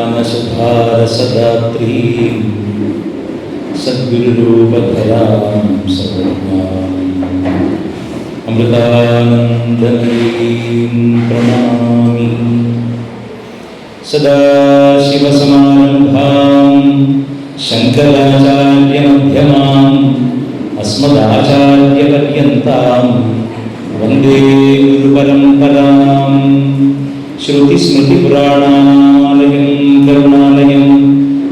ज्ञानशुद्धारसदात्रीं सद्गुरुरूपधरां सर्वज्ञाम् अमृतानन्दमयीं प्रणमामि। सदाशिवसमारम्भां शङ्कराचार्यमध्यमाम् अस्मदाचार्यपर्यन्तां वन्दे गुरुपरम्पराम्। श्रुतिस्मृतिपुराणानामालयं करुणालयं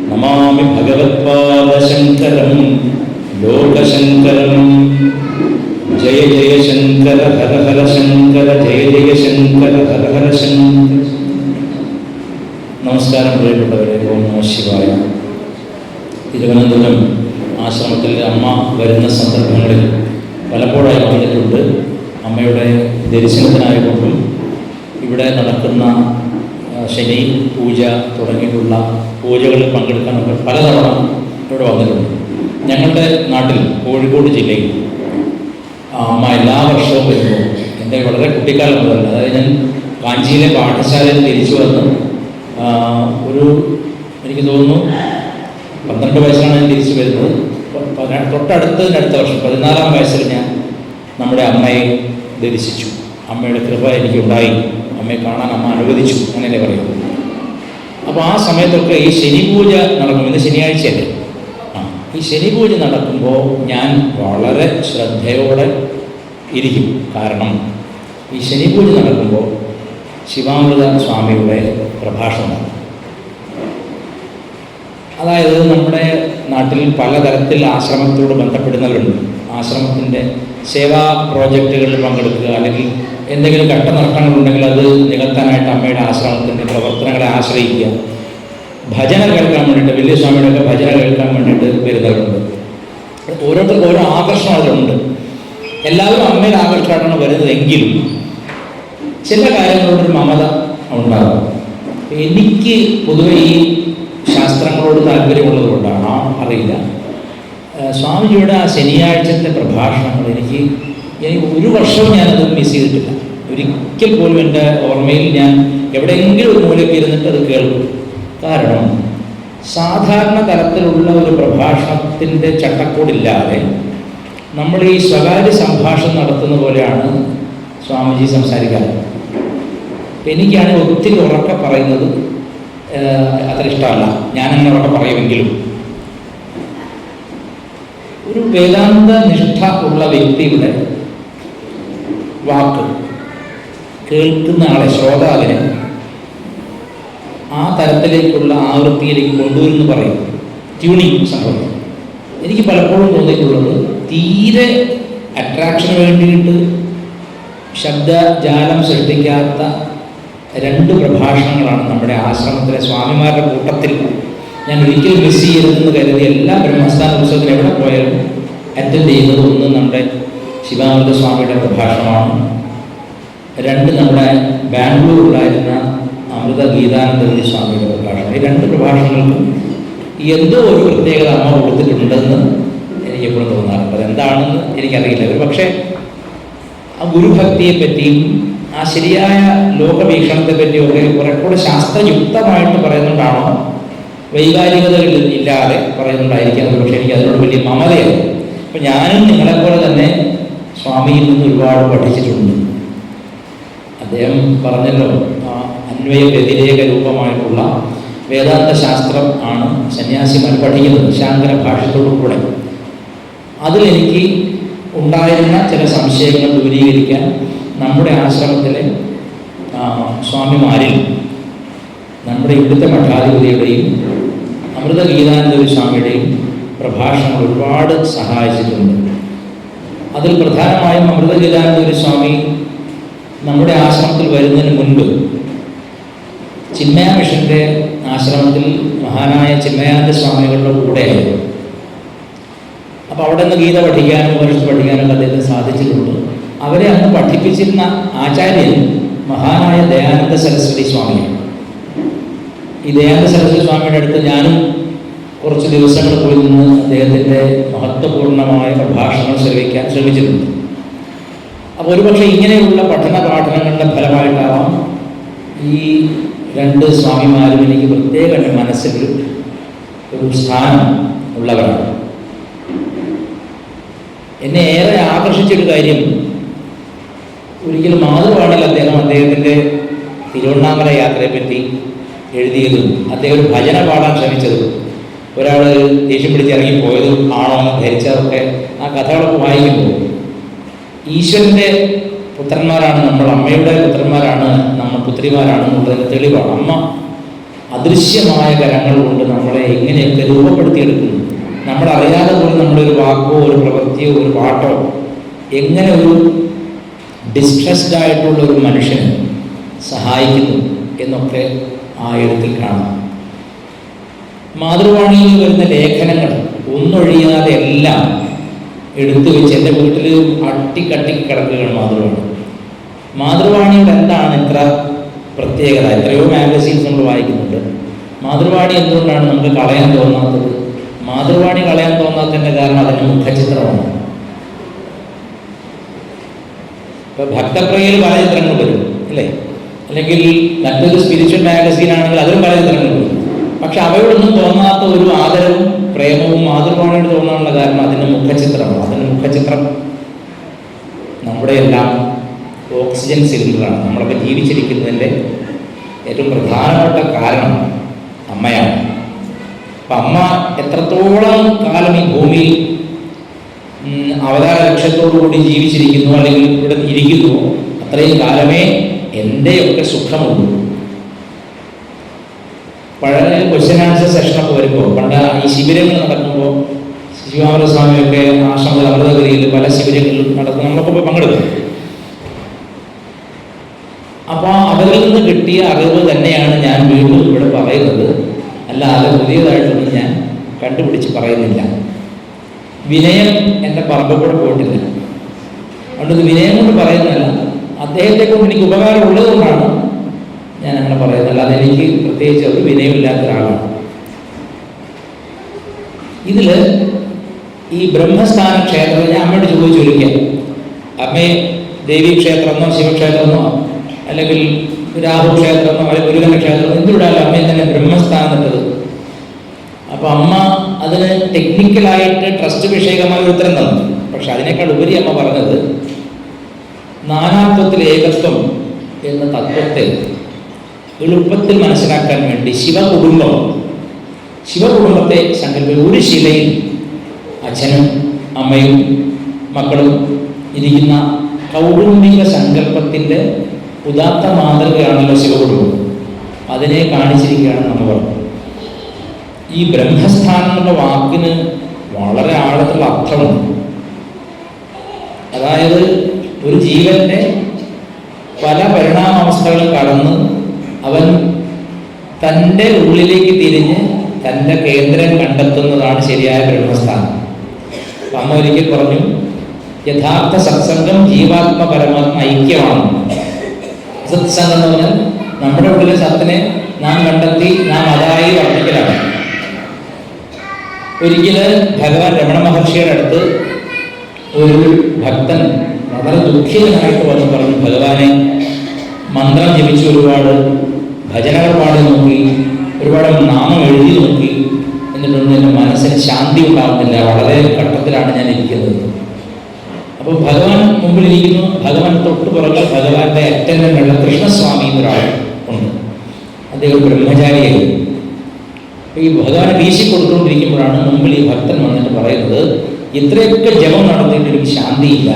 नमामि भगवत्पादशङ्करं लोकशङ्करम्। जय जय शङ्कर हर हर शङ्कर, जय जय शङ्कर हर हर शङ्कर। നമസ്കാരം പ്രിയപ്പെട്ടവരെ, ഓം നമഃ ശിവായ. തിരുവനന്തപുരം ആശ്രമത്തിൽ അമ്മ വരുന്ന സന്ദർഭങ്ങളിൽ പലപ്പോഴായി വന്നിട്ടുണ്ട്. അമ്മയുടെ ദർശനത്തിനായതുകൊണ്ടും ഇവിടെ നടക്കുന്ന ശനി പൂജ തുടങ്ങിയിട്ടുള്ള പൂജകളിൽ പങ്കെടുക്കാനൊക്കെ പലതവണ ഇവിടെ വന്നിട്ടുണ്ട്. ഞങ്ങളുടെ നാട്ടിൽ കോഴിക്കോട് ജില്ലയിൽ അമ്മ എല്ലാ വർഷവും വരുമ്പോൾ എൻ്റെ വളരെ കുട്ടിക്കാലം മുതൽ, അതായത് ഞാൻ കാഞ്ചിയിലെ പാഠശാലയിൽ തിരിച്ചു വന്ന് എനിക്ക് തോന്നുന്നു 12 വയസ്സിലാണ് ഞാൻ തിരിച്ചു വരുന്നത്. തൊട്ടടുത്ത വർഷം 14-ാം വയസ്സിൽ ഞാൻ നമ്മുടെ അമ്മയെ ദർശിച്ചു. അമ്മയുടെ കൃപ എനിക്കുണ്ടായി, അമ്മയെ കാണാൻ അമ്മ അനുവദിച്ചു, അങ്ങനെ പറയും. അപ്പോൾ ആ സമയത്തൊക്കെ ഈ ശനി പൂജ നടക്കും. ഇന്ന് ശനിയാഴ്ചയല്ലേ? ഈ ശനി പൂജ നടക്കുമ്പോൾ ഞാൻ വളരെ ശ്രദ്ധയോടെ ഇരിക്കും. കാരണം ഈ ശനി പൂജ നടക്കുമ്പോൾ ശിവാമൃത സ്വാമിയുടെ പ്രഭാഷണം, അതായത് നമ്മുടെ നാട്ടിൽ പലതരത്തിൽ ആശ്രമത്തോട് ബന്ധപ്പെടുന്നവരുണ്ട്. ആശ്രമത്തിൻ്റെ സേവാ പ്രോജക്റ്റുകളിൽ പങ്കെടുക്കുക, അല്ലെങ്കിൽ എന്തെങ്കിലും ഘട്ടനഷ്ടങ്ങളുണ്ടെങ്കിൽ അത് നികത്താനായിട്ട് അമ്മയുടെ ആശ്രമത്തിൻ്റെ പ്രവർത്തനങ്ങളെ ആശ്രയിക്കുക, ഭജന കേൾക്കാൻ വേണ്ടിയിട്ട്, വലിയ സ്വാമിയുടെയൊക്കെ ഭജന കേൾക്കാൻ വേണ്ടിയിട്ട് വരുന്നവരുണ്ട്. ഓരോരുത്തർക്കും ഓരോ ആകർഷണം അതിലുണ്ട്. എല്ലാവരും അമ്മയുടെ ആകർഷണമായിട്ടാണ് വരുന്നതെങ്കിലും ചില കാര്യങ്ങളോടൊരു മമത ഉണ്ടാകും. എനിക്ക് പൊതുവെ ഈ ശാസ്ത്രങ്ങളോട് താല്പര്യമുള്ളത് കൊണ്ടാണോ അറിയില്ല, സ്വാമിജിയുടെ ആ ശനിയാഴ്ചത്തെ പ്രഭാഷണങ്ങൾ എനിക്ക് ഒരു വർഷവും ഞാനത് മിസ് ചെയ്തിട്ടില്ല. ഒരിക്കൽ പോലും എൻ്റെ ഓർമ്മയിൽ ഞാൻ എവിടെയെങ്കിലും ഒരു മൂലയ്ക്ക് ഇരുന്നിട്ട് അത് കേൾക്കും. കാരണം സാധാരണ തലത്തിലുള്ള ഒരു പ്രഭാഷണത്തിൻ്റെ ചട്ടക്കൂടില്ലാതെ നമ്മൾ ഈ സ്വകാര്യ സംഭാഷണം നടത്തുന്ന പോലെയാണ് സ്വാമിജി സംസാരിക്കാറ്. എനിക്കാണ് ഒത്തിരി ഉറക്കെ പറയുന്നത് അത്ര ഇഷ്ടമല്ല. ഞാനങ്ങനെ ഉറക്കെ പറയുമെങ്കിലും ഒരു വേദാന്ത നിഷ്ഠ ഉള്ള വ്യക്തിയുടെ വാക്ക് കേൾക്കുന്ന ആളെ, ശ്രോതാവിനെ ആ തരത്തിലേക്കുള്ള ആവൃത്തിയിലേക്ക് കൊണ്ടുവരുമെന്ന് പറയും. ട്യൂണിങ് സംഭവം എനിക്ക് പലപ്പോഴും തോന്നിയിട്ടുള്ളത്, തീരെ അട്രാക്ഷന് വേണ്ടിയിട്ട് ശബ്ദജാലം സൃഷ്ടിക്കാത്ത 2 പ്രഭാഷണങ്ങളാണ് നമ്മുടെ ആശ്രമത്തിലെ സ്വാമിമാരുടെ കൂട്ടത്തിൽ ഞാൻ ഒരിക്കലും മിസ് ചെയ്യരുതെന്ന് കരുതി എല്ലാ ബ്രഹ്മസ്ഥാന ഉത്സവത്തിന് എവിടെ പോയാലും അറ്റൻഡ് ചെയ്യുന്നത്. ഒന്ന് നമ്മുടെ ശിവാനന്ദ സ്വാമിയുടെ പ്രഭാഷണമാണ്, 2 നമ്മുടെ ബാംഗ്ലൂരിലായിരുന്ന അമൃത ഗീതാനന്ദപുരി സ്വാമിയുടെ പ്രഭാഷണം. ഈ 2 പ്രഭാഷണങ്ങൾക്കും എന്തോ ഒരു പ്രത്യേകത അമ്മ കൊടുത്തിട്ടുണ്ടെന്ന് എനിക്ക് എപ്പോഴും തോന്നാറുണ്ട്. അതെന്താണെന്ന് എനിക്കറിയില്ല. ഒരു പക്ഷേ ആ ഗുരുഭക്തിയെ പറ്റിയും ആ ശരിയായ ലോകവീക്ഷണത്തെ പറ്റിയൊക്കെ കുറെ കൂടെ ശാസ്ത്രയുക്തമായിട്ട് പറയുന്നുണ്ടാണോ, വൈകാരികതകൾ ഇല്ലാതെ പറയുന്നുണ്ടായിരിക്കാം. പക്ഷേ എനിക്ക് അതിനോട് വലിയ മമതയാണ്. അപ്പം ഞാനും നിങ്ങളെപ്പോലെ തന്നെ സ്വാമിയിൽ നിന്ന് ഒരുപാട് പഠിച്ചിട്ടുണ്ട്. അദ്ദേഹം പറഞ്ഞല്ലോ, അന്വയ വ്യതിരേക രൂപമായിട്ടുള്ള വേദാന്ത ശാസ്ത്രം ആണ് സന്യാസിമാർ പഠിക്കുന്നത്, ശാങ്കര ഭാഷ്യത്തോടു കൂടെ. അതിലെനിക്ക് ഉണ്ടായിരുന്ന ചില സംശയങ്ങൾ ദൂരീകരിക്കാൻ നമ്മുടെ ആശ്രമത്തിലെ സ്വാമിമാരിൽ നമ്മുടെ ഇവിടുത്തെ മഠാധിപതിയുടെയും അമൃത ഗീതാനന്ദപുരി സ്വാമിയുടെയും പ്രഭാഷണങ്ങൾ ഒരുപാട് സഹായിച്ചിട്ടുണ്ട്. അതിൽ പ്രധാനമായും അമൃത ഗീതാനന്ദപുരി സ്വാമി നമ്മുടെ ആശ്രമത്തിൽ വരുന്നതിന് മുൻപ് ചിന്മയ മിഷൻ്റെ ആശ്രമത്തിൽ മഹാനായ ചിന്മയാനന്ദ സ്വാമികളുടെ കൂടെയായിരുന്നു. അപ്പോൾ അവിടെ നിന്ന് ഗീത പഠിക്കാനും ഉപനിഷത്ത് പഠിക്കാനും അദ്ദേഹത്തിന് സാധിച്ചിട്ടുണ്ട്. അവരെ അന്ന് പഠിപ്പിച്ചിരുന്ന ആചാര്യൻ മഹാനായ ദയാനന്ദ സരസ്വതി സ്വാമിയാണ്. ഈ ദയാനന്ദ സരസ്വതി സ്വാമിയുടെ അടുത്ത് ഞാനും കുറച്ച് ദിവസങ്ങൾ പോയി നിന്ന് അദ്ദേഹത്തിൻ്റെ മഹത്വപൂർണമായ പ്രഭാഷണങ്ങൾ ശ്രവിക്കാൻ ശ്രമിച്ചിട്ടുണ്ട്. അപ്പോൾ ഒരുപക്ഷെ ഇങ്ങനെയുള്ള പഠനങ്ങളുടെ ഫലമായിട്ടാവാം ഈ രണ്ട് സ്വാമിമാരും എനിക്ക് പ്രത്യേക മനസ്സിൽ ഒരു സ്ഥാനം ഉള്ളവരാണ്. എന്നെ ഏറെ ആകർഷിച്ചൊരു കാര്യം, ഒരിക്കലും മാതൃവാണിയിൽ അദ്ദേഹത്തിൻ്റെ തിരുവണ്ണാമല യാത്രയെപ്പറ്റി എഴുതിയതും അദ്ദേഹം ഒരു ഭജന പാടാൻ ശ്രമിച്ചതും ഒരാൾ ദേഷ്യം പിടിച്ചിറങ്ങിപ്പോയതും ആണോ എന്ന് ധരിച്ചതൊക്കെ ആ കഥകളൊക്കെ വായിക്കുമ്പോൾ ഈശ്വരൻ്റെ പുത്രന്മാരാണ് നമ്മൾ, അമ്മയുടെ പുത്രന്മാരാണ് നമ്മൾ, പുത്രിമാരാണെന്നുള്ളതിന് തെളിവാണ്. അമ്മ അദൃശ്യമായ കരങ്ങൾ കൊണ്ട് നമ്മളെ എങ്ങനെയൊക്കെ രൂപപ്പെടുത്തിയെടുക്കുന്നു. നമ്മളറിയാതെ പോലും നമ്മുടെ ഒരു വാക്കോ ഒരു പ്രവൃത്തിയോ ഒരു പാട്ടോ എങ്ങനെ ഒരു ഡിസ്ട്രസ്ഡ് ആയിട്ടുള്ള ഒരു മനുഷ്യനെ സഹായിക്കുന്നു എന്നൊക്കെ ആ എഴുത്തിൽ കാണാം. മാതൃവാണിയിൽ വരുന്ന ലേഖനങ്ങൾ ഒന്നൊഴിയാതെ എല്ലാം എടുത്തു വെച്ച് എൻ്റെ വീട്ടിൽ അട്ടിക്കട്ടി കിടക്കുകയാണ് മാതൃവാണി. മാതൃവാണിയുടെ എന്താണ് ഇത്ര പ്രത്യേകത? എത്രയോ മാഗസീൻസ് നമ്മൾ വായിക്കുന്നുണ്ട്. മാതൃവാണി എന്തുകൊണ്ടാണ് നമുക്ക് കളയാൻ തോന്നാത്തത്? മാതൃവാണി കളയാൻ തോന്നാത്തതിൻ്റെ കാരണം അതിൻ്റെ മുഖചിത്രമാണ്. ഇപ്പം ഭക്തപ്രിയയിൽ പല ചിത്രങ്ങൾ വരും അല്ലേ, അല്ലെങ്കിൽ മറ്റൊരു സ്പിരിച്വൽ മാഗസീൻ ആണെങ്കിൽ അതിലും പല ചിത്രങ്ങൾ വരും. പക്ഷെ അവയോടൊന്നും തോന്നാത്ത ഒരു ആദരവും പ്രേമവും മാതൃവാണിയോട് തോന്നാനുള്ള കാരണം അതിൻ്റെ മുഖചിത്രമാണ്. അതിൻ്റെ മുഖചിത്രം നമ്മുടെ എല്ലാം ഓക്സിജൻ സിലിണ്ടറാണ്. നമ്മളൊക്കെ ജീവിച്ചിരിക്കുന്നതിൻ്റെ ഏറ്റവും പ്രധാനപ്പെട്ട കാരണം അമ്മയാണ്. അപ്പം അമ്മ എത്രത്തോളം കാലം ഈ ഭൂമിയിൽ അവതാര ലക്ഷ്യത്തോടു കൂടി ജീവിച്ചിരിക്കുന്നു അല്ലെങ്കിൽ ഇവിടെ ഇരിക്കുന്നു, അത്രയും കാലമേ എൻ്റെയൊക്കെ സുഖമുള്ളൂ. പഴയ ക്വസ്റ്റ്യൻ ആൻസർ സെഷനൊക്കെ വരുമ്പോൾ പണ്ട് ഈ ശിബിരങ്ങൾ നടക്കുമ്പോൾ ശിവാമര സ്വാമിയൊക്കെ ആശ്രമത്തിൽ അമൃതഗിരിയിൽ പല ശിബിരങ്ങളിൽ നടക്കും, നമ്മളൊക്കെ പോയി പങ്കെടുക്കും. അപ്പോൾ അവരിൽ നിന്ന് കിട്ടിയ അറിവ് തന്നെയാണ് ഞാൻ വീണ്ടും ഇവിടെ പറയുന്നത്, അല്ലാതെ പുതിയതായിട്ടൊന്നും ഞാൻ കണ്ടുപിടിച്ച് പറയുന്നില്ല. വിനയം എൻ്റെ പറമ്പിൽ കൂടെ പോയിട്ടില്ല, അതുകൊണ്ട് വിനയം കൊണ്ട് പറയുന്നതല്ല, അദ്ദേഹത്തെ കൊണ്ട് എനിക്ക് ഉപകാരം ഉള്ളതുകൊണ്ടാണ് ഞാൻ അങ്ങനെ പറയുന്നത്. അല്ലാതെ എനിക്ക് പ്രത്യേകിച്ച് ഒരു വിനയമില്ലാത്ത ഒരാളാണ്. ഇതിൽ ഈ ബ്രഹ്മസ്ഥാന ക്ഷേത്രം ഞാൻ അമ്മയോട് ചോദിച്ചൊരിക്കുക, അമ്മയെ ദേവീ ക്ഷേത്രമെന്നോ ശിവക്ഷേത്രമെന്നോ അല്ലെങ്കിൽ രാഹു ക്ഷേത്രമെന്നോ അല്ലെങ്കിൽ ഗുരുവിൻ്റെ ക്ഷേത്രമോ എന്തുവിടാലോ അമ്മയെ തന്നെ ബ്രഹ്മസ്ഥാനത്തിട്ടത്? അപ്പോൾ അമ്മ അതിന് ടെക്നിക്കലായിട്ട് ട്രസ്റ്റ് വിഷയകമായ ഒരു ഉത്തരം തന്നു. പക്ഷെ അതിനേക്കാൾ ഉപരി അമ്മ പറഞ്ഞത് നാനാത്വത്തിൽ ഏകത്വം എന്ന തത്വത്തെ എളുപ്പത്തിൽ മനസ്സിലാക്കാൻ വേണ്ടി ശിവകുടുംബത്തെ സങ്കല്പിക്കുക. ഒരു ശിലയിൽ അച്ഛനും അമ്മയും മക്കളും ഇരിക്കുന്ന കൗടുംബിക സങ്കല്പത്തിൻ്റെ ഉദാത്ത മാതൃകയാണല്ലോ ശിവകുടുംബം. അതിനെ കാണിച്ചിരിക്കുകയാണ് നമ്മൾ പറഞ്ഞത്. ഈ ബ്രഹ്മസ്ഥാനം എന്നുള്ള വാക്കിന് വളരെ ആഴത്തുള്ള അർത്ഥമുണ്ട്. അതായത് ഒരു ജീവന്റെ പല പരിണാമാവസ്ഥകളും കടന്ന് അവൻ തൻ്റെ ഉള്ളിലേക്ക് തിരിഞ്ഞ് തൻ്റെ കേന്ദ്രം കണ്ടെത്തുന്നതാണ് ശരിയായ ബ്രഹ്മസ്ഥാനം. അമ്മ ഒരിക്കൽ പറഞ്ഞു, യഥാർത്ഥ സത്സംഗം ജീവാത്മ പരമാത്മ ഐക്യമാണ്. സത്സംഗം എന്ന് പറഞ്ഞാൽ നമ്മുടെ ഉള്ളിലെ സത്തിനെ നാം കണ്ടെത്തി നാം അതായി വർദ്ധിക്കലാണ്. ഒരിക്കല് ഭഗവാൻ രമണ മഹർഷിയുടെ അടുത്ത് ഒരു ഭക്തൻ വളരെ ദുഃഖിതനായിട്ട് വന്ന് പറഞ്ഞു, ഭഗവാനെ മന്ത്രം ജപിച്ച് ഒരുപാട് ഭജനകൾ പാടി നോക്കി, ഒരുപാട് നാമം എഴുതി നോക്കി, എന്നിട്ടൊന്നും എൻ്റെ മനസ്സിന് ശാന്തി ഉണ്ടാകുന്നില്ല, വളരെ ഘട്ടത്തിലാണ് ഞാൻ ഇരിക്കുന്നത്. അപ്പോൾ ഭഗവാൻ മുമ്പിലിരിക്കുന്നു, ഭഗവാൻ തൊട്ട് പുറകിൽ ഭഗവാന്റെ അറ്റൻഡൻ്റുള്ള കൃഷ്ണസ്വാമി എന്നൊരാൾ ഉണ്ട്. അദ്ദേഹം ബ്രഹ്മചാരിയായി. ഈ ഭഗവാനെ വീശി കൊടുത്തുകൊണ്ടിരിക്കുമ്പോഴാണ് മുമ്പിൽ ഈ ഭക്തൻ വന്നിട്ട് പറയുന്നത്, ഇത്രയൊക്കെ ജപം നടത്തിയിട്ട് എനിക്ക് ശാന്തിയില്ല.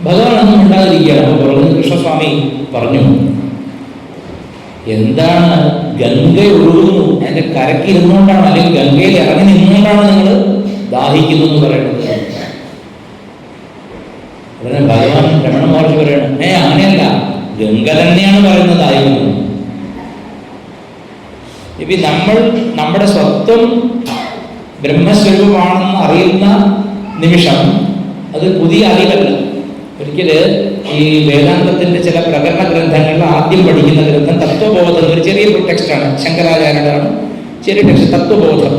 ഭഗവാൻ ഒന്നും ഉണ്ടാതിരിക്കുകയാണ്. അപ്പോൾ പുറകിൽ കൃഷ്ണസ്വാമി പറഞ്ഞു, എന്താണ് ഗംഗ ഒഴുകുന്നു, അതിൻ്റെ കരയ്ക്ക് ഇരുന്നുകൊണ്ടാണ് അല്ലെങ്കിൽ ഗംഗയിൽ ഇറങ്ങി നിന്നുകൊണ്ടാണ് നിങ്ങൾ ദാഹിക്കുന്നു എന്ന് പറയുന്നത്. ഉടനെ ഭഗവാൻ രമണ മഹർഷി പറയണം, അങ്ങനെയല്ല, ഗംഗ തന്നെയാണ് പറയുന്നത് ദാഹിക്കുന്നു. ഇപ്പം നമ്മൾ നമ്മുടെ സ്വത്വം ബ്രഹ്മസ്വരൂപമാണെന്ന് അറിയുന്ന നിമിഷം അത് പുതിയ അറിവല്ല. ഒരിക്കല് ഈ വേദാന്തത്തിന്റെ ചില പ്രകരണ ഗ്രന്ഥങ്ങളിൽ ആദ്യം പഠിക്കുന്ന ഗ്രന്ഥം തത്വബോധം, ഒരു ചെറിയ ടെക്സ്റ്റാണ്, ശങ്കരാചാര്യനാണ് ചെറിയ ടെക്സ്റ്റ് തത്വബോധം.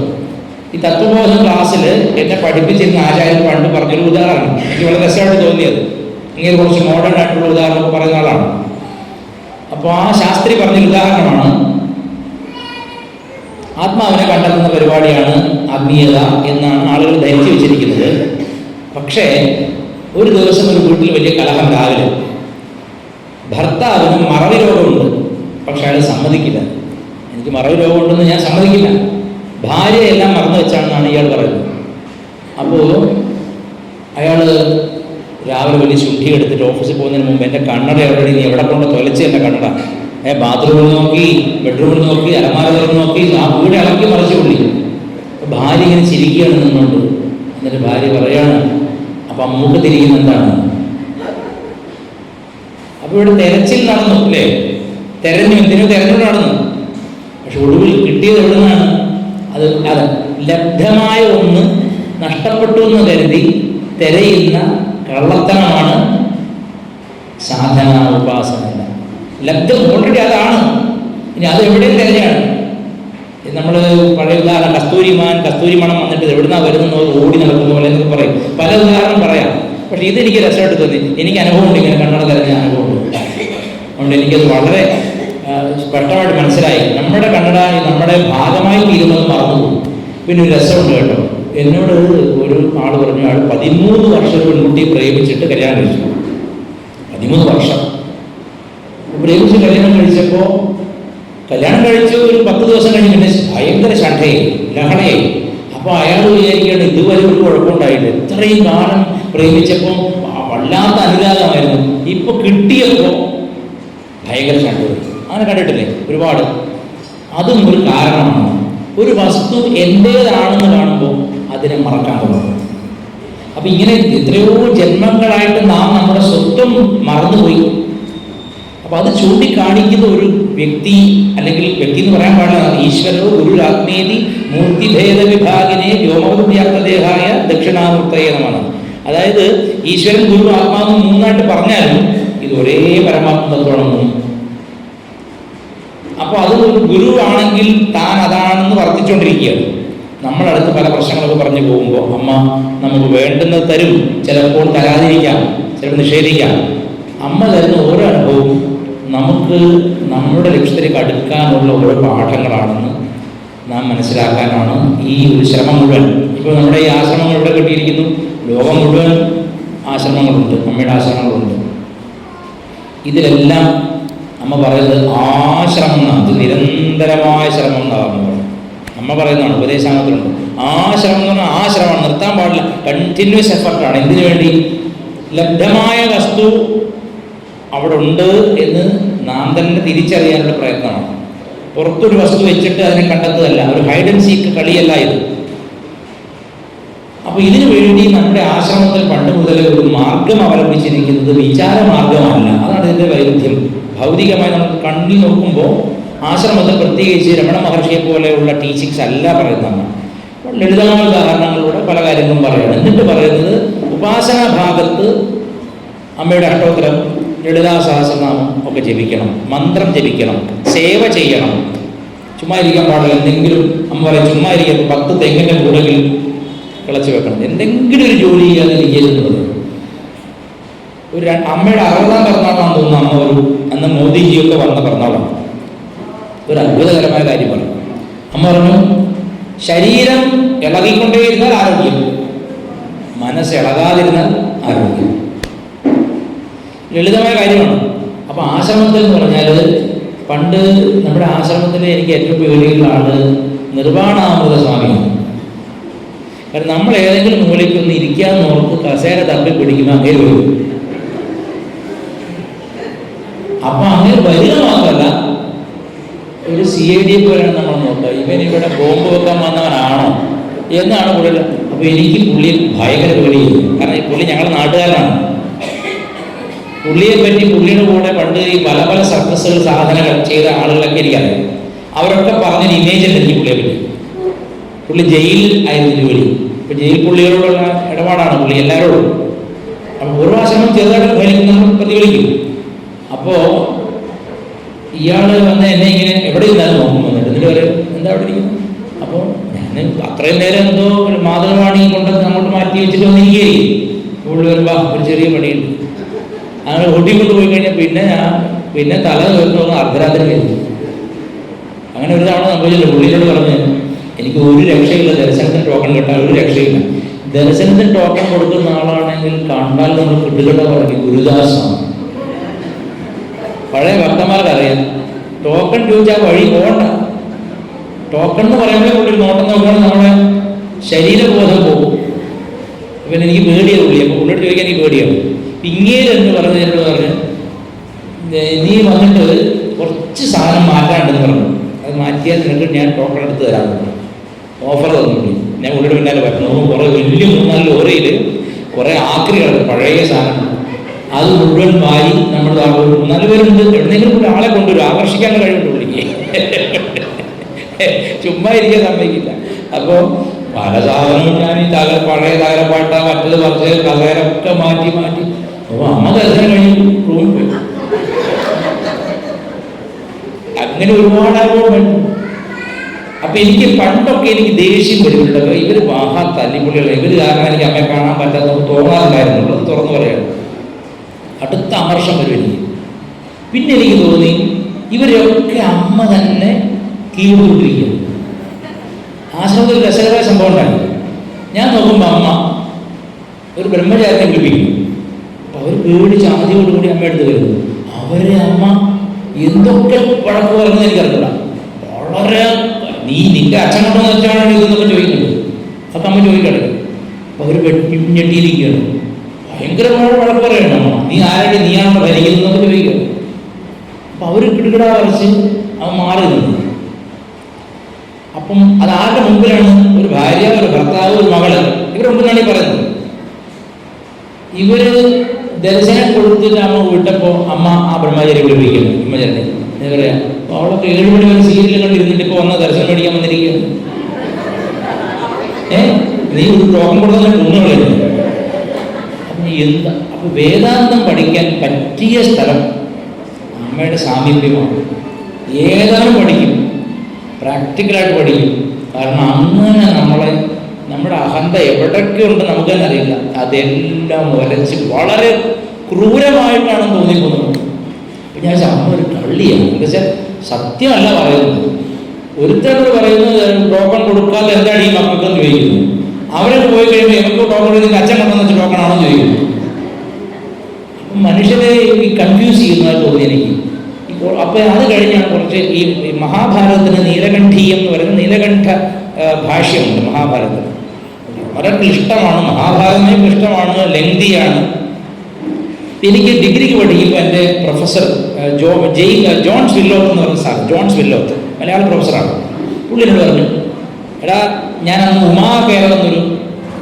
ഈ തത്വബോധം ക്ലാസ്സിൽ എന്നെ പഠിപ്പിച്ചിരുന്ന ആചാര്യൻ പണ്ട് പറഞ്ഞൊരു ഉദാഹരണം എനിക്ക് വളരെ രസമായിട്ട് തോന്നിയത്. ഇങ്ങനെ കുറച്ച് മോഡേൺ ആയിട്ടുള്ള ഉദാഹരണം പറയുന്ന ആളാണ്. അപ്പോൾ അപ്പോൾ ആ ശാസ്ത്രി പറഞ്ഞൊരു ഉദാഹരണമാണ്, ആത്മാവിനെ കണ്ടെത്തുന്ന പരിപാടിയാണ് ആത്മീയത എന്നാണ് ആളുകൾ ധരിച്ചു വെച്ചിരിക്കുന്നത്. പക്ഷേ ഒരു ദിവസം ഒരു വീട്ടിൽ വലിയ കലഹം രാവിലെ. ഭർത്താവിന് മറവി രോഗമുണ്ട്, പക്ഷെ അയാൾ സമ്മതിക്കില്ല. എനിക്ക് മറവി രോഗമുണ്ടെന്ന് ഞാൻ സമ്മതിക്കില്ല, ഭാര്യയെല്ലാം മറന്നു വെച്ചാണെന്നാണ് ഇയാൾ പറയുന്നത്. അപ്പോൾ അയാൾ രാവിലെ വലിയ ശുദ്ധി എടുത്തിട്ട് ഓഫീസിൽ പോകുന്നതിന് മുമ്പ് എൻ്റെ കണ്ണട എവിടെ, നീ എവിടെ കൊണ്ട് തൊലച്ച് എൻ്റെ കണ്ണട, ബാത്റൂമിൽ നോക്കി, ബെഡ്റൂമിൽ നോക്കി, അലമാര തുറന്ന് നോക്കി, ആ വീട് ഇളക്കി മറിച്ചു കൊള്ളി. ഭാര്യ ഇങ്ങനെ ചിരിക്കുകയാണ് നിന്നുകൊണ്ട്. എന്നിട്ട് ഭാര്യ പറയാണ്, അപ്പം അമ്മൂക്ക് തിരിക്കുന്ന എന്താണ്? അപ്പോൾ ഇവിടെ തെരച്ചിൽ നടന്നു അല്ലേ, എന്തിനോ തെരഞ്ഞു നടന്നു. പക്ഷെ ഒടുവിൽ കിട്ടിയത് എവിടെ നിന്നാണ്? അത് ലബ്ധമായ ഒന്ന് നഷ്ടപ്പെട്ടു എന്ന് കരുതി തിരയുന്ന കള്ളത്തനമാണ് സാധന, ഉപാസന. ലബ്ധം ഓൾറെഡി അതാണ്, ഇനി അത് എവിടെയും തിരഞ്ഞാണ്. നമ്മൾ പഴയ ഉദാഹരണം, കസ്തൂരി മണം വന്നിട്ട് എവിടുന്നാണ് വരുന്നത് ഓടി നടക്കുന്ന പോലെ എന്നൊക്കെ പറയും. പല ഉദാഹരണം പറയാം. പക്ഷെ ഇതെനിക്ക് രസമായിട്ട് തോന്നി. എനിക്ക് അനുഭവമുണ്ട്, ഇങ്ങനെ കണ്ണട തിരഞ്ഞ അനുഭവമുണ്ട്. അതുകൊണ്ട് എനിക്കത് വളരെ സ്പഷ്ടമായിട്ട് മനസ്സിലായി. നമ്മുടെ കണ്ണട നമ്മുടെ ഭാഗമായി തീരുമെന്ന് മറന്നുപോകും. പിന്നെ ഒരു രസമുണ്ട് കേട്ടോ. എന്നോട് ഒരു ആൾ പറഞ്ഞു, ആൾ 13 വർഷം ഒരു പെൺകുട്ടിയെ പ്രേമിച്ചിട്ട് കല്യാണം കഴിച്ചു. 13 വർഷം പ്രേമിച്ച് കല്യാണം കഴിച്ചപ്പോൾ കല്യാണം കഴിച്ച് ഒരു 10 ദിവസം കഴിഞ്ഞ് പിന്നെ ഭയങ്കര ശണ്ഠയായി, ലഹളയായി. അപ്പോൾ അയാൾ വിചാരിക്കുകയാണ് ഇതുവരെ ഒരു കുഴപ്പമുണ്ടായില്ല, ഇത്രയും കാലം പ്രേമിച്ചപ്പോൾ വല്ലാത്ത അനുരാഗമായിരുന്നു, ഇപ്പോൾ കിട്ടിയപ്പോൾ ഭയങ്കര ശണ്ഠയായി. അങ്ങനെ കണ്ടിട്ടില്ലേ ഒരുപാട്. അതും ഒരു കാരണമാണ്. ഒരു വസ്തു എൻ്റേതാണെന്ന് കാണുമ്പോൾ അതിനെ മറക്കാൻ തുടങ്ങും. അപ്പം ഇങ്ങനെ എത്രയോ ജന്മങ്ങളായിട്ട് നാം നമ്മുടെ സ്വത്വം മറന്നുപോയി. അപ്പം അത് ചൂണ്ടിക്കാണിക്കുന്ന ഒരു വ്യക്തി, അല്ലെങ്കിൽ വ്യക്തി എന്ന് പറയാൻ പാടില്ല, ഈശ്വരോ ഗുരുരാത്മേതി മൂർത്തിഭേദ വിഭാഗിനെ വ്യോമവ്യാപ്തദേഹായ ദക്ഷിണാമൂർത്തയെ എന്നാണ്. അതായത് ഈശ്വരൻ, ഗുരു, ആത്മാവ് മൂന്നായിട്ട് പറഞ്ഞാലും ഇത് ഒരേ പരമാത്മതത്വമാണെന്നും. അപ്പോൾ അത് ഗുരു ആണെങ്കിൽ താൻ അതാണെന്ന് വർദ്ധിച്ചുകൊണ്ടിരിക്കുകയാണ്. നമ്മളടുത്ത് പല പ്രശ്നങ്ങളൊക്കെ പറഞ്ഞു പോകുമ്പോൾ അമ്മ നമുക്ക് വേണ്ടുന്നത് തരും, ചിലപ്പോൾ തരാതിരിക്കാം, ചിലപ്പോൾ നിഷേധിക്കാം. അമ്മ തരുന്ന ഓരോ അനുഭവവും നമുക്ക് നമ്മുടെ ലക്ഷ്യത്തിലേക്ക് അടുക്കാനുള്ള ഓരോ പാഠങ്ങളാണെന്ന് നാം മനസ്സിലാക്കാനാണ് ഈ ഒരു ശ്രമം മുഴുവൻ. ഇപ്പോൾ നമ്മുടെ ഈ ആശ്രമങ്ങൾ ഇവിടെ കിട്ടിയിരിക്കുന്നു. ലോകം മുഴുവൻ ആശ്രമങ്ങളുണ്ട്, അമ്മയുടെ ആശ്രമങ്ങളുണ്ട്. ഇതിലെല്ലാം അമ്മ പറയുന്നത് ആശ്രമം എന്നാണ്, ഇത് നിരന്തരമായ ശ്രമം എന്നാണ് അമ്മ പറയുന്നതാണ്. ഉപദേശാംഗത്തിലുണ്ട് ആശ്രമം എന്ന് പറഞ്ഞാൽ ആശ്രമം നിർത്താൻ പാടില്ല, കണ്ടിന്യൂസ് എഫർട്ടാണ്. എന്തിനു വേണ്ടി? ലബ്ധമായ വസ്തു അവിടെ ഉണ്ട് എന്ന് നാം തന്നെ തിരിച്ചറിയാനുള്ള പ്രയത്നമാണ്. പുറത്തൊരു വസ്തു വെച്ചിട്ട് അതിനെ കണ്ടെത്തുകയല്ല, ഒരു ഹൈഡ് ആൻഡ് സീക്ക് കളിയല്ല ഇത്. അപ്പോൾ ഇതിനു വേണ്ടി നമ്മുടെ ആശ്രമത്തിൽ പണ്ട് മുതൽ ഒരു മാർഗം അവലംബിച്ചിരിക്കുന്നത് വിചാര മാർഗമല്ല. അതാണ് ഇതിൻ്റെ വൈരുദ്ധ്യം. ഭൗതികമായി നമുക്ക് കണ്ണിൽ നോക്കുമ്പോൾ ആശ്രമത്തിൽ പ്രത്യേകിച്ച് രമണ മഹർഷിയെ പോലെയുള്ള ടീച്ചിങ്സ് അല്ല പറയുന്നതാണ്. ലളിതമായ ഉദാഹരണങ്ങളിലൂടെ പല കാര്യങ്ങളും പറയണം. എന്നിട്ട് പറയുന്നത് ഉപാസനാ ഭാഗത്ത് അമ്മയുടെ അഷ്ടോത്തരം, ലളിതാ സഹസ്രനാമം ഒക്കെ ജപിക്കണം, മന്ത്രം ജപിക്കണം, സേവ ചെയ്യണം. ചുമ്മാ ഇരിക്കാൻ പാടില്ല. എന്തെങ്കിലും അമ്മ പറയും ചുമ്മാ ഇരിക്കാൻ 10 തെങ്ങിൻ്റെ കൂടെങ്കിൽ കിളച്ച് വെക്കണം, എന്തെങ്കിലും ഒരു ജോലി ചെയ്യാതെ ഇരിക്കുന്നത്. ഒരു അമ്മയുടെ 60ാം പിറന്നാളാണെന്ന് തോന്നുന്നു അമ്മ അന്ന് മോദിജിയൊക്കെ വന്ന പിറന്നാളാണ്. ഒരു അത്ഭുതകരമായ കാര്യം പറഞ്ഞു. അമ്മ പറഞ്ഞു, ശരീരം ഇളകിക്കൊണ്ടേയിരുന്നാൽ ആരോഗ്യം, മനസ്സ് ഇളകാതിരുന്നാൽ ആരോഗ്യം. ലളിതമായ കാര്യമാണ്. അപ്പോൾ ആശ്രമത്തിൽ എന്ന് പറഞ്ഞാൽ പണ്ട് നമ്മുടെ ആശ്രമത്തിൽ എനിക്ക് ഏറ്റവും പേടിയുള്ള ആള് നിർവാണാമൃത സ്വാമിയാണ്. കാരണം നമ്മൾ ഏതെങ്കിലും മൂലയ്ക്ക് ഒന്ന് ഇരിക്കാന്ന് ഓർത്ത് കസേര തപ്പി പിടിക്കുമ്പോൾ അങ്ങനെ വരും. അപ്പം അങ്ങനെ വരിക മാത്രമല്ല, ഒരു CID പോലെയാണ് നമ്മൾ നോക്കുക, ഇവൻ ഇവിടെ ബോംബ് വെക്കാൻ വന്നവനാണോ എന്നാണ് കൂടുതൽ. അപ്പോൾ എനിക്ക് പുള്ളി ഭയങ്കര പേടിയുന്നു. കാരണം ഈ പുള്ളി ഞങ്ങളുടെ നാട്ടുകാരനാണ്. പുള്ളിയെ പറ്റി, പുള്ളിയുടെ കൂടെ പണ്ട് ഈ പല പല സർക്കസുകൾ സാധനങ്ങൾ ചെയ്ത ആളുകളൊക്കെ എനിക്കറിയാം. അവരൊക്കെ പറഞ്ഞൊരു ഇമേജ് ഉണ്ട് എനിക്ക് പുള്ളിയെ പറ്റി. പുള്ളി ജയിലിൽ ആയിരുന്നു ജോലി. ഇപ്പം ജയിൽ പുള്ളികളോടുള്ള ഇടപാടാണ് പുള്ളി എല്ലാവരോടും. അപ്പം ഒരു ആശ്രമം ചെറുതായിട്ട് ഭരിക്കുന്നവർ പ്രതിഫലിക്കും. അപ്പോൾ ഇയാൾ വന്ന് എന്നെ ഇങ്ങനെ എവിടെ ഇരുന്നാലും നോക്കും വന്നിട്ട്. എന്നിട്ട് വരെ എന്താ അവിടെ ഇരിക്കുന്നു? അപ്പോൾ ഞാൻ അത്രയും നേരം എന്തോ മാതൃവാണി കൊണ്ടൊക്കെ അങ്ങോട്ട് മാറ്റി വെച്ചിട്ട് വന്നിരിക്കുകയായിരിക്കും. പുള്ളി വരുമ്പോൾ ഒരു ചെറിയ പണിയുണ്ട്. അങ്ങനെ ഒട്ടിക്കൊണ്ട് പോയി കഴിഞ്ഞാൽ പിന്നെ ഞാൻ പിന്നെ തല തീർന്നു അർദ്ധരാത്രി വരും. അങ്ങനെ ഒരു തവണ സംഭവിച്ചില്ല. പുള്ളിയോട് പറഞ്ഞ് എനിക്ക് ഒരു രക്ഷയില്ല, ദർശനത്തിന് ടോക്കൺ കിട്ടാൻ ഒരു രക്ഷയില്ല. ദർശനത്തിന് ടോക്കൺ കൊടുക്കുന്ന ആളാണെങ്കിൽ കണ്ടാൽ നമ്മൾ കിട്ടുകെട്ട പറഞ്ഞു ഗുരുദാസാണ്. പഴയ ഭക്തന്മാർക്കറിയാം ടോക്കൺ ചോദിച്ചാൽ വഴി പോകണ്ട. ടോക്കൺ എന്ന് പറയുമ്പോൾ ഒരു നോട്ടം നോക്കുകയാണെങ്കിൽ നമ്മുടെ ശരീരബോധം പോകും. പിന്നെ എനിക്ക് പേടിയാണ് പുള്ളി. അപ്പോൾ പുള്ളിയോട് ചോദിക്കാൻ എനിക്ക് പേടിയാണ്. ഇങ്ങേര് എന്ന് പറഞ്ഞ് നീ വന്നിട്ട് കുറച്ച് സാധനം മാറ്റാണ്ടെന്ന് പറഞ്ഞു. അത് മാറ്റിയാൽ നിനക്ക് ഞാൻ ടോക്കൺ എടുത്ത് തരാമെന്ന് ഓഫർ തന്നു. ഞാൻ പുള്ളിയുടെ പിന്നാലെ പറഞ്ഞു. കുറേ വലിയ 3-4 ലോറിയിൽ കുറേ ആക്രികൾ പഴയ സാധനം അത് മുഴുവൻ വാരി നമ്മൾ 3-4 പേരുണ്ട്. എവിടെയെങ്കിലും ഒരു ആളെ കൊണ്ടുവരും, ആകർഷിക്കാനുള്ള കഴിവുണ്ട് പുള്ളിക്ക്. ചുമ്മാ ഇരിക്കാൻ സമ്മതിക്കില്ല. അപ്പോൾ പല സാധനവും ഞാൻ ഈ പഴയ തകരപ്പാട്ട മറ്റത് കുറച്ച് കസേരൊക്കെ മാറ്റി അപ്പോൾ അമ്മ ദർശനം കഴിഞ്ഞ് റൂമിൽ പോയി. അങ്ങനെ ഒരുപാട് അനുഭവം വേണം. അപ്പൊ എനിക്ക് പണ്ടൊക്കെ എനിക്ക് ദേഷ്യം വരുന്നുണ്ട്. അപ്പൊ ഇവര് മഹാ തല്ലിപ്പൊളികൾ, ഇവര് കാരണം എനിക്ക് അമ്മയെ കാണാൻ പറ്റാത്ത തോന്നാറുണ്ടായിരുന്നുള്ളൂ. അത് തുറന്നു പറയണം. അടുത്ത അമർഷം വരും എനിക്ക്. പിന്നെ എനിക്ക് തോന്നി ഇവരൊക്കെ അമ്മ തന്നെ കീഴ്കൊണ്ടിരിക്കുക. ആശ്രമത്തിൽ രസകരമായ സംഭവം ഉണ്ടായി. ഞാൻ നോക്കുമ്പോൾ അമ്മ ഒരു ബ്രഹ്മചാരിനെ വിളിപ്പിക്കും. അപ്പൊ അവർ പേടിച്ച് ആദ്യമോടുകൂടി അമ്മ എടുത്ത് വരുന്നു. അവരെ അമ്മ എന്തൊക്കെ വഴക്ക് പറയുന്നത് എനിക്കറിയില്ല. വളരെ നിന്റെ അച്ഛൻ കൊണ്ടെന്ന് വെച്ചാണ് ഇതെന്നൊക്കെ ചോദിക്കുന്നുണ്ട്. അതൊക്കെ അമ്മ ചോദിക്കട്ടെ. അപ്പൊ അവർ ഞെട്ടിയിരിക്കുകയാണ്. ഭയങ്കരമായ വഴക്ക് പറയണം. അമ്മ നീ ആരുടെ നീയാണോ ഭരിക്കുന്നതെന്നൊക്കെ ചോദിക്കുകയാണ്. അപ്പൊ അവർ കിടുകിടാ വരച്ച് അവൻ മാറി നിന്നു. അപ്പം അതാരുടെ മുമ്പിലാണ്? ഒരു ഭാര്യ, ഒരു ഭർത്താവ്, ഒരു മകള്, ഇവരുടെ മുമ്പിലാണ് ഈ പറയുന്നത്. ഇവര് ദർശനം കൊടുത്തിട്ട് അമ്മ വിട്ടപ്പോൾ അമ്മ ആ ബ്രഹ്മചാരി വിളിപ്പിക്കുന്നു. ബ്രഹ്മചാരി എന്താ പറയാ, അവളൊക്കെ 7 മണി വരെ സീരിയൽ കണ്ടിരുന്നിട്ട് ഇപ്പോൾ വന്ന ദർശനം മേടിക്കാൻ വന്നിരിക്കുകയാണ്. നീ ഒരു ടോക്കൺ കൊടുത്താൽ കുന്നുകളായിരുന്നു. അപ്പം എന്താ? അപ്പൊ വേദാന്തം പഠിക്കാൻ പറ്റിയ സ്ഥലം അമ്മയുടെ സാമീപ്യമാണ്. ഏതാനും പഠിക്കും, പ്രാക്ടിക്കലായിട്ട് പഠിക്കും. കാരണം അങ്ങനെ നമ്മുടെ അഹന്ത എവിടൊക്കെ ഉണ്ട് നമുക്ക് തന്നെ അറിയില്ല. അതെല്ലാം വരച്ച് വളരെ ക്രൂരമായിട്ടാണ് തോന്നിപ്പോകുന്നത്. അപ്പം ഞാൻ അമ്മ ഒരു കള്ളിയാണ്. എന്താ വെച്ചാൽ സത്യമല്ല പറയുന്നത്. ഒരുത്തരോട് പറയുന്നത് ടോക്കൺ കൊടുക്കാതെ എന്താണ് ഈ മക്കൾക്കെന്ന് ചോദിക്കുന്നു. അവരെ പോയി കഴിയുമ്പോൾ എവർക്ക് ടോക്കൺ കൊടുക്കുന്ന അച്ഛൻ കൊണ്ടുവന്ന് വെച്ച് ടോക്കണാണോ ചോദിക്കുന്നു. അപ്പം മനുഷ്യരെ ഈ കൺഫ്യൂസ് ചെയ്യുന്നതായിട്ട് തോന്നി എനിക്ക്. ഇപ്പോൾ അപ്പോൾ അത് കഴിഞ്ഞാണ് കുറച്ച് ഈ മഹാഭാരതത്തിന് നീലകണ്ഠീയം എന്ന് പറയുന്ന നീലകണ്ഠ ഭാഷ്യമുണ്ട് മഹാഭാരതത്തിന്. വളരെ ക്ലിഷ്ടമാണ്, മഹാഭാരതമേ ക്ലിഷ്ടമാണ്, ലെങ്തിയാണ്. എനിക്ക് ഡിഗ്രിക്ക് പഠിക്കുമ്പോൾ എൻ്റെ പ്രൊഫസർ ജോൺസ് വില്ലോത്ത് എന്ന് പറഞ്ഞ സാർ, ജോൺസ് വില്ലോത്ത് മലയാള പ്രൊഫസറാണ്. പുള്ളിനോട് പറഞ്ഞു, എടാ ഞാൻ അന്ന് ഉമാകേരളം എന്നൊരു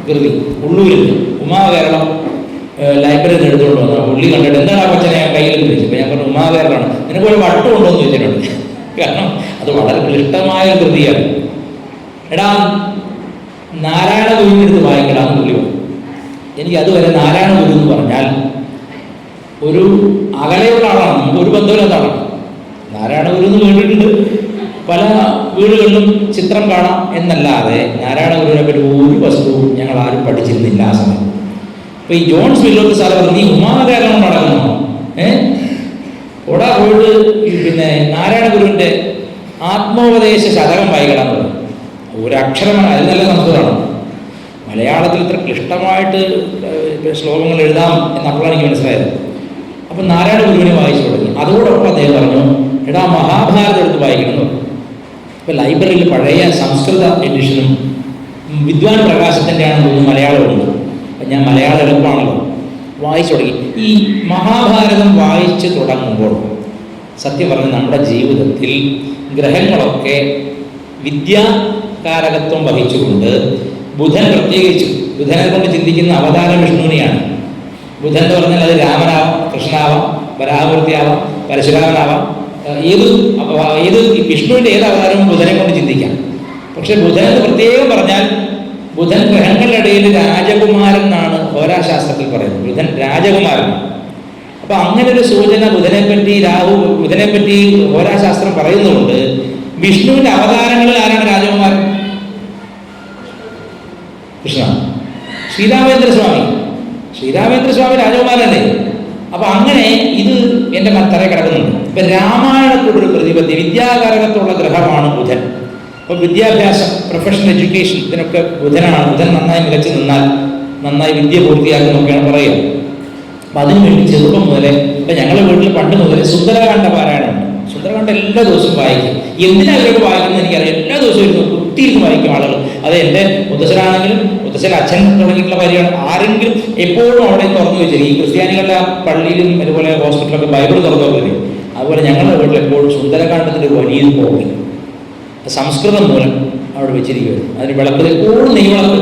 കൃതി ഉള്ളൂരിൽ ഉമാകേരളം ലൈബ്രറിയിൽ എടുത്തുകൊണ്ട് വന്നു. പുള്ളി കണ്ടിട്ട് എന്താണ് ആ കൊച്ചനെ കയ്യിൽ ചോദിച്ചു. അപ്പോൾ ഞാൻ പറഞ്ഞു ഉമാകേരളമാണ്. നിനക്ക് ഒരു വട്ടം ഉണ്ടോ എന്ന് ചോദിച്ചിട്ടുണ്ട്. കാരണം അത് വളരെ ക്ലിഷ്ടമായ കൃതിയാണ്. എടാ നാരായണ ഗുരുവിൻ്റെ അടുത്ത് വായിക്കടാന്ന് പുള്ളി പറഞ്ഞു. എനിക്ക് അതുവരെ നാരായണ ഗുരു എന്ന് പറഞ്ഞാൽ ഒരു അകലെയുള്ള ആളാണ്, നമുക്ക് ഒരു ബന്ധമില്ലാത്ത ആളാണ്. നാരായണ ഗുരു എന്ന് കേട്ടിട്ടുണ്ട്, പല വീടുകളിലും ചിത്രം കാണാം എന്നല്ലാതെ നാരായണ ഗുരുവിനെ പറ്റി ഒരു വസ്തുവും ഞങ്ങൾ ആരും പഠിച്ചിരുന്നില്ല ആ സമയത്ത്. അപ്പൊ ഈ ജോൺസ് വില്ലോത്ത് സാറ് പറഞ്ഞു, നീ ഉമാകേരളം നടക്കണോ? ഓടാ പോയിട്ട് പിന്നെ നാരായണ ഗുരുവിൻ്റെ ആത്മോപദേശ ശതകം വായിക്കണമെന്ന് പറഞ്ഞു. ഒരക്ഷരമാണ്, അത് നല്ല സംസ്കൃതമാണ്. മലയാളത്തിൽ ഇത്ര ക്ലിഷ്ടമായിട്ട് ശ്ലോകങ്ങൾ എഴുതാം എന്നപ്പോഴാണ് എനിക്ക് മനസ്സിലായത്. അപ്പം നാരായണ ഗുരുവിനെ വായിച്ചു തുടങ്ങി. അതോടൊപ്പം അദ്ദേഹം പറഞ്ഞു, എടാ മഹാഭാരതം എടുത്ത് വായിക്കണം എന്ന് പറഞ്ഞു. ഇപ്പം ലൈബ്രറിയിൽ പഴയ സംസ്കൃത എഡിഷനും വിദ്വാൻ പ്രകാശത്തിൻ്റെ ആണെന്ന് തോന്നുന്നു മലയാളമുണ്ട്. അപ്പം ഞാൻ മലയാളം എളുപ്പമാണല്ലോ വായിച്ചു തുടങ്ങി. ഈ മഹാഭാരതം വായിച്ചു തുടങ്ങുമ്പോൾ സത്യം പറഞ്ഞ് നമ്മുടെ ജീവിതത്തിൽ ഗ്രഹങ്ങളൊക്കെ വിദ്യാകാരകത്വം വഹിച്ചുകൊണ്ട് ബുധൻ പ്രത്യേകിച്ചു, ബുധനെ കൊണ്ട് ചിന്തിക്കുന്ന അവതാര വിഷ്ണുവിനെയാണ്. ബുധൻ എന്ന് പറഞ്ഞാൽ അത് രാമനാവാം, കൃഷ്ണനാവാം, വരാഹമൂർത്തിയാവാം, പരശുരാമനാവാം, ഏത് വിഷ്ണുവിൻ്റെ ഏത് അവതാരവും ബുധനെ കൊണ്ട് ചിന്തിക്കാം. പക്ഷെ ബുധൻ എന്ന് പ്രത്യേകം പറഞ്ഞാൽ ബുധൻ ഗ്രഹങ്ങളുടെ ഇടയിൽ രാജകുമാരൻ എന്നാണ് ഹോരാശാസ്ത്രത്തിൽ പറയുന്നത്. ബുധൻ രാജകുമാരൻ. അപ്പൊ അങ്ങനെ ഒരു സൂചന ബുധനെ പറ്റി ഹോരാശാസ്ത്രം പറയുന്നുണ്ട്. വിഷ്ണുവിന്റെ അവതാരങ്ങളിൽ ആരാണ് രാജകുമാരൻ? കൃഷ്ണ. ശ്രീരാമേന്ദ്രസ്വാമി രാജകുമാരനല്ലേ? അപ്പൊ അങ്ങനെ ഇത് എൻ്റെ തറയിൽ കിടക്കുന്നുണ്ട്. ഇപ്പം രാമായണത്തോടൊരു പ്രതിപത്തി, വിദ്യാകാരകത്തുള്ള ഗ്രഹമാണ് ബുധൻ. അപ്പോൾ വിദ്യാഭ്യാസം, പ്രൊഫഷണൽ എഡ്യൂക്കേഷൻ, ഇതിനൊക്കെ ബുധനാണ്. ബുധൻ നന്നായി മികച്ചു നിന്നാൽ നന്നായി വിദ്യ പൂർത്തിയാക്കുന്നൊക്കെയാണ് പറയുക. അപ്പം അതിനുവേണ്ടി ചെറുപ്പം മുതലേ, ഇപ്പം ഞങ്ങളുടെ വീട്ടിൽ പണ്ട് മുതലേ സുന്ദരകാന്ഡ പാരായണമുണ്ട്. സുന്ദരകാന്ഡ എല്ലാ ദിവസവും വായിക്കും. എന്തിനാ അവരൊക്കെ വായിക്കുന്നത് എനിക്കറിയാം. എല്ലാ ദിവസവും ഇരുന്ന് കുത്തിയിരുന്ന് വായിക്കും ആളുകൾ. അത് എൻ്റെ മുത്തശ്ശനാണെങ്കിലും മുത്തശ്ശൻ അച്ഛൻ തുടങ്ങിയിട്ടുള്ള കാര്യമാണ്. ആരെങ്കിലും എപ്പോഴും അവിടെ തുറന്നു വെച്ചിരിക്കും. ഈ ക്രിസ്ത്യാനികളുടെ പള്ളിയിലും അതുപോലെ ഹോസ്പിറ്റലൊക്കെ ബൈബിൾ തുറന്നു വെക്കും. അതുപോലെ ഞങ്ങളുടെ വീട്ടിൽ എപ്പോഴും സുന്ദരകാന്ഡത്തിൻ്റെ വലിയ പോകി സംസ്കൃതം മൂലം അവിടെ വെച്ചിരിക്കുകയാണ്. അതിന് വിളക്ക് എപ്പോഴും നെയ്വിളക്ക്,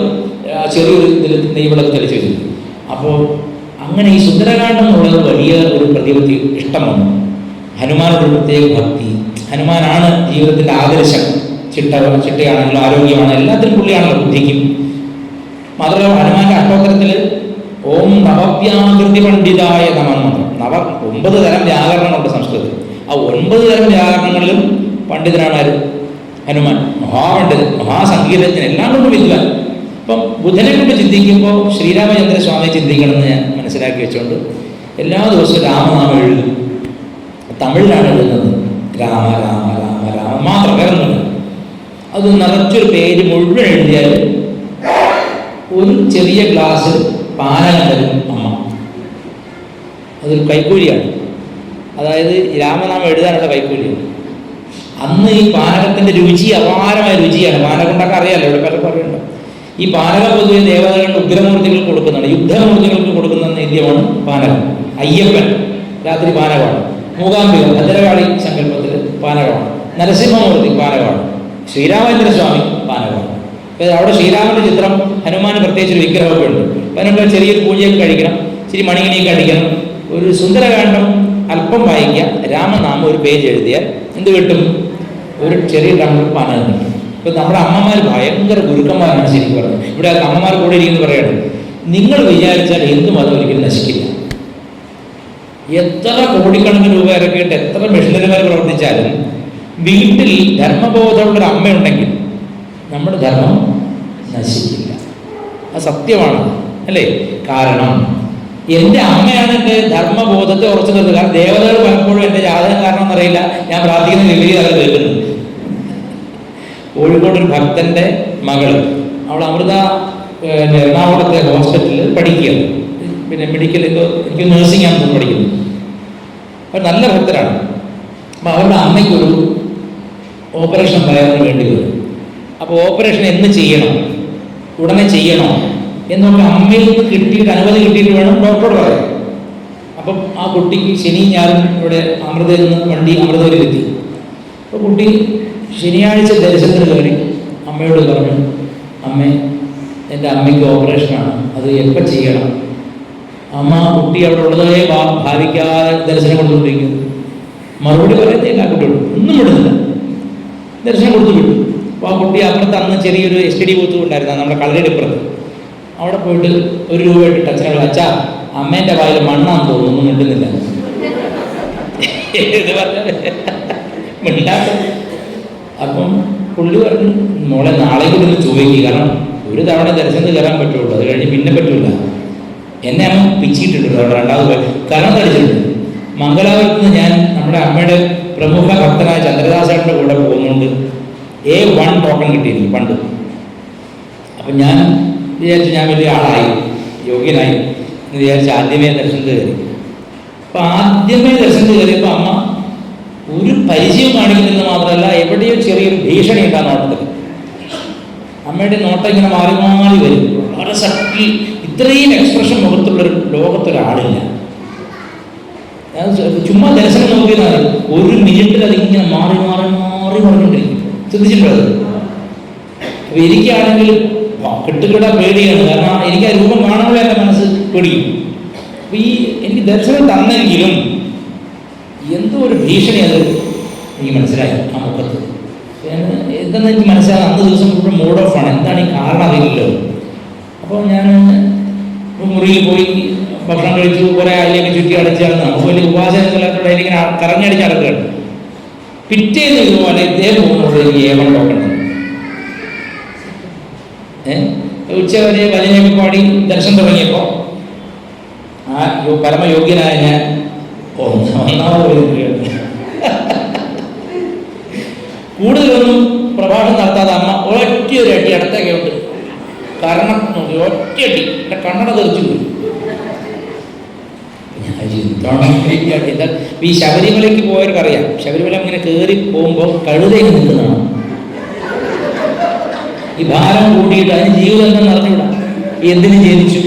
ചെറിയൊരു ഇതിൽ നെയ്വിളക്ക് തെളിച്ച് വെച്ചിരിക്കും. അപ്പോൾ അങ്ങനെ ഈ സുന്ദരകാന്ഡം എന്നുള്ളത് വലിയ ഒരു പ്രതിപത്തി ഇഷ്ടമാണ്. ഹനുമാനോട് പ്രത്യേക ഭക്തി. ഹനുമാനാണ് ജീവിതത്തിൻ്റെ ആദർശം. ചിട്ടയാണെങ്കിലും ആരോഗ്യമാണ്, എല്ലാത്തിനും പുള്ളിയാണല്ലോ ബുദ്ധിക്കും. മാത്രമല്ല ഹനുമാന്റെ അഷ്ടോത്തരത്തിൽ ഓം നവവ്യാകൃതി പണ്ഡിതായ നമഃ. 9 തരം വ്യാകരണങ്ങളുണ്ട് സംസ്കൃതത്തിൽ. ആ 9 തരം വ്യാകരണങ്ങളിലും പണ്ഡിതനാണ് ആര്? ഹനുമാൻ. മഹാപണ്ഡിതൻ, മഹാസംഗീതജ്ഞൻ, എല്ലാം കൊണ്ടും വിദ്വാൻ. അപ്പം ബുധനെ കൊണ്ട് ചിന്തിക്കുമ്പോൾ ശ്രീരാമചന്ദ്ര സ്വാമി ചിന്തിക്കണമെന്ന് ഞാൻ മനസ്സിലാക്കി വെച്ചുകൊണ്ട് എല്ലാ ദിവസവും രാമനാമം എഴുതും. തമിഴിലാണ് എഴുതുന്നത്. രാമ രാമ രാമ രാമ മാത്രം, വേറൊന്നുമില്ല. അത് നിറച്ചൊരു പേര് മുഴുവൻ എഴുതിയാൽ ഒരു ചെറിയ ഗ്ലാസ് പാനകം തരും അമ്മ. അതൊരു കൈക്കൂലിയാണ്. അതായത് രാമനാമം എഴുതാനുള്ള കൈക്കൂലിയാണ്. അന്ന് ഈ പാനകത്തിൻ്റെ രുചി അപാരമായ രുചിയാണ്. പാനകം ഉണ്ടാക്കാൻ അറിയാമല്ലോ, ഇവിടെ പല പറയുന്നുണ്ട്. ഈ പാനകം പൊതുവെ ദേവതകളുടെ ഉഗ്രമൂർത്തികൾക്ക് കൊടുക്കുന്നതാണ്. യുദ്ധമൂർത്തികൾക്ക് കൊടുക്കുന്ന നേദ്യമാണ് പാനകം. അയ്യപ്പൻ രാത്രി പാനകമാണ്. മൂകാംബിക ഭദ്രകാളി സങ്കല്പത്തിൽ പാനകമാണ്. നരസിംഹമൂർത്തി പാനകമാണ്. ശ്രീരാമചന്ദ്ര സ്വാമി പാനകമാണ്. അവിടെ ശ്രീരാമന്റെ ചിത്രം, ഹനുമാന് പ്രത്യേകിച്ചൊരു വിഗ്രഹമൊക്കെ ഉണ്ട്. അപ്പം അതിനുള്ള ചെറിയൊരു പൂജയൊക്കെ കഴിക്കണം, ഇച്ചിരി മണികണിയൊക്കെ അടിക്കണം. ഒരു സുന്ദരകാന്ഡം അല്പം വായിക്കുക, രാമനാമം ഒരു പേജ് എഴുതിയാൽ എന്ത് കിട്ടും? ഒരു ചെറിയ ടംബ്ലർ പാനകം കിട്ടും. ഇപ്പം നമ്മുടെ അമ്മമാർ ഭയങ്കര ഗുരുക്കന്മാരാണ് ശരിക്കും പറഞ്ഞത്. ഇവിടെ അമ്മമാർ കൂടെ ഇരിക്കുന്നു പറയണം, നിങ്ങൾ വിചാരിച്ചാൽ എന്തും അത് ഒരിക്കലും നശിക്കില്ല. എത്ര കോടിക്കണക്കിന് രൂപ ഇറക്കിയിട്ട് എത്ര മെഷീനറിമാർ പ്രവർത്തിച്ചാലും വീട്ടിൽ ധർമ്മബോധമുള്ളൊരു അമ്മയുണ്ടെങ്കിൽ നമ്മുടെ ധർമ്മം നശിക്കില്ല. അത് സത്യമാണ്, അല്ലേ? കാരണം എൻ്റെ അമ്മയാണ് എൻ്റെ ധർമ്മബോധത്തെ ഉറച്ചു നിർത്തുക. കാരണം ദേവതകൾ പലപ്പോഴും എൻ്റെ ജാതകം കാരണം എന്നറിയില്ല, ഞാൻ പ്രാർത്ഥിക്കുന്ന വിപരീതം കേൾക്കുന്നത്. കോഴിക്കോട് ഒരു ഭക്തൻ്റെ മകൾ, അവൾ അമൃത എറണാകുളത്തെ ഹോസ്പിറ്റലിൽ പഠിക്കുകയാണ്. പിന്നെ മെഡിക്കൽ എനിക്ക് നഴ്സിംഗ് ആണെന്ന് പഠിക്കുന്നു. അവർ നല്ല ഭക്തരാണ്. അപ്പം അവരുടെ അമ്മയ്ക്കൊരു ഓപ്പറേഷൻ വയറിന് വേണ്ടി വരും. അപ്പോൾ ഓപ്പറേഷൻ എന്ന് ചെയ്യണം, ഉടനെ ചെയ്യണോ എന്നൊക്കെ അമ്മയിൽ നിന്ന് കിട്ടിയിട്ട് അനുമതി കിട്ടിയിട്ട് വേണം ഡോക്ടറോട് പറയാം. അപ്പം ആ കുട്ടിക്ക് ശനി ഞായറും ഇവിടെ അമൃതയിൽ നിന്ന് വണ്ടി അമൃതയിലെത്തി. അപ്പോൾ കുട്ടി ശനിയാഴ്ച ദർശനത്തിന് കയറി അമ്മയോട് പറഞ്ഞു, അമ്മേ എൻ്റെ അമ്മയ്ക്ക് ഓപ്പറേഷനാണ്, അത് എപ്പോൾ ചെയ്യണം? അമ്മ കുട്ടി അവിടെ ഉള്ളതേ ഭാവിക്കാതെ ദർശനം കൊടുത്തുകൊണ്ടിരിക്കുന്നു. മറുപടി പറയുന്നില്ല. ആ കുട്ടിയോട് ഒന്നും വിടുന്നില്ല, ദർശനം കൊടുത്തു വിട്ടു. അപ്പോൾ ആ കുട്ടി അപ്പുറത്ത് അന്ന് ചെറിയൊരു STD ബൂത്ത് ഉണ്ടായിരുന്നു, നമ്മുടെ കളറിയുടെ ഇപ്പുറത്ത്. അവിടെ പോയിട്ട് 1 രൂപ ഇട്ടിട്ട് അച്ഛനുള്ള, അച്ഛാ അമ്മേൻ്റെ വായിൽ മണ്ണാന്ന് തോന്നുന്നു, ഒന്നും മിണ്ടുന്നില്ല. ഇത് പറഞ്ഞത് മിണ്ടാത്ത. അപ്പം പുള്ളി പറഞ്ഞു, മോളെ നാളെ കൂടി ഒന്ന് ചോദിക്കുക, കാരണം ഒരു തവണ ദർശനത്തിൽ കയറാൻ പറ്റുള്ളൂ, അത് കഴിഞ്ഞ് പിന്നെ പറ്റില്ല. എന്നെ അമ്മ പിച്ചിയിട്ടുണ്ട് അവിടെ 2ാമത് കരം തടിച്ചിട്ടുണ്ട്. മംഗലാപുരത്ത് നിന്ന് ഞാൻ നമ്മുടെ അമ്മയുടെ പ്രമുഖ ഭക്തനായ ചന്ദ്രദാസേട്ടൻ്റെ കൂടെ പോകുന്നുണ്ട്. A1 ടോക്കൺ കിട്ടിയിരുന്നു പണ്ട്. അപ്പം ഞാൻ വിചാരിച്ചു ഞാൻ വലിയ ആളായി, യോഗ്യനായി എന്ന് വിചാരിച്ച് ആദ്യമേ ദർശനത്തിൽ കയറി. അപ്പം ആദ്യമേ ദർശനത്തിൽ കയറിയപ്പോൾ അമ്മ ഒരു പരിചയം കാണിക്കുന്നത് മാത്രമല്ല, എവിടെയോ ചെറിയൊരു ഭീഷണി ഉണ്ടാ നോട്ടത്തിൽ. അമ്മയുടെ നോട്ടം ഇങ്ങനെ മാറി മാറി വരും, വളരെ സട്ടിൽ. ഇത്രയും എക്സ്പ്രഷൻ മുഖത്തുള്ളൊരു ലോകത്തൊരാളില്ല. ചുമ്മാ ദർശനം നോക്കിയതാണ്. 1 മിനിറ്റിൽ അതിങ്ങനെ മാറി മാറി മാറി പറഞ്ഞുകൊണ്ടിരിക്കും. ശ്രദ്ധിച്ചിട്ടുള്ളത്? അപ്പൊ എനിക്കാണെങ്കിൽ കെട്ടുകിട പേടിയാണ്. കാരണം എനിക്ക് ആ രൂപം കാണുമ്പോൾ എൻ്റെ മനസ്സ് പേടിക്കും. അപ്പൊ എനിക്ക് ദർശനം തന്നെങ്കിലും എന്തോ ഒരു ഭീഷണി അത് എനിക്ക് മനസ്സിലായി ആ മുഖത്ത്. എന്താണെന്ന് എനിക്ക് മനസ്സിലായി. അന്ന് ദിവസം മുഴുവൻ മൂഡ് ഓഫ് ആണ്. എന്താണ് ഈ കാരണം അറിയില്ലല്ലോ. അപ്പോൾ ഞാൻ മുറിയിൽ പോയി ഭക്ഷണം കഴിച്ചു, കുറേ അതിലേക്ക് ചുറ്റി അടച്ചാണ്. നമുക്ക് വലിയ ഉപാസനത്തില്ലാത്തോടെ അതിലിങ്ങനെ കറങ്ങടിച്ച് നടക്കുകയാണ്. പിറ്റേന്ന് ഇതുപോലെ ഇദ്ദേഹം പോകുന്നത് എനിക്ക് A1 ടോക്കൺ. ഉച്ച വരെ ഭജനയൊക്കെ പാടി ദർശനം തുടങ്ങിയപ്പോൾ ആ പരമയോഗ്യനായ ഞാൻ ഒന്നാമത് കൂടുതലൊന്നും പ്രഭാഷണം നടത്താതെ അമ്മ ഒറ്റ ഒരു അടി അടുത്തേക്കുണ്ട്. കാരണം ഒറ്റയടി എൻ്റെ കണ്ണട തെറിച്ചു പോയി. ഈ ശബരിമലയ്ക്ക് പോയവർക്കറിയാം, ശബരിമല ഇങ്ങനെ കയറി പോകുമ്പോൾ കഴുതയിൽ നിൽക്കുന്നതാണ്. ഈ ഭാരം കൂടിയിട്ട് അതിന് ജീവിതം എന്താ നടന്നുകൂടാ. എന്തിനു ജനിച്ചു,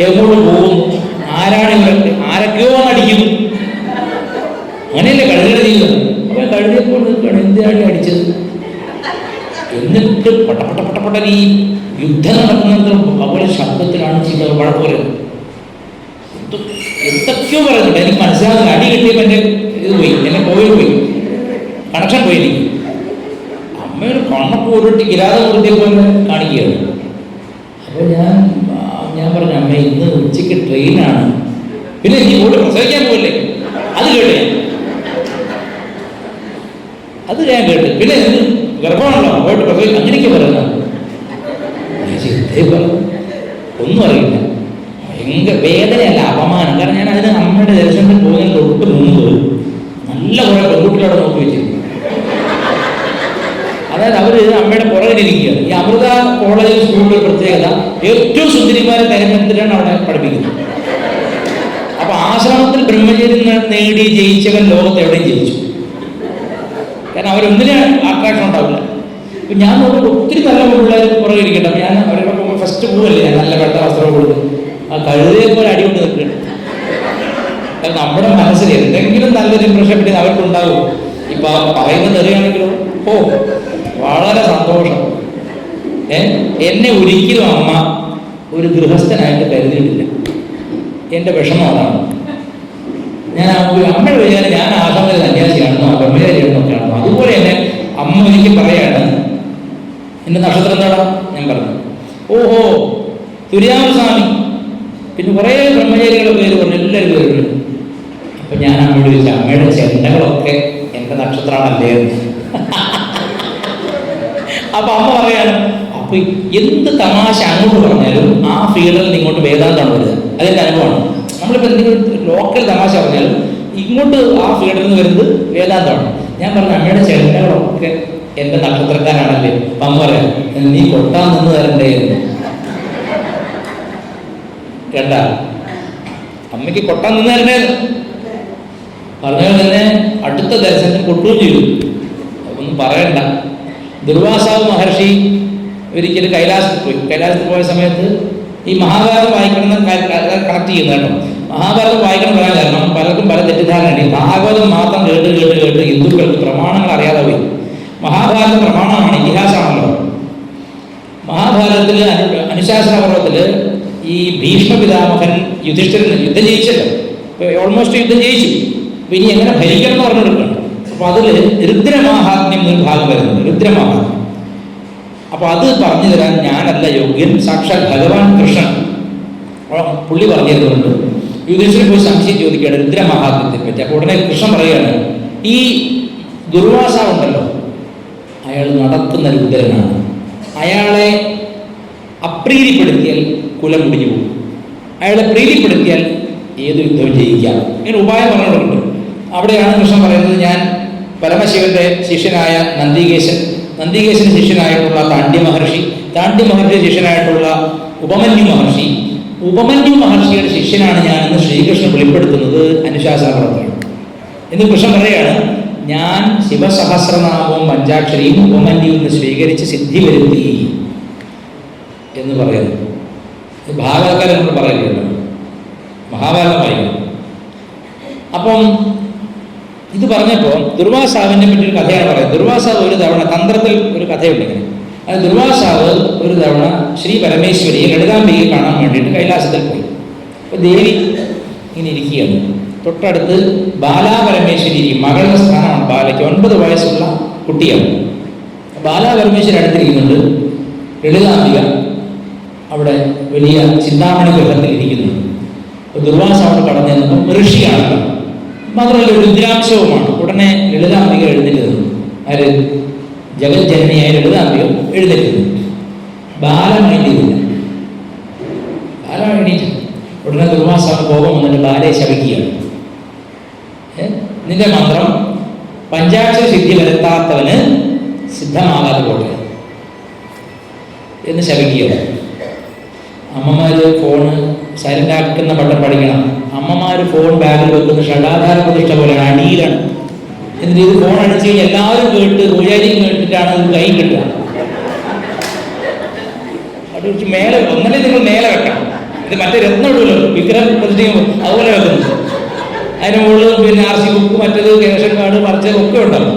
എങ്ങോട്ട് പോകുന്നു, ആരാണ് ഇവരൊക്കെ, ആരൊക്കെയോ അടിക്കുന്നു, അങ്ങനെയല്ലേ കഴുതയുടെ ജീവിതം. അപ്പൊ കഴുതയെ പോലെ നിൽക്കുകയാണ്, എന്തിനാണ് അടിച്ചത്. എന്നിട്ട് പട്ട ഈ യുദ്ധം നടക്കുന്നത് അതുപോലെ ശബ്ദത്തിലാണ് ചെയ്തത്, വഴക്പോലെ എന്തൊക്കെയോ പറയുന്നുണ്ട്. എനിക്ക് മനസ്സിലാകുന്ന അടി കിട്ടിയപ്പോൾ എൻ്റെ ഇത് പോയി, എന്നെ പോയി കണക്ഷൻ പോയി. എനിക്ക് അമ്മയുടെ കണ്ണൊക്കെ ഉരുട്ടി കിരാതമൂർത്തിയെ പോലെ കാണിക്കുകയാണ്. അപ്പോൾ ഞാൻ പറഞ്ഞു, അമ്മ ഇന്ന് ഉച്ചയ്ക്ക് ട്രെയിനാണ്, പിന്നെ നീ പോയിട്ട് പ്രസവിക്കാൻ പോകല്ലേ. അത് കേട്ട് ഞാൻ കേട്ട്, പിന്നെ ഗർഭമാണല്ലോ പോയിട്ട് പ്രസവിക്കും, അങ്ങനെയൊക്കെ പറയുന്നത്. ഒന്നും അറിയില്ല, ഭയങ്കര വേദനയല്ല, അപമാനം. കാരണം ഞാൻ അതിന് അമ്മയുടെ ദർശനത്തിൽ പോകുന്നതിന് തൊട്ട് മുമ്പ് നല്ല കുറെ പെൺകുട്ടികളോട് നോക്കി വെച്ചിരുന്നു. അതായത് അവർ അമ്മയുടെ പുറകിലിരിക്കുകയാണ്. ഈ അമൃത കോളേജ് സ്കൂളിൻ്റെ പ്രത്യേകത ഏറ്റവും സുന്ദരിമാരെ തെരഞ്ഞെടുത്തിട്ടാണ് അവിടെ പഠിപ്പിക്കുന്നത്. അപ്പൊ ആശ്രമത്തിൽ ബ്രഹ്മചര്യം നേടി ജയിച്ചവൻ ലോകത്ത് എവിടെയും ജയിച്ചു. കാരണം അവരൊന്നിനും ആട്രാക്ഷൻ ഉണ്ടാവില്ല. ഇപ്പം ഞാൻ നോക്കുമ്പോൾ ഒത്തിരി നല്ല പിള്ളേർ പുറകിരിക്കട്ടെ, അപ്പം ഞാൻ അവരുടെ ഫസ്റ്റ് പോവല്ലേ, ഞാൻ നല്ല വെട്ട വസ്ത്രം കൊടുത്ത് ആ കഴുതയെ പോലെ അടികൊണ്ട് നിൽക്കുകയാണ്. കാരണം നമ്മുടെ മനസ്സിൽ എന്തെങ്കിലും നല്ലൊരു ഇംപ്രഷൻ പറ്റി അവർക്കുണ്ടാവും. ഇപ്പം പറയുന്നത് അറിയാണെങ്കിലോ വളരെ സന്തോഷം. എന്നെ ഒരിക്കലും അമ്മ ഒരു ഗൃഹസ്ഥനായിട്ട് കരുതിയിട്ടില്ല. എൻ്റെ വിഷമം അതാണ്. ഞാൻ അമ്മയുടെ വിചാരം ഞാൻ ആശ്രമത്തിൽ സന്യാസിയാണെന്നോ ബ്രഹ്മചാരിയാണെന്നൊക്കെയാണെന്നോ. അതുപോലെ തന്നെ അമ്മ എനിക്ക് പറയാണ്, എൻ്റെ നക്ഷത്രം എന്താടാ? ഞാൻ പറഞ്ഞു, ഓഹോ തുര്യാമസ്വാമി. പിന്നെ കുറേ ബ്രഹ്മചാരികളുടെ പേര് പറഞ്ഞു, എല്ലാവരും പേര്. അപ്പം ഞാൻ അമ്മയോട് ചോദിച്ചു, അമ്മയുടെ ചെണ്ടകളൊക്കെ എൻ്റെ നക്ഷത്രമാണല്ലേ എന്ന്. അപ്പൊ അമ്മ പറയാണ്, അപ്പൊ എന്ത് തമാശ അങ്ങോട്ട് പറഞ്ഞാലും ആ ഫീൽഡിൽ ഇങ്ങോട്ട് വേദാന്തമാണ് വരുന്നത്. അതെന്റെ അനുഭവമാണ്. നമ്മളിപ്പോൾ എന്തെങ്കിലും ലോക്കൽ തമാശ പറഞ്ഞാലും ഇങ്ങോട്ട് ആ ഫീൽഡിൽ നിന്ന് വരുന്നത് വേദാന്തമാണ്. ഞാൻ പറഞ്ഞു, അമ്മയുടെ ചെണ്ടകളൊക്കെ എൻ്റെ നക്ഷത്രക്കാരാണല്ലേ. അപ്പം അമ്മ പറയാം, നീ കൊട്ടാൻ നിന്ന് തരണ്ടേ എന്ന്. കേട്ടാ, അമ്മയ്ക്ക് കൊട്ടാൻ നിന്ന് തരണ്ടേ പറഞ്ഞാൽ തന്നെ അടുത്ത ദർശനത്തിന് കൊട്ടുകയും ചെയ്തു. ഒന്നും പറയണ്ട. ദുർവാസാവ് മഹർഷി ഒരിക്കലും കൈലാസത്തിൽ പോയ സമയത്ത് ഈ മഹാഭാരതം വായിക്കണമെന്ന് കണക്ട് ചെയ്യുന്നത് കേട്ടോ. മഹാഭാരതം വായിക്കണം പറയാൻ കാരണം പലർക്കും പല തെറ്റിദ്ധാരണയുണ്ട്. ഭാഗവതം മാത്രം കേട്ട് ഹിന്ദുക്കൾക്ക് പ്രമാണങ്ങൾ അറിയാതെ പോയി. മഹാഭാരത പ്രമാണമാണ്, ഇതിഹാസമാണല്ലോ. മഹാഭാരതത്തില് അനുശാസന പർവ്വത്തില് ഈ ഭീഷ്മ പിതാമഹൻ യുധിഷ്ഠിരന് യുദ്ധം ജയിച്ചല്ലോ, ഓൾമോസ്റ്റ് യുദ്ധം ജയിച്ചു. അപ്പൊ ഇനി എങ്ങനെ ഭരിക്കണം എന്ന് പറഞ്ഞെടുക്കണം. അപ്പൊ അതില് രുദ്രമാഹാത്മ്യം എന്നൊരു ഭാഗം വരുന്നുണ്ട്, രുദ്രമാഹാത്മ്യം. അപ്പൊ അത് പറഞ്ഞു തരാൻ ഞാനല്ല യോഗ്യൻ, സാക്ഷാൽ ഭഗവാൻ കൃഷ്ണൻ പുള്ളി പറഞ്ഞു തരുന്നുണ്ട്. യുധിഷ്ഠിരൻ പോയി സംശയം ചോദിക്കുകയാണ് രുദ്രമാഹാത്മ്യത്തെ പറ്റി. അപ്പൊ ഉടനെ കൃഷ്ണൻ പറയുകയാണ്, ഈ ദുർവാസാവുണ്ടല്ലോ, അയാൾ നടത്തുന്ന രുദ്രനാണ്. അയാളെ അപ്രീതിപ്പെടുത്തിയാൽ കുലം മുടിഞ്ഞു പോകും, അയാളെ പ്രീതിപ്പെടുത്തിയാൽ ഏത് യുദ്ധവും ജയിക്കാം. ഇങ്ങനെ ഉപായം പറഞ്ഞിട്ടുണ്ട്. അവിടെയാണ് കൃഷ്ണൻ പറയുന്നത്, ഞാൻ പരമശിവന്റെ ശിഷ്യനായ നന്ദികേശന്റെ ശിഷ്യനായിട്ടുള്ള താണ്ഡ്യ മഹർഷി ശിഷ്യനായിട്ടുള്ള ഉപമന്യു മഹർഷിയുടെ ശിഷ്യനാണ് ഞാൻ എന്ന് ശ്രീകൃഷ്ണൻ വെളിപ്പെടുത്തുന്നത് അനുശാസനപ്രവർത്തനം എന്ന് കൃഷ്ണൻ പറയാണ്. ഞാൻ ശിവസഹസ്രനാമവും പഞ്ചാക്ഷരിയും ഉപമന്യുവിന് സ്വീകരിച്ച് സിദ്ധി വരുത്തി എന്ന് പറയുന്നു. ഭാഗവതക്കാരൻ നമ്മൾ പറയുന്നുണ്ട്, മഹാഭാരതം വായിക്കണം. അപ്പം ഇത് പറഞ്ഞപ്പോൾ ദുർവാസാവിനെ പറ്റി ഒരു കഥയാണ് പറയുന്നത്. ദുർവാസാവ് ഒരു തവണ തന്ത്രത്തിൽ ഒരു കഥയുണ്ട് ഇങ്ങനെ. അത് ദുർവാസാവ് ഒരു തവണ ശ്രീ പരമേശ്വരിയെ ലളിതാംബികയെ കാണാൻ വേണ്ടിയിട്ട് കൈലാസത്തിൽ പോയി. അപ്പോൾ ദേവി ഇങ്ങനെ ഇരിക്കുകയാണ്. തൊട്ടടുത്ത് ബാലാപരമേശ്വരി ഇരിക്കും. മകളുടെ സ്ഥാനമാണ് ബാലയ്ക്ക്. 9 വയസ്സുള്ള കുട്ടിയാണ്. ബാലാപരമേശ്വരി അടുത്തിരിക്കുന്നുണ്ട്. ലളിതാംബിക അവിടെ വലിയ ചിന്താമണി ഗൃഹത്തിൽ ഇരിക്കുന്നുണ്ട്. ദുർവാസാവ് കടന്നു ചെന്നപ്പോൾ ഋഷിയാണല്ലോ, മാത്രമല്ല രുദ്രാംശവുമാണ്. ഉടനെ ലളിതാംബിക എഴുന്നേറ്റ് നിന്നു. ആര്? ജഗജ്ജനനിയായ ലളിതാംബിക എഴുന്നേറ്റ് നിന്നു. ബാലം എണീറ്റില്ല. ബാലം എണീറ്റ് ഉടനെ ദുർവാസാവ് കോപം വന്നിട്ട് ബാലയെ ശപിക്കുകയാണ്. നിന്റെ മന്ത്രം പഞ്ചാക്ഷര സിദ്ധി വരുത്താത്തവന് സിദ്ധമാകാതെ പോട്ടെ എന്ന് ശപിക്കുക. അമ്മമാർ ഫോണ് സൈലന്റ് ആക്കുന്ന പട്ടം പഠിക്കണം. അമ്മമാർ ഫോൺ ബാഗിൽ വെക്കുന്ന ഷഡാധാര പ്രതിഷ്ഠ പോലെയാണ്, അടിയിലാണ്. എന്നിട്ട് ഇത് ഫോൺ അടിച്ച് കഴിഞ്ഞാൽ എല്ലാവരും കേട്ട് പൂജാരിയും കേട്ടിട്ടാണ് ഇത് കൈ കിട്ടുക. അത് മേലെ ഒന്നല്ലേ നിങ്ങൾ മേലെ വെക്കണം. ഇത് മറ്റേ രത്നം ഇടുമല്ലോ, വിഗ്രഹം പ്രതിഷ്ഠയും അതുപോലെ വെക്കുന്നത്. അതിന് മുകളിൽ പിന്നെ RC ബുക്ക്, മറ്റേത് റേഷൻ കാർഡ്, പറിച്ചത് ഒക്കെ ഉണ്ടാവും.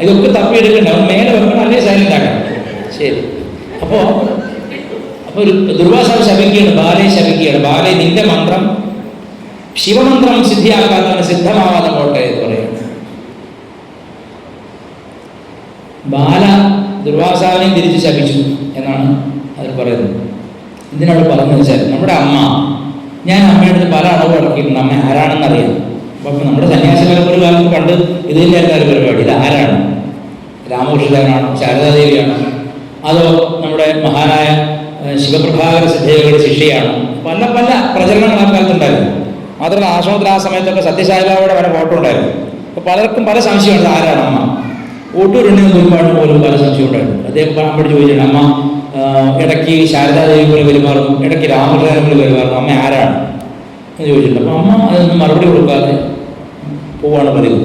ഇതൊക്കെ തപ്പിയെടുക്കണ്ട, മേലെ വെക്കണം, അല്ലേ സൈലന്റ് ആക്കണം. ശരി. അപ്പോൾ ഒരു ദുർവാസാവ് ശപിക്കുകയാണ്, ബാലയെ ശപിക്കുകയാണ്. ബാലെ, നിന്റെ മന്ത്രം, ശിവമന്ത്രം സിദ്ധിയാക്കാത്തവന് സിദ്ധമാവാതെ പോട്ടെ എന്ന് പറയുന്നത്. ബാല ദുർവാസാവിനെയും തിരിച്ച് ശപിച്ചു എന്നാണ് അതിൽ പറയുന്നത്. ഇതിനോട് പറഞ്ഞു വെച്ചാൽ, നമ്മുടെ അമ്മ, ഞാൻ അമ്മയുടെ അടുത്ത് പല അളവ് ഇറക്കിയിട്ടുണ്ട്, അമ്മ ആരാണെന്ന് അറിയാം. അപ്പം നമ്മുടെ സന്യാസി പരമ്പര കാലത്ത് പണ്ട് ഇത് തന്നെയായിരുന്നു ഒരു പരിപാടി. ഇത് ആരാണ്? രാമകൃഷ്ണനാണോ, ശാരദാദേവിയാണോ, അതോ നമ്മുടെ മഹാനായ ശിവപ്രഭാകര സിദ്ധയുടെ ശിഷ്യയാണോ? പല പല പ്രചരണങ്ങൾ ആ കാലത്തുണ്ടായിരുന്നു. മാത്രമല്ല ആശ്രമത്തിൽ ആ സമയത്തൊക്കെ സത്യസായിബാബയുടെ വരെ ഫോട്ടോ ഉണ്ടായിരുന്നു. അപ്പോൾ പലർക്കും പല സംശയമുണ്ട്, ആരാണ് അമ്മ? ഓട്ടൂരുണ്ടെന്ന് ഒരുപാട് പോലും പല സംശയം ഉണ്ടായിരുന്നു. അദ്ദേഹം അമ്മയോട് ചോദിച്ചിട്ടുണ്ട്, അമ്മ ഇടയ്ക്ക് ശാരദാദേവി പോലെ പെരുമാറും, ഇടയ്ക്ക് രാമകൃഷ്ണനെ പോലെ പെരുമാറും, അമ്മ ആരാണ് എന്ന് ചോദിച്ചിട്ടുണ്ട്. അപ്പം അമ്മ അതൊന്നും മറുപടി കൊടുക്കാതെ പോവാണ് പതിവ്.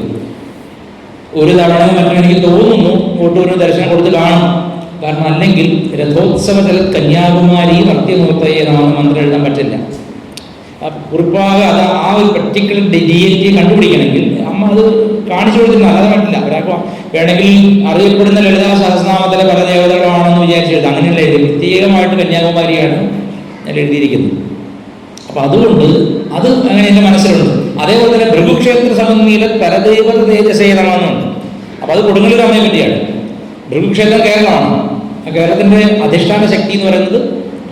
ഒരു തവണ മറ്റും എനിക്ക് തോന്നുന്നു ഓട്ടൂരിന് ദർശനം കൊടുത്ത് കാണും. കാരണം അല്ലെങ്കിൽ രഥോത്സവത്തിൽ കന്യാകുമാരി ഭക്തിമുഹൂർത്തയെ എന്നാണ് മന്ത്രം എഴുതാൻ പറ്റില്ല. കുറിപ്പാകെ അത് ആ ഒരു പർട്ടിക്കുലർ ഡിയറ്റിയെ കണ്ടുപിടിക്കണമെങ്കിൽ അമ്മ അത് കാണിച്ചു കൊടുത്തിരുന്ന അല്ലാതെ പറ്റില്ല. ഒരാൾക്ക് വേണമെങ്കിൽ അറിയപ്പെടുന്ന ലളിതാ സഹസ്രനാമത്തിലെ പല ദേവതകളാണെന്ന് വിചാരിച്ചു എഴുതാം. അങ്ങനെയല്ല എഴുതി, പ്രത്യേകമായിട്ട് കന്യാകുമാരിയാണ് ഞാൻ എഴുതിയിരിക്കുന്നത്. അപ്പം അതുകൊണ്ട് അത് അങ്ങനെ എൻ്റെ മനസ്സിലുണ്ട്. അതേപോലെ തന്നെ ഭൃഗുക്ഷേത്ര സമന്വയിലെ പരദേവത തേജസേനമാണെന്നുണ്ട്. അപ്പം അത് കൊടുങ്ങല്ലൂർ അമ്മയെ പറ്റിയാണ്. ഭൃഗുക്ഷേത്രം കേരളമാണ്. കേരളത്തിൻ്റെ അധിഷ്ഠാന ശക്തി എന്ന് പറയുന്നത്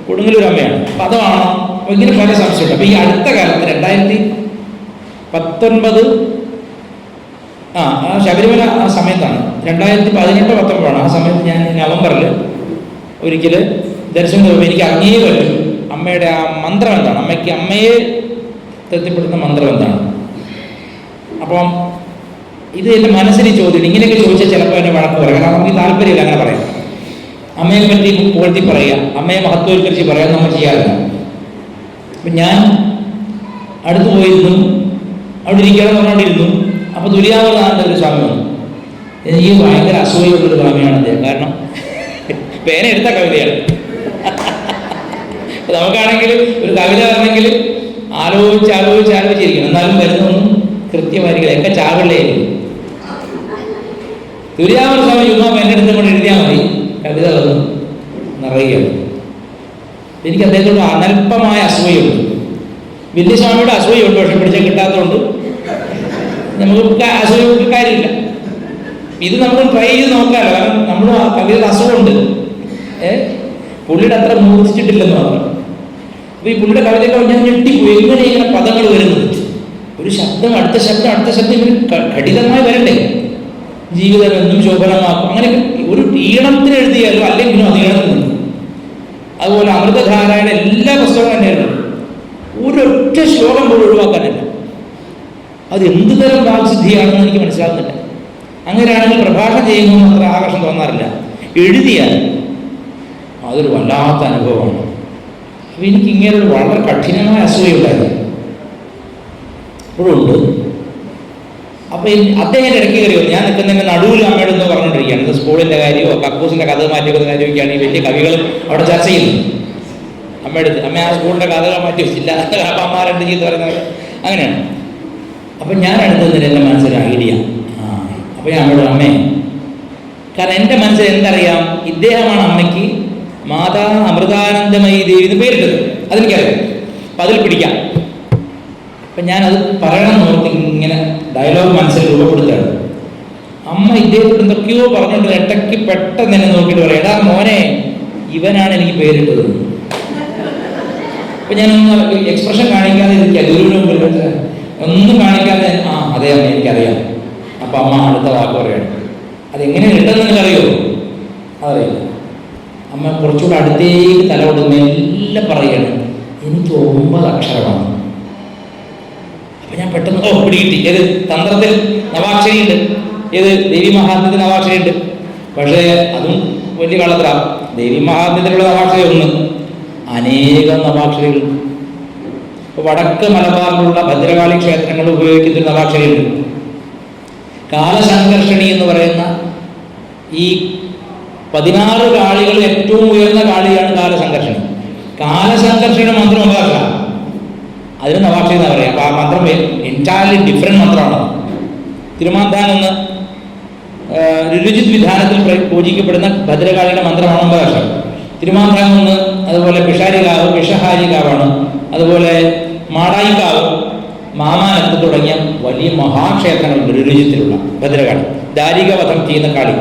കൊടുങ്ങല്ലൂർ അമ്മയാണ്. അപ്പം അതാണ്. അപ്പോൾ ഇങ്ങനെ പല സംശയമുണ്ട്. അപ്പോൾ ഈ അടുത്ത കാലത്ത് 2019 ശബരിമല ആ സമയത്താണ്, 2018-19 ആ സമയത്ത് ഞാൻ നവംബറിൽ ഒരിക്കൽ ദർശനം ചെയ്യുമ്പോൾ എനിക്ക് അങ്ങേ പറ്റും അമ്മയുടെ ആ മന്ത്രം എന്താണ്, അമ്മയെ തൃപ്തിപ്പെടുത്തുന്ന മന്ത്രം എന്താണ്. അപ്പം ഇത് എൻ്റെ മനസ്സിൽ ചോദ്യം. ഇങ്ങനെയൊക്കെ ചോദിച്ചാൽ ചിലപ്പോൾ എന്നെ വഴക്ക് പറയാം. കാരണം നമുക്ക് താല്പര്യമില്ല അങ്ങനെ പറയാം. അമ്മയെ പറ്റി പുകഴ്ത്തി പറയുക, അമ്മയെ മഹത്വവൽക്കരിച്ച് പറയാൻ നമ്മൾ ചെയ്യാറില്ല. അപ്പം ഞാൻ അടുത്ത് പോയിരുന്നു, അവിടെ ഇരിക്കാമെന്ന് പറഞ്ഞുകൊണ്ടിരുന്നു. അപ്പോൾ തുര്യാവതാനന്ദ ഒരു സ്വാമി വന്നു. എനിക്ക് ഭയങ്കര അസൂയുള്ളൊരു സ്വാമിയാണ് അദ്ദേഹം. കാരണം പേന എടുത്ത കവിതയാണ്. നമുക്കാണെങ്കിൽ ഒരു കവിത വരണമെങ്കിൽ ആലോചിച്ചിരിക്കണം. എന്നാലും വരുന്നൊന്നും കൃത്യമായിരിക്കില്ല, ഒക്കെ ചാവിള്ളയായിരിക്കും. തുര്യാവത സ്വാമി ചുമ്മാ പേന എടുത്ത് കൊണ്ട് എഴുതിയാൽ മതി, കവിത വന്നു നിറയുകയാണ്. എനിക്ക് അദ്ദേഹത്തോട് അനൽപമായ അസൂയുണ്ട്. വലിയ സ്വാമിയുടെ അസൂയുണ്ട്, പക്ഷെ പിടിച്ചാൽ കിട്ടാത്തതുകൊണ്ട് നമുക്ക് അസൂയക്ക് കാര്യമില്ല. ഇത് നമ്മൾ ട്രൈ ചെയ്ത് നോക്കാമല്ലോ. കാരണം നമ്മൾ ആ കവിതയുടെ അസുഖമുണ്ട്, പുള്ളിയുടെ അത്ര മൂർച്ഛിച്ചിട്ടില്ലെന്ന് മാത്രം. അപ്പോൾ ഈ പുള്ളിയുടെ കവിതയൊക്കെ ഞാൻ ഞെട്ടിപ്പോയി. എങ്ങനെ ഇങ്ങനെ പദങ്ങൾ വരുന്നത്, ഒരു ശബ്ദം അടുത്ത ശബ്ദം ഇങ്ങനെ ഘടിതമായി വരണ്ടേ. ജീവിതം എന്നും ശോഭനമാക്കും, അങ്ങനെ ഒരു ഈണത്തിന് എഴുതിയാലും അല്ലെങ്കിലും അത് ഈണത്തിൽ നിന്നു. അതുപോലെ അമൃതധാരയുടെ എല്ലാ പുസ്തകവും തന്നെയാണ്, ഒരൊറ്റ ശ്ലോകം പോലും ഒഴിവാക്കാനില്ല. അത് എന്ത് തരം വാക്സിദ്ധിയാണെന്ന് എനിക്ക് മനസ്സിലാകുന്നില്ല. അങ്ങനെയാണെങ്കിൽ പ്രഭാഷണം ചെയ്യുമ്പോൾ അത്ര ആകർഷം തോന്നാറില്ല. എഴുതിയാൽ അതൊരു വല്ലാത്ത അനുഭവമാണ്. അപ്പോൾ എനിക്ക് ഇങ്ങനെ വളരെ കഠിനമായ അസൂയുണ്ടായിരുന്നു, ഇപ്പോഴുണ്ട്. അപ്പോൾ അദ്ദേഹം ഇടയ്ക്ക് കയറിയോ, ഞാൻ നിൽക്കുന്നതിൻ്റെ നടുവിൽ അമ്മയോട് എന്ന് പറഞ്ഞുകൊണ്ടിരിക്കുകയാണ്. ഇത് സ്കൂളിൻ്റെ കാര്യമോ കക്കൂസിൻ്റെ കഥ മാറ്റി വെക്കുന്ന കാര്യമൊക്കെയാണ് ഈ വലിയ കവികളും അവിടെ ചർച്ച ചെയ്യുന്നത്. അമ്മയുടെ അമ്മ ആ സ്കൂളിൻ്റെ കഥകൾ മാറ്റി വെച്ചില്ല, അപ്പം അമ്മ രണ്ട് ചീത്ത പറയുന്നത് അങ്ങനെയാണ്. അപ്പം ഞാൻ അടുത്തതിന് എൻ്റെ മനസ്സിലൊരു ഐഡിയ. അപ്പോൾ ഞാൻ അമ്മയോട്, അമ്മേ, കാരണം എൻ്റെ മനസ്സിൽ എന്തറിയാം, ഇദ്ദേഹമാണ് അമ്മയ്ക്ക് മാതാ അമൃതാനന്ദമയി ദേവി എന്ന് പേരിട്ടത്, അതെനിക്കറിയാം. അപ്പം അതിൽ പിടിക്കാം. അപ്പം ഞാനത് പറയണം നോക്കി ഇങ്ങനെ ഡയലോഗ് മനസ്സിൽ രൂപപ്പെടുത്തുകയാണ്. അമ്മ ഇദ്ദേഹത്തോട് എന്തൊക്കെയോ പറഞ്ഞിട്ട് ഇടയ്ക്ക് പെട്ടെന്ന് തന്നെ നോക്കിയിട്ട് പറയാം, എടാ മോനെ, ഇവനാണ് എനിക്ക് പേരിട്ടത്. അപ്പം ഞാനൊന്ന് എക്സ്പ്രഷൻ കാണിക്കാതെ ഇരിക്കുക, ഗുരുവിന് മുമ്പിൽ ഒന്നും കാണിക്കാതെ, അതെ അമ്മ എനിക്കറിയാം. അപ്പം അമ്മ അടുത്ത വാക്ക് പറയണം. അതെങ്ങനെ കിട്ടുമെന്ന് എനിക്കറിയോ? അതറിയില്ല. അമ്മ കുറച്ചുകൂടെ അടുത്തേക്ക് തലകൊണ്ട് മെല്ലെ പറയണം, എനിക്ക് 9 അക്ഷരമാണ്. അപ്പം ഞാൻ പെട്ടെന്ന് പിടികിട്ടി. ഏത് തന്ത്രത്തിൽ നവാക്ഷരിയുണ്ട്, ഏത് ദേവി മഹാത്മ്യത്തിൽ നവാക്ഷരിയുണ്ട്. പക്ഷേ അതും വലിയ കളത്ര. ദേവി മഹാത്മ്യത്തിലുള്ള നവാക്ഷരി ഒന്ന്, അനേകം നവാക്ഷരികളുണ്ട്. ഇപ്പോൾ വടക്ക് മലബാറിലുള്ള ഭദ്രകാളി ക്ഷേത്രങ്ങൾ ഉപയോഗിക്കുന്ന ഒരു നവാക്ഷരിയുണ്ട്. കാലസംഘർഷണി എന്ന് പറയുന്ന ഈ 16 കാളികൾ ഏറ്റവും ഉയർന്ന കാളിയാണ് കാലസംഘർഷണി. കാലസംഘർഷണിയുടെ മന്ത്രം ഒന്നാക്കുക, അതിന് നവാക്ഷരി എന്നാ പറയുക. അപ്പോൾ ആ മന്ത്രം എൻറ്റയർലി ഡിഫറെൻറ്റ് മന്ത്രമാണ്. തിരുമാന്താനെന്ന് രുചിത് വിധാനത്തിൽ പൂജിക്കപ്പെടുന്ന ഭദ്രകാളിയുടെ മന്ത്രമാണ് 9 അക്ഷരം. തിരുമാന്താനെന്ന് അതുപോലെ പിഷാരികാവ് പിഷഹാരികാവാണ്. അതുപോലെ മാടായിക്കാവ്, മാമാനത്ത് തുടങ്ങിയ വലിയ മഹാക്ഷേത്രങ്ങളുണ്ട് രുചിത്തിലുള്ള ഭദ്രകാളി. ദാരികവധം ചെയ്യുന്ന കാളി,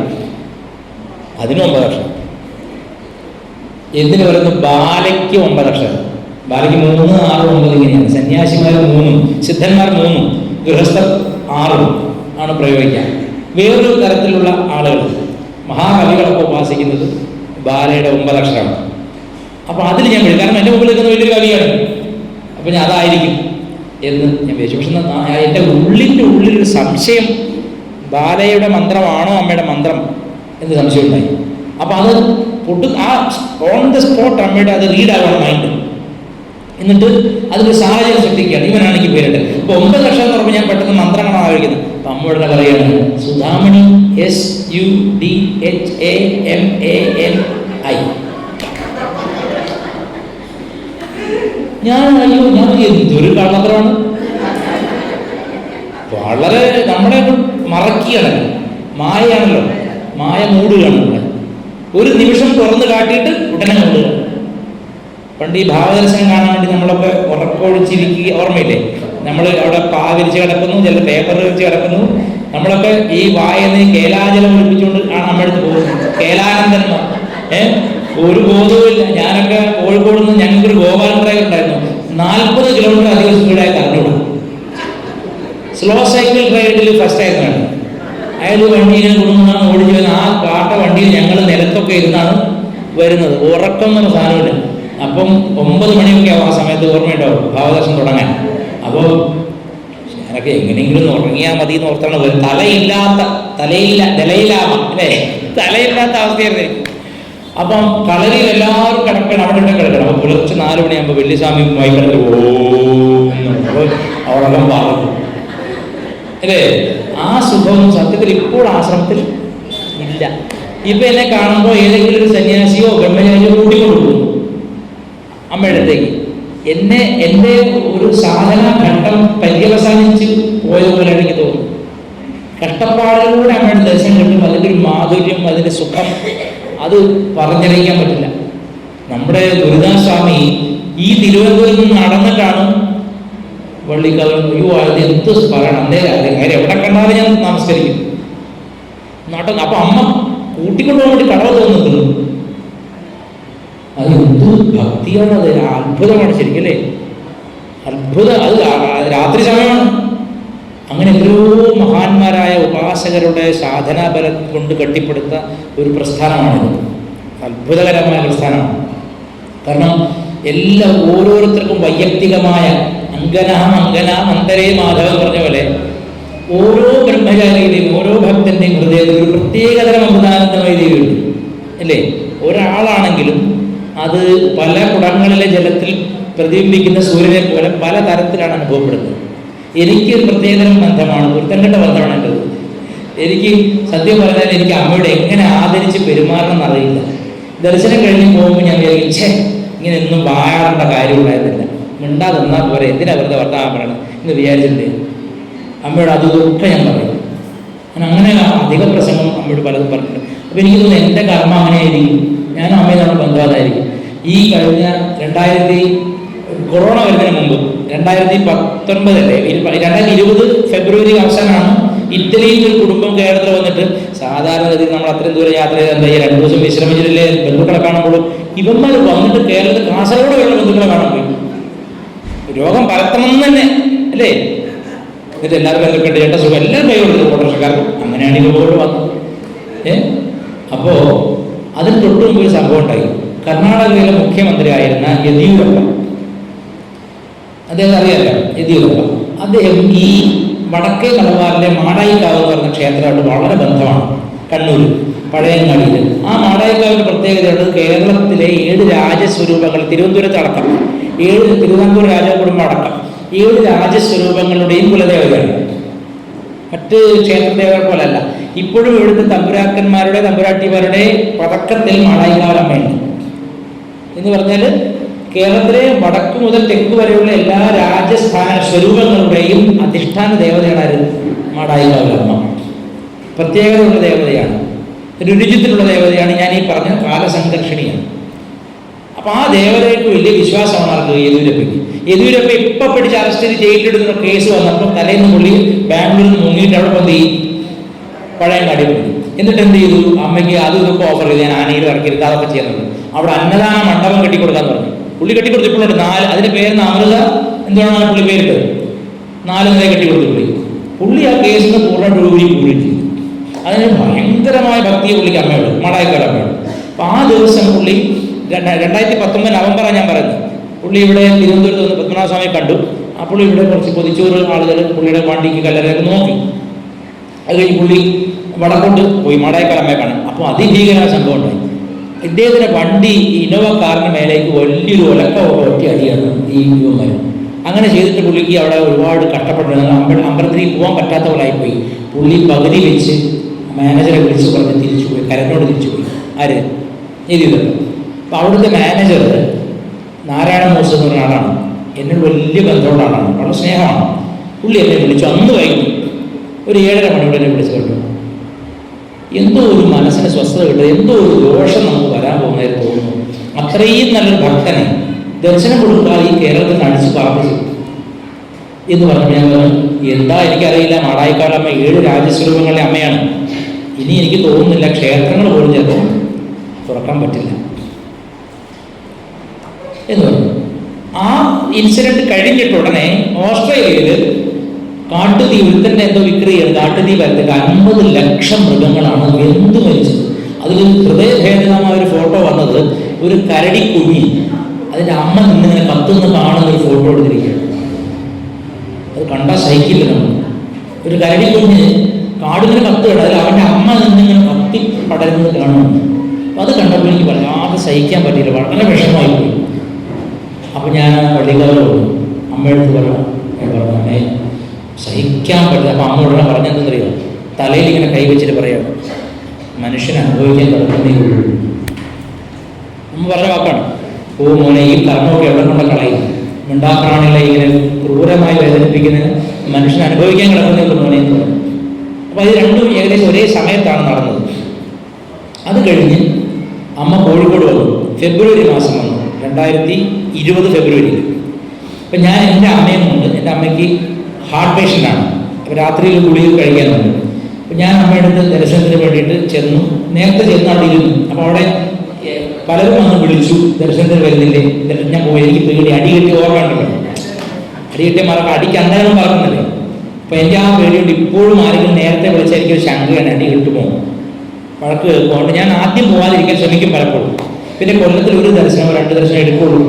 അതിന് 9 അക്ഷരം. എന്തിനു പറയുന്നു? ബാലയ്ക്ക് 9 അക്ഷരം. ബാലയ്ക്ക് 3, 6, 9 ഇങ്ങനെയാണ്. സന്യാസിമാർ 3, സിദ്ധന്മാർ 3, ഗൃഹസ്ഥർ 6 ആണ് പ്രയോഗിക്കുക. വേറൊരു തരത്തിലുള്ള ആളുകൾ മഹാകവികളൊക്കെ ഉപാസിക്കുന്നത് ബാലയുടെ 9 അക്ഷരമാണ്. അപ്പോൾ അതിൽ ഞാൻ വിളിക്കും, കാരണം എൻ്റെ മുമ്പിൽ നിൽക്കുന്ന വലിയൊരു കവിയാണ്. അപ്പോൾ ഞാൻ അതായിരിക്കും എന്ന് ഞാൻ വിചാരിച്ചു. പക്ഷെ എൻ്റെ ഉള്ളിലൊരു സംശയം, ബാലയുടെ മന്ത്രമാണോ അമ്മയുടെ മന്ത്രം എന്ന് സംശയം ഉണ്ടായി. അപ്പോൾ അത് ഓൺ ദ സ്പോട്ട് അമ്മയുടെ അത് റീഡാവണം മൈൻഡ്. എന്നിട്ട് അതിൻ്റെ സാഹചര്യം സൃഷ്ടിക്കുകയാണ്. ഇവനാണ് എനിക്ക് പേരിട്ട്. അപ്പോൾ 9 അക്ഷരം എന്ന് പറയുമ്പോൾ ഞാൻ പെട്ടെന്ന് മന്ത്രങ്ങളാണ് ആലോചിക്കുന്നത്. അപ്പം അമ്മയോടെ പറയുകയാണ് സുധാമണി, SUDHAMANI. ഞാൻ എന്തൊരു കള്ളത്തരമാണ്. വളരെ നമ്മളെ മറക്കുകയാണല്ലോ, മായയാണല്ലോ, മായ മൂടുകയാണ് നമ്മളെ. ഒരു നിമിഷം തുറന്ന് കാട്ടിയിട്ട് ഉടനെ മൂടുക. പണ്ട് ഈ ഭാവദർശനം കാണാൻ വേണ്ടി നമ്മളൊക്കെ ഉറക്കൊഴിച്ചിരിക്കുക, ഓർമ്മയില്ലേ? നമ്മൾ അവിടെ പാവിരിച്ച് കിടക്കുന്നു, ചില പേപ്പർ വെച്ച് കിടക്കുന്നു. നമ്മളൊക്കെ ഈ വായന്ന് കേലാജലം ഒളിപ്പിച്ചുകൊണ്ട് നമ്മുടെ അടുത്ത് പോകുന്നു. കേലാനന്ദന്മാർ ഒരു ബോധവുമില്ല. ഞാനൊക്കെ കോഴിക്കോട് നിന്ന് ഞങ്ങൾക്കൊരു ഗോപാലൻ ഡ്രൈവർ ഉണ്ടായിരുന്നു. 40 കിലോമീറ്റർ അധികം സ്പീഡായി കറണ്ടുവിടും. സ്ലോ സൈക്കിൾ റൈഡിൽ ഫസ്റ്റ് ആയിരുന്നാണ് അയാൾ. വണ്ടി ഇങ്ങനെ കൊടുക്കുന്നതാണ് ഓടിച്ചു വരുന്നത്. ആ കാട്ട വണ്ടിയിൽ ഞങ്ങൾ നിലത്തൊക്കെ ഇരുന്നാണ് വരുന്നത്. ഉറക്കം എന്നൊരു സാധനമില്ല. അപ്പം 9 മണിയൊക്കെ ആവും ആ സമയത്ത്, ഓർമ്മയുണ്ടാവും ഭാവദർശനം തുടങ്ങാൻ. അപ്പോൾ ഞാനൊക്കെ എങ്ങനെയെങ്കിലും ഉറങ്ങിയാൽ മതി എന്ന് ഓർത്താണ്. തലയില്ലാത്ത അവസ്ഥയായിരുന്നു. അപ്പം കളരിയിൽ എല്ലാവരും കിടക്കണം, അവിടെ കിടക്കണം. അപ്പോൾ പുലർച്ചെ 4 മണിയാകുമ്പോൾ വെള്ളിസ്വാമി വൈകിട്ട് അവളെല്ലാം പറഞ്ഞു അല്ലേ? ആ സുഖവും സത്യത്തിൽ ഇപ്പോൾ ആശ്രമത്തിൽ ഇല്ല. ഇപ്പൊ എന്നെ കാണുമ്പോൾ ഏതെങ്കിലും ഒരു സന്യാസിയോ ബ്രഹ്മചാരിയോ കൂട്ടിക്കൊണ്ടുപോകും അമ്മയുടെ അടുത്തേക്ക്. എൻ്റെ ഒരു സാധന ഘട്ടം പര്യവസാനിച്ച് പോയതുപോലെ എനിക്ക് തോന്നുന്നു. കഷ്ടപ്പാടിലൂടെ അമ്മയുടെ ദർശനം കിട്ടും. അതിൻ്റെ ഒരു മാധുര്യം, അതിൻ്റെ സുഖം, അത് പറഞ്ഞറിയിക്കാൻ പറ്റില്ല. നമ്മുടെ ഗുരുദാസ് സ്വാമി ഈ തിരുവനന്തപുരത്ത് നിന്ന് നടന്നിട്ടാണ് വള്ളിക്കാവ്. അത് എന്ത് പറയണം, കാര്യം എവിടെ കണ്ടാലും ഞാൻ നമസ്കരിക്കും. അപ്പൊ അമ്മ കൂട്ടിക്കൊണ്ടുപോകാൻ വേണ്ടി കടവ് തോന്നുന്നു. അത് എന്ത് ഭക്തിയാണ്, അത് അത്ഭുതമാണ് ശരിക്കും അല്ലേ? അത്ഭുതം. അത് രാത്രി സമയമാണ്. അങ്ങനെ എത്രയോ മഹാന്മാരായ ഉപാസകരുടെ സാധനാബലം കൊണ്ട് കെട്ടിപ്പടുത്ത ഒരു പ്രസ്ഥാനമാണിത്. അത്ഭുതകരമായ പ്രസ്ഥാനമാണ്. കാരണം ഓരോരുത്തർക്കും വൈയക്തികമായ അങ്കനാം അന്തരേ മാധവൻ പറഞ്ഞ പോലെ ഓരോ ബ്രഹ്മചാരിയുടെയും ഓരോ ഭക്തന്റെയും ഹൃദയത്തിൽ ഒരു പ്രത്യേകതരം അമൃതാനന്ദമായ ദേവിയുണ്ട് അല്ലേ? ഒരാളാണെങ്കിലും അത് പല കുടങ്ങളിലെ ജലത്തിൽ പ്രതിബിംബിക്കുന്ന സൂര്യനെ പോലെ പല തരത്തിലാണ് അനുഭവപ്പെടുന്നത്. എനിക്കൊരു പ്രത്യേകതരം ബന്ധമാണ്, ഒരുത്തൻ്റെ ബന്ധമാണ് എൻ്റെത്. എനിക്ക് സത്യം പറഞ്ഞാൽ എനിക്ക് അമ്മയോട് എങ്ങനെ ആദരിച്ച് പെരുമാറണം എന്നറിയില്ല. ദർശനം കഴിഞ്ഞ് പോകുമ്പോൾ ഞാൻ വിചാരിക്കും, ഇങ്ങനെ ഒന്നും വായാടേണ്ട കാര്യമുണ്ടായിരുന്നില്ല, മിണ്ടാതെന്നാൽ പോരെ, എന്തിനാ വെറുതെ വർത്താനം പറയണം എന്ന് വിചാരിച്ചിട്ടുണ്ട്. അമ്മയോട് അതൊക്കെ ഞാൻ പറയും. അങ്ങനെ അധിക പ്രസംഗം അമ്മയോട് പലതും പറഞ്ഞിട്ടുണ്ട്. അപ്പോൾ എനിക്ക് തോന്നുന്നു എൻ്റെ കർമ്മ അങ്ങനെയായിരിക്കും, ഞാനും അമ്മയും നമ്മുടെ ബന്ധവാതായിരിക്കും. ഈ കഴിഞ്ഞ 2000 കൊറോണ വരുന്നതിന് മുമ്പ് 2019 അല്ലേ, 2020 ഫെബ്രുവരി അവസാനമാണ് ഇറ്റലിയിൽ ഒരു കുടുംബം കേരളത്തിൽ വന്നിട്ട്. സാധാരണഗതിയിൽ നമ്മൾ അത്രയും ദൂരം യാത്ര ചെയ്ത് എന്താ 2 ദിവസം വിശ്രമിച്ചിട്ടില്ലേ ബന്ധുക്കളെ കാണുമ്പോഴും, ഇവന്മാർ വന്നിട്ട് കേരളത്തിൽ കാസർഗോഡ് വരുന്ന ബന്ധുക്കളെ കാണാൻ പോയി. രോഗം പരത്തണം തന്നെ അല്ലേ? എന്നിട്ട് എല്ലാവർക്കും എന്തൊക്കെ ചേട്ട സുഖം എല്ലാവരും കൈ കൊടുത്തു ഓട്ടോറിക്ഷക്കാർക്ക്. അങ്ങനെയാണ് ഇവരോട് വന്നത്. അപ്പോൾ അതിന് തൊട്ട് മുമ്പ് ഒരു സംഭവം ഉണ്ടായി. കർണാടകയിലെ മുഖ്യമന്ത്രി ആയിരുന്ന യെദ്യൂരപ്പ, അദ്ദേഹം അറിയാലോ യെദ്യൂരപ്പ, അദ്ദേഹം ഈ വടക്കേ മലബാറിലെ മാടായിക്കാവ് എന്ന് പറഞ്ഞ ക്ഷേത്രമായിട്ട് വളരെ ബന്ധമാണ്. കണ്ണൂർ പഴയങ്ങാടിയിൽ. ആ മാടായിക്കാവിൻ്റെ പ്രത്യേകതയുള്ളത് കേരളത്തിലെ 7 രാജസ്വരൂപങ്ങൾ, തിരുവനന്തപുരത്ത് അടക്കം 7 തിരുവിതാംകൂർ രാജകുടുംബം അടക്കം 7 രാജസ്വരൂപങ്ങളുടെയും കുലദേവതയാണ്. മറ്റ് ക്ഷേത്രദേവതകൾ പോലല്ല. ഇപ്പോഴും ഇവിടുത്തെ തമ്പുരാക്കന്മാരുടെ തമ്പുരാട്ടിമാരുടെ പതക്കത്തിൽ മാടായിക്കാവലമ്മയുണ്ട്. എന്ന് പറഞ്ഞാൽ കേരളത്തിലെ വടക്ക് മുതൽ തെക്ക് വരെയുള്ള എല്ലാ രാജസ്ഥാന സ്വരൂപങ്ങളുടെയും അധിഷ്ഠാന ദേവതയാണ് മാടായിക്കാവലമ്മ. പ്രത്യേകതയുള്ള ദേവതയാണ്, രുചിത്തിലുള്ള ദേവതയാണ്. ഞാൻ ഈ പറഞ്ഞ കാലസംഘർഷിണിയാണ്. അപ്പം ആ ദേവതയ്ക്ക് വലിയ വിശ്വാസമാണ് ആർക്ക്? യെദ്യൂരപ്പയ്ക്ക്. യെദ്യൂരപ്പ ഇപ്പം പിടിച്ച് അറസ്റ്റ് ചെയ്ത് ജയിലിലിടുന്ന കേസ് വന്നപ്പോൾ തലേന്ന് പുള്ളി ബാംഗ്ലൂരിൽ നിന്ന് മുങ്ങിയിട്ട് അവിടെ എന്ത് ചെയ്യും? പഴയങ്ങാടി പോയി. എന്നിട്ട് എന്ത് ചെയ്തു? അമ്മയ്ക്ക് അതും ഇതൊക്കെ ഓഫർ ചെയ്ത് ഞാൻ ആനയിൽ ഇറക്കരുത്, അതൊക്കെ ചെയ്യുന്നുണ്ട്. അവിടെ അന്നദാന മണ്ഡപം കെട്ടിക്കൊടുക്കാന്ന് പറഞ്ഞു. പുള്ളി കെട്ടിക്കൊടുത്തു. ഇപ്പോഴുണ്ട് 4, അതിൻ്റെ പേര് അമൃത എന്താണ് പുള്ളി പേരിട്ട് 4 നില കെട്ടിക്കൊടുത്തു പുള്ളി. പുള്ളി ആ കേസിൽ നിന്ന് പൂർണ്ണ രൂപയിൽ ചെയ്തു. അതിന് ഭയങ്കരമായ ഭക്തിയെ പുള്ളിക്ക് അമ്മയോട്, മാടായിക്കാട് അമ്മയോട്. അപ്പം ആ ദിവസം പുള്ളി 2019 നവംബറാണ് ഞാൻ പറയുന്നത്. പുള്ളി ഇവിടെ തിരുവനന്തപുരത്ത് വന്ന് പത്മനാഭസ്വാമിയെ കണ്ടു. അപ്പോൾ ഇവിടെ കുറച്ച് പൊതിച്ചോറ് ആളുകൾ പുള്ളിയുടെ വണ്ടിക്ക് കല്ലറയൊക്കെ നോക്കി. അത് കഴിഞ്ഞ് പുള്ളി വടക്കോട്ട് പോയി മാടായിക്കാട് അമ്മയെ കാണാൻ. അപ്പോൾ അതിഭീകരമായ സംഭവം ഉണ്ടായി. ഇദ്ദേഹത്തിൻ്റെ വണ്ടി ഇന്നോവ കാറിന് മേലേക്ക് വലിയൊരു ഒലക്ക ഒറ്റ അടിയാണ് ഈ യുവന്മാർ. അങ്ങനെ ചെയ്തിട്ട് പുള്ളിക്ക് അവിടെ ഒരുപാട് കഷ്ടപ്പെട്ടു. അമ്പലത്തിൽ പോകാൻ പറ്റാത്ത പോലെ ആയിപ്പോയി. പുള്ളി പകുതി വെച്ച് മാനേജറെ വിളിച്ച് പറഞ്ഞ് തിരിച്ചുപോയി, കരനോട് തിരിച്ചുപോയി. ആര്? യെദ്യൂരപ്പ. അപ്പോൾ അവിടുത്തെ മാനേജർ നാരായണ മൂസ് എന്ന് പറഞ്ഞ ആളാണ്. എന്നോട് വലിയ ബന്ധമുള്ള ആളാണ്, വളരെ സ്നേഹമാണ്. പുള്ളി എന്നെ വിളിച്ചു. അന്ന് വൈകി ഒരു 7:30 മണിയോടെ എന്നെ വിളിച്ചു കേട്ടു. എന്തോ ഒരു മനസ്സിന് സ്വസ്ഥത കിട്ടുക, എന്തോ ഒരു ദോഷം നമുക്ക് വരാൻ പോകുന്നതായിട്ട് തോന്നുന്നു. അത്രയും നല്ലൊരു ഭക്തനെ ദർശനം കൊടുക്കാതെ ഈ കേരളത്തിൽ അടിച്ച് പാർപ്പിച്ചു എന്ന് പറഞ്ഞു. ഞാൻ എന്താ എനിക്കറിയില്ല. മാടായിക്കാടമ്മ 7 രാജസ്വരൂപങ്ങളുടെ അമ്മയാണ്. ഇനി എനിക്ക് തോന്നുന്നില്ല ക്ഷേത്രങ്ങൾ പോലും ചിലപ്പോൾ തുറക്കാൻ പറ്റില്ല എന്ന് പറഞ്ഞു. ആ ഇൻസിഡന്റ് കഴിഞ്ഞിട്ടുടനെ ഓസ്ട്രേലിയയിൽ കാട്ടുതീ, ഒരുത്തന്നെ എന്തോ വിക്രി ചെയ്ത് കാട്ടുതീ വരുത്തിട്ട് 50 ലക്ഷം മൃഗങ്ങളാണ് വെന്തു മരിച്ചത്. അതിൽ ഹൃദയഭേദകമായ ഒരു ഫോട്ടോ വന്നത് ഒരു കരടി കുഞ്ഞി, അതിൻ്റെ അമ്മ നിന്നിങ്ങനെ കത്തുനിന്ന് കാണുന്ന ഒരു ഫോട്ടോ എടുത്തിരിക്കുകയാണ്. അത് കണ്ടാൽ സഹിക്കില്ല നമ്മൾ. ഒരു കരടി കുഞ്ഞ് കാടിങ്ങനെ കത്തുകയാണ്, അതിൽ അവൻ്റെ അമ്മ നിന്നിങ്ങനെ കത്തി പടരുന്നത് കാണുന്നു. അപ്പം അത് കണ്ടപ്പോൾ എനിക്ക് വല്ലാതെ സഹിക്കാൻ പറ്റിയില്ല, വളരെ വിഷമമായി പോയി. അപ്പം ഞാൻ പള്ളിക്കാരോട് അമ്മയെടുത്ത് പറഞ്ഞേ സഹിക്കാൻ പറ്റില്ല. അപ്പം അമ്മ ഉടനെ പറഞ്ഞെന്തെന്നറിയോ? തലയിൽ ഇങ്ങനെ കൈവച്ചിട്ട് പറയാണ്, മനുഷ്യൻ അനുഭവിക്കാൻ കിടക്കുന്നേ ഉള്ളൂ. അമ്മ പറഞ്ഞ വാക്കാണ്. ഓ മോനെ, ഈ കർമ്മമൊക്കെ എവിടെ കൊണ്ട കളയും? മിണ്ടാപ്രാണികളെ ഇങ്ങനെ ക്രൂരമായി വേദനിപ്പിക്കുന്നതിന് മനുഷ്യൻ അനുഭവിക്കാൻ കിടക്കുന്നേ ഉള്ളൂ മോനെ എന്ന് പറഞ്ഞു. അപ്പോൾ ഇത് രണ്ടും ഏകദേശം ഒരേ സമയത്താണ് നടന്നത്. അത് കഴിഞ്ഞ് അമ്മ കോഴിക്കോട് വന്നു. ഫെബ്രുവരി മാസം വന്നു, 2020 ഫെബ്രുവരിയിൽ. അപ്പം ഞാൻ എൻ്റെ അമ്മയും കൊണ്ട്, എൻ്റെ അമ്മയ്ക്ക് ഹാർട്ട് പേഷ്യൻ്റാണ്. അപ്പോൾ രാത്രിയിൽ ഗുളിക കഴിക്കാനുണ്ട്. അപ്പം ഞാൻ അമ്മയുടെ അടുത്ത് ദർശനത്തിന് വേണ്ടിയിട്ട് ചെന്നു. നേരത്തെ ചെന്ന് അവിടെ ഇരുന്നു. അപ്പോൾ അവിടെ പലരും വന്ന് വിളിച്ചു, ദർശനത്തിന് വരുന്നില്ലേ? ഞാൻ പോയി. എനിക്ക് പേടി, അടി കെട്ടി ഓർമ്മയുണ്ടല്ലോ, അടി കെട്ടിയ മറക്കാം, അടിക്ക് അന്നേരം മറക്കുന്നില്ലേ. അപ്പോൾ എൻ്റെ ആ പേടിയുണ്ട്. ഇപ്പോഴും ആരെങ്കിലും നേരത്തെ വിളിച്ചാൽ എനിക്കൊരു ശങ്കയാണ്, അടി കിട്ടുമോ, വഴക്ക് കേൾക്കുകൊണ്ട് ഞാൻ ആദ്യം പോകാതിരിക്കാൻ ശ്രമിക്കും പലപ്പോഴും. പിന്നെ കൊല്ലത്തിൽ ഒരു ദർശനം 2 ദർശനം എടുക്കുള്ളൂ.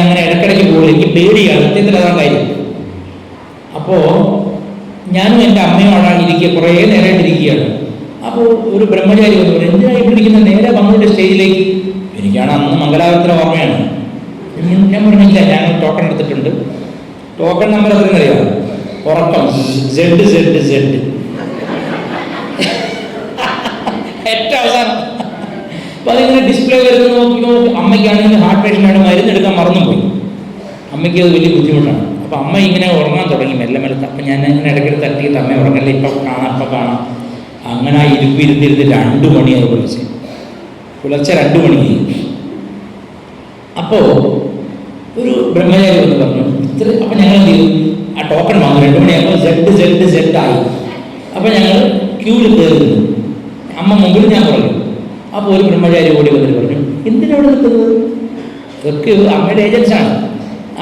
അങ്ങനെ ഇടയ്ക്കിടയ്ക്ക് പോകുള്ളൂ. എനിക്ക് പേടിയാണ്, സത്യത്തിൽ അതാണ് കാര്യം. അപ്പോൾ ഞാനും എൻ്റെ അമ്മയും അവിടെ ഇരിക്കുക, കുറേ നേരമായിട്ട് ഇരിക്കുകയാണ്. അപ്പോൾ ഒരു ബ്രഹ്മചാരി വന്നു പറഞ്ഞു, എന്തിനായി പിടിക്കുന്ന? നേരെ വന്നിട്ട് സ്റ്റേജിലേക്ക്. എനിക്കാണ് അന്ന് മംഗലാപുരത്തിന് ഓർമ്മയാണ്. ഞാൻ പറഞ്ഞില്ല, ഞാൻ ടോക്കൺ എടുത്തിട്ടുണ്ട്. ടോക്കൺ നമ്പർ എത്രയെന്നറിയാം? ഉറക്കം ZZZ ഏറ്റവും അവസാനം. അപ്പോൾ അതിങ്ങനെ ഡിസ്പ്ലേ വരുന്നത് നോക്കി അമ്മയ്ക്കാണെങ്കിൽ ഹാർട്ട് പേഷ്യൻ്റാണ്, മരുന്നെടുക്കാൻ മറന്നും പോയി. അമ്മയ്ക്ക് അത് വലിയ ബുദ്ധിമുട്ടാണ്. അപ്പോൾ അമ്മ ഇങ്ങനെ ഉറങ്ങാൻ തുടങ്ങി മെല്ലെ. അപ്പം ഞാൻ ഇങ്ങനെ ഇടയ്ക്കിടെ തട്ടിയിട്ട് അമ്മ ഉറങ്ങല്ലേ, ഇപ്പം കാണാം. അങ്ങനെ ആ ഇരുന്നിരുന്ന് 2 മണിയായി പുലർച്ചെ 2 മണിയായി. അപ്പോൾ ഒരു ബ്രഹ്മചാരി വന്ന് പറഞ്ഞു ഇത്ര. അപ്പം ഞങ്ങൾ എന്ത് ചെയ്തു? ആ ടോക്കൺ വാങ്ങി 2 മണിയാകുമ്പോൾ ZZZ ആയി. അപ്പം ഞങ്ങൾ ക്യൂവിൽ കയറുന്നു. അമ്മ മുമ്പിൽ, ഞാൻ പറഞ്ഞു. അപ്പോൾ ഒരു ബ്രഹ്മചാരി ഓടി വന്നിട്ട് പറഞ്ഞു, എന്തിനവിടെ നിൽക്കുന്നത്? ഇതൊക്കെ അമ്മയുടെ ഏജൻസാണ്.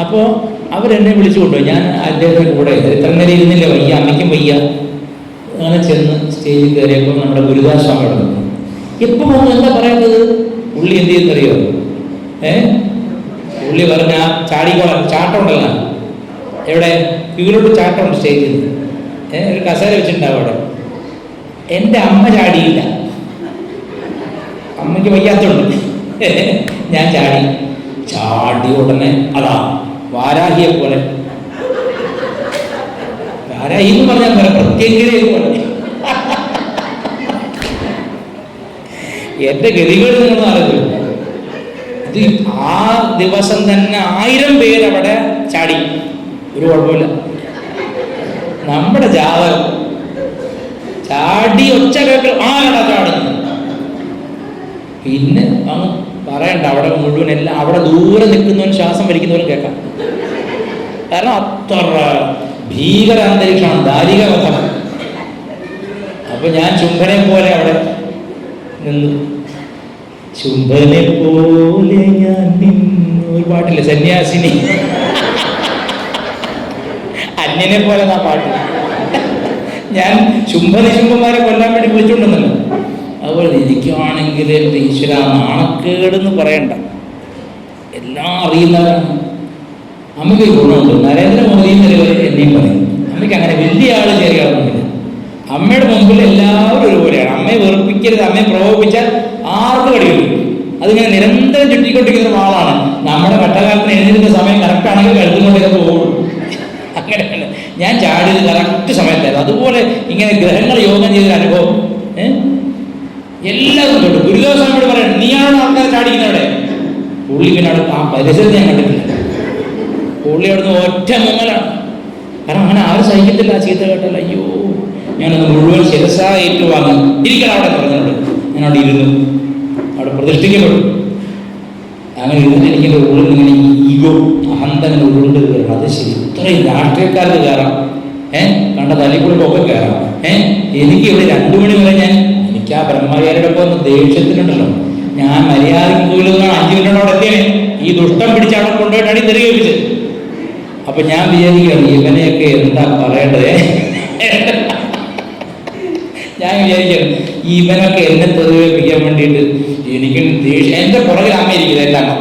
അപ്പോൾ അവരെന്നെ വിളിച്ചു കൊണ്ടുപോയി. ഞാൻ അദ്ദേഹത്തിൻ്റെ കൂടെ ഇത്ര നേരം ഇരുന്നില്ല, വയ്യ, അമ്മയ്ക്കും വയ്യ. അങ്ങനെ ചെന്ന് സ്റ്റേജിൽ കയറിയപ്പോൾ നമ്മുടെ ഗുരുദാസ് സ്വാമി അവിടെ നിന്നു. എപ്പോൾ വന്നു എന്താ പറയേണ്ടത്? പുള്ളി എന്ത് ചെയ്യുന്നറിയോ? പുള്ളി പറഞ്ഞ ചാട്ടം ഉണ്ടല്ലോ, എവിടെ ക്യൂവിലോട്ട് ചാട്ടമുണ്ട് സ്റ്റേജിൽ. ഒരു കസേര വെച്ചിട്ടുണ്ടാവും അവിടെ. എൻ്റെ അമ്മ ചാടിയില്ല. അമ്മയ്ക്ക് വയ്യാത്തുണ്ട്. ഞാൻ ചാടി ഉടനെ അതാ വാരാഹിയെ പോലെ, വാരാഹി എന്ന് പറഞ്ഞാൽ പോലെ പ്രത്യേകതയെ പോലെ എന്റെ ഗതികൾ നിങ്ങൾ അറിയില്ല. ഇത് ആ ദിവസം തന്നെ 1000 പേര് അവിടെ ചാടി, ഒരു കുഴപ്പമില്ല. നമ്മുടെ ജാതകം ചാടി ഒച്ച കേട്ട് ആരാടാ ചാടുന്നത്. പിന്നെ അങ്ങ് പറയണ്ട, അവിടെ മുഴുവൻ എല്ലാം അവിടെ ദൂരെ നിൽക്കുന്നവൻ ശ്വാസം വലിക്കുന്നവരും കേൾക്കാം. കാരണം അത്ര ഭീകര അന്തരീക്ഷമാണ്, ദാരിക വധം. അപ്പൊ ഞാൻ ചുംബനെ പോലെ അവിടെ നിന്ന്, ചുംബനെ പോലെ ഞാൻ നിന്നു, ഒരു പാട്ടില്ലേ സന്യാസിനി, അന്യനെ പോലെ ആ പാട്ട്. ഞാൻ ചുംബന്മാരെ കൊല്ലാൻ വേണ്ടി വിളിച്ചുകൊണ്ടെന്നല്ലോ. അതുപോലെ എനിക്കാണെങ്കിൽ എൻ്റെ ഈശ്വര നാണക്കേടെന്ന് പറയണ്ട, എല്ലാം അറിയുന്നവരാണ്. അമ്മയ്ക്ക് ഗുണമുണ്ട്. നരേന്ദ്രമോദി എന്നെയും പറയും. അമ്മയ്ക്ക് അങ്ങനെ വലിയ ആള് ചെറിയ ആളൊന്നുമില്ല. അമ്മയുടെ മുമ്പിൽ എല്ലാവരും ഒരുപോലെയാണ്. അമ്മയെ വെറുപ്പിക്കരുത്, അമ്മയെ പ്രകോപിച്ചാൽ ആർക്കും കടിയുള്ളൂ. അതിങ്ങനെ നിരന്തരം ചുറ്റിക്കൊണ്ടിരിക്കുന്ന ആളാണ്. നമ്മുടെ ഘട്ടകാലത്തിന് എഴുതിയിരുന്ന സമയം കറക്റ്റാണെങ്കിൽ കഴുത്തുകൊണ്ടൊക്കെ പോകുള്ളൂ. അങ്ങനെയാണ് ഞാൻ ചാടിയത് കറക്റ്റ് സമയത്തായിരുന്നു. അതുപോലെ ഇങ്ങനെ ഗ്രഹങ്ങൾ യോഗം ചെയ്തൊരു അനുഭവം എല്ലാവരും തൊട്ടു. ഗുരുദോസ്വാമിയോട് പറയണം, നീയാണോ ആൾക്കാരെ ചാടിക്കുന്നവിടെ? പുള്ളി പിന്നെ അവിടെ ആ പരിസരത്ത് ഞാൻ കണ്ടിട്ടില്ല. പുള്ളി അവിടുന്ന് ഒറ്റ മുങ്ങലാണ്. കാരണം അങ്ങനെ ആരും സഹിക്കത്തില്ല ചീത്ത കേട്ടല്ല. അയ്യോ, ഞാനത് മുഴുവൻ ശിരസാ ഏറ്റുവാങ്ങി ഇരിക്കണം അവിടെ പറഞ്ഞോണ്ട് ഞാൻ അവിടെ ഇരുന്നു, അവിടെ പ്രതിഷ്ഠിക്കപ്പെട്ടു. അങ്ങനെ ഇരുന്നിട്ട് എനിക്ക് ഉള്ളിൽ ഇങ്ങനെ ഈഗോ, അഹന്തങ്ങനെ ഉരുണ്ട് കയറണം. അത് ശരി, ഇത്രയും രാഷ്ട്രീയക്കാർക്ക് കയറാം, കണ്ട തല്ലിക്കുളിപ്പൊക്കെ കയറാം. എനിക്ക് ഇവിടെ 2 മണി വരെ എനിക്ക് ആ ബ്രഹ്മചാരിയുടെ ഒപ്പം ദേഷ്യത്തിനുണ്ടല്ലോ, ഞാൻ മര്യാദയ്ക്ക് 5 മിനിറ്റോടെ എത്തിയാണ് ഈ ദുഷ്ടം പിടിച്ച് അവിടെ കൊണ്ടുപോയിട്ടാണ് തെറിയിപ്പിച്ചത്. അപ്പൊ ഞാൻ വിചാരിക്കുകയാണ്, ഇവനെയൊക്കെ എന്താ പറയേണ്ടത്? ഞാൻ വിചാരിക്കുകയാണ്, ഇവനൊക്കെ എന്നെ തെറിയിപ്പിക്കാൻ വേണ്ടിയിട്ട് എനിക്ക് ദേഷ്യം. എൻ്റെ പുറകിൽ അമ്മ ഇരിക്കുന്നത്, എൻ്റെ അമ്മ.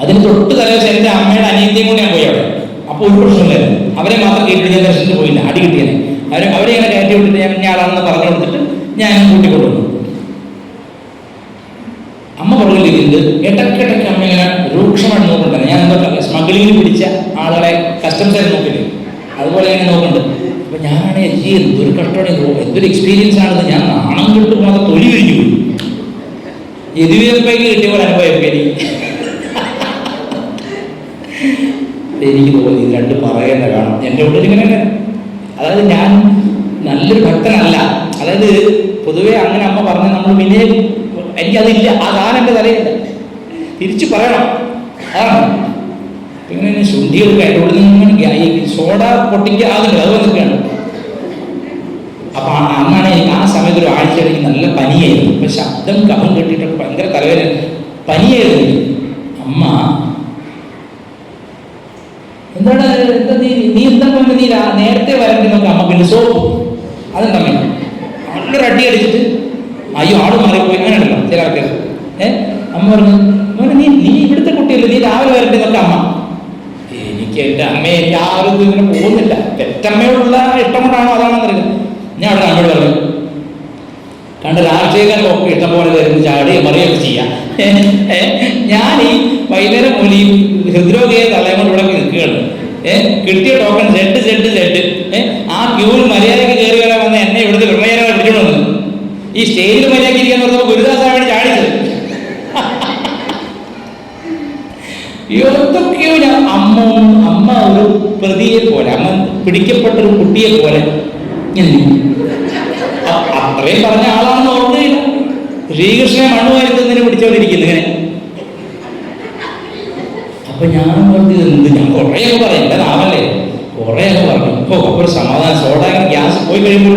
അതിന് തൊട്ട് തലേദിവസം എൻ്റെ അമ്മയുടെ അനിയത്തിയും കൂടി ഞാൻ പോയി അവിടെ. അപ്പോൾ ഒരു പ്രശ്നമില്ലായിരുന്നു. അവരെ മാത്രം കേട്ടിട്ട് ഞാൻ ദർശനത്തിന് പോയില്ല, അടി കിട്ടിയത്. അവരെ ഇങ്ങനെ കയറ്റി വിട്ടിട്ട് ഞാൻ ഞാളാണെന്ന് പറഞ്ഞു കൊടുത്തിട്ട് ഞാൻ കൂട്ടിക്കൊണ്ടുവന്നു. അമ്മ പുറകിലിരിക്കുന്നത് ഇടയ്ക്കിടയ്ക്ക് അമ്മ ഇങ്ങനെ രൂക്ഷമായിട്ട് നോക്കുന്നുണ്ട്. ഞാൻ എന്തോ സ്മഗ്ലിങ്ങിന് പിടിച്ച ആളുകളെ കസ്റ്റംസ് നോക്കില്ലേ, അതുപോലെ ഇങ്ങനെ നോക്കുന്നുണ്ട്. അപ്പൊ ഞാനാണ് എന്തൊരു കഷ്ടമാണ്, എന്തൊരു എക്സ്പീരിയൻസ് ആണെന്ന് ഞാൻ നാണം കിട്ടു മാത്രം തൊലി പിരിഞ്ഞു പോയി. എതിവേൽപ്പേക്ക് കിട്ടിയ പോലെ അനുഭവം എനിക്ക് തോന്നി ഇത് 2 പറയേണ്ട കാണും എൻ്റെ ഉള്ളിൽ ഇങ്ങനെ. അതായത് ഞാൻ നല്ലൊരു ഭക്തനല്ല, അതായത് പൊതുവെ അങ്ങനെ അമ്മ പറഞ്ഞ് നമ്മൾ പിന്നെ എനിക്കതില്ല, ആ സാധനം എൻ്റെ തലയില്ല, തിരിച്ചു പറയണം. അതാണ് ഇങ്ങനെ ശുദ്ധികൾക്ക് എൻ്റെ ഉള്ളിൽ നിന്ന് സോഡ പൊട്ടിക്കുക അതുണ്ട്, അത് വന്നിട്ടാണ്. അപ്പൊ അന്നാണ് എനിക്ക് ആ സമയത്ത് ഒരു ആഴ്ചയിലേക്ക് നല്ല പനിയായിരുന്നു. ഇപ്പൊ ശബ്ദം കഫം കെട്ടിയിട്ടൊക്കെ ഭയങ്കര തലവേദന, പനിയായിരുന്നു. അമ്മ എന്താണ് എന്താ നീ എന്താ പറഞ്ഞ, നീ നേരത്തെ വരണ്ടി നോക്കാം. അമ്മ പിന്നെ സോപ്പ് അതുണ്ടമ്മ നല്ലൊരു അടി അടിച്ചിട്ട് അയ്യോ ആള് മാറിപ്പോയി, അങ്ങനെ ഉണ്ടല്ലോ ചില ആൾക്കാർ. അമ്മ പറഞ്ഞു, നീ ഇവിടുത്തെ കുട്ടിയല്ലേ, നീ രാവിലെ വരണ്ടി നോക്കാം. അമ്മ എനിക്ക് എൻ്റെ അമ്മയെ എനിക്ക് ആ ഒരു ഇങ്ങനെ പോകുന്നില്ല, പെറ്റമ്മയോടുള്ള ഇഷ്ടം കൊണ്ടാണോ അതാണെന്നറിയില്ല. ഞാൻ അവിടെ അമ്മയോട് പറഞ്ഞു, കണ്ട രാഷ്ട്രീയക്കാർക്കൊക്കെ ഇഷ്ടം പോലെ വരുന്ന ചാടി മറിയൊക്കെ ചെയ്യാം. ഞാൻ ഈ വൈകുന്നേരം മൂലി ഹൃദ്രോഗിയെ തലയും ഇവിടെ നിൽക്കുകയാണ്. കിട്ടിയ ടോക്കൺ സെഡ് ആ ക്യൂവിൽ മര്യാദയ്ക്ക് കയറി വരാൻ വന്ന എന്നെ ഇവിടുത്തെ ബ്രഹ്മചാരികളെ വിളിച്ചോണ്ട് വന്നു. ഈ സ്റ്റേജിൽ മര്യാദയ്ക്ക് ഇരിക്കാൻ പറഞ്ഞപ്പോൾ ഗുരുദാസാണ് വേണ്ടി ചാടിച്ചത്. എന്തൊക്കെയോ ഞാൻ അമ്മ ഒരു പ്രതിയെ പോലെ, അമ്മ പിടിക്കപ്പെട്ട ഒരു കുട്ടിയെ പോലെ അത്രയും പറഞ്ഞ ആളാണെന്ന് ഓർമ്മയില്ല. ശ്രീകൃഷ്ണനെ മണ്ണുവാരുന്നതിനെ പിടിച്ചോണ്ടിരിക്കുന്നു ഇങ്ങനെ. അപ്പൊ ഞാൻ പറഞ്ഞത് എന്ത്, ഞാൻ കുറേയൊക്കെ പറയും, എൻ്റെ നാവല്ലേ കുറേയൊക്കെ പറഞ്ഞു. അപ്പൊ ഒരു സമാധാനം, സോഡ ഗ്യാസ് പോയി കഴിയുമ്പോൾ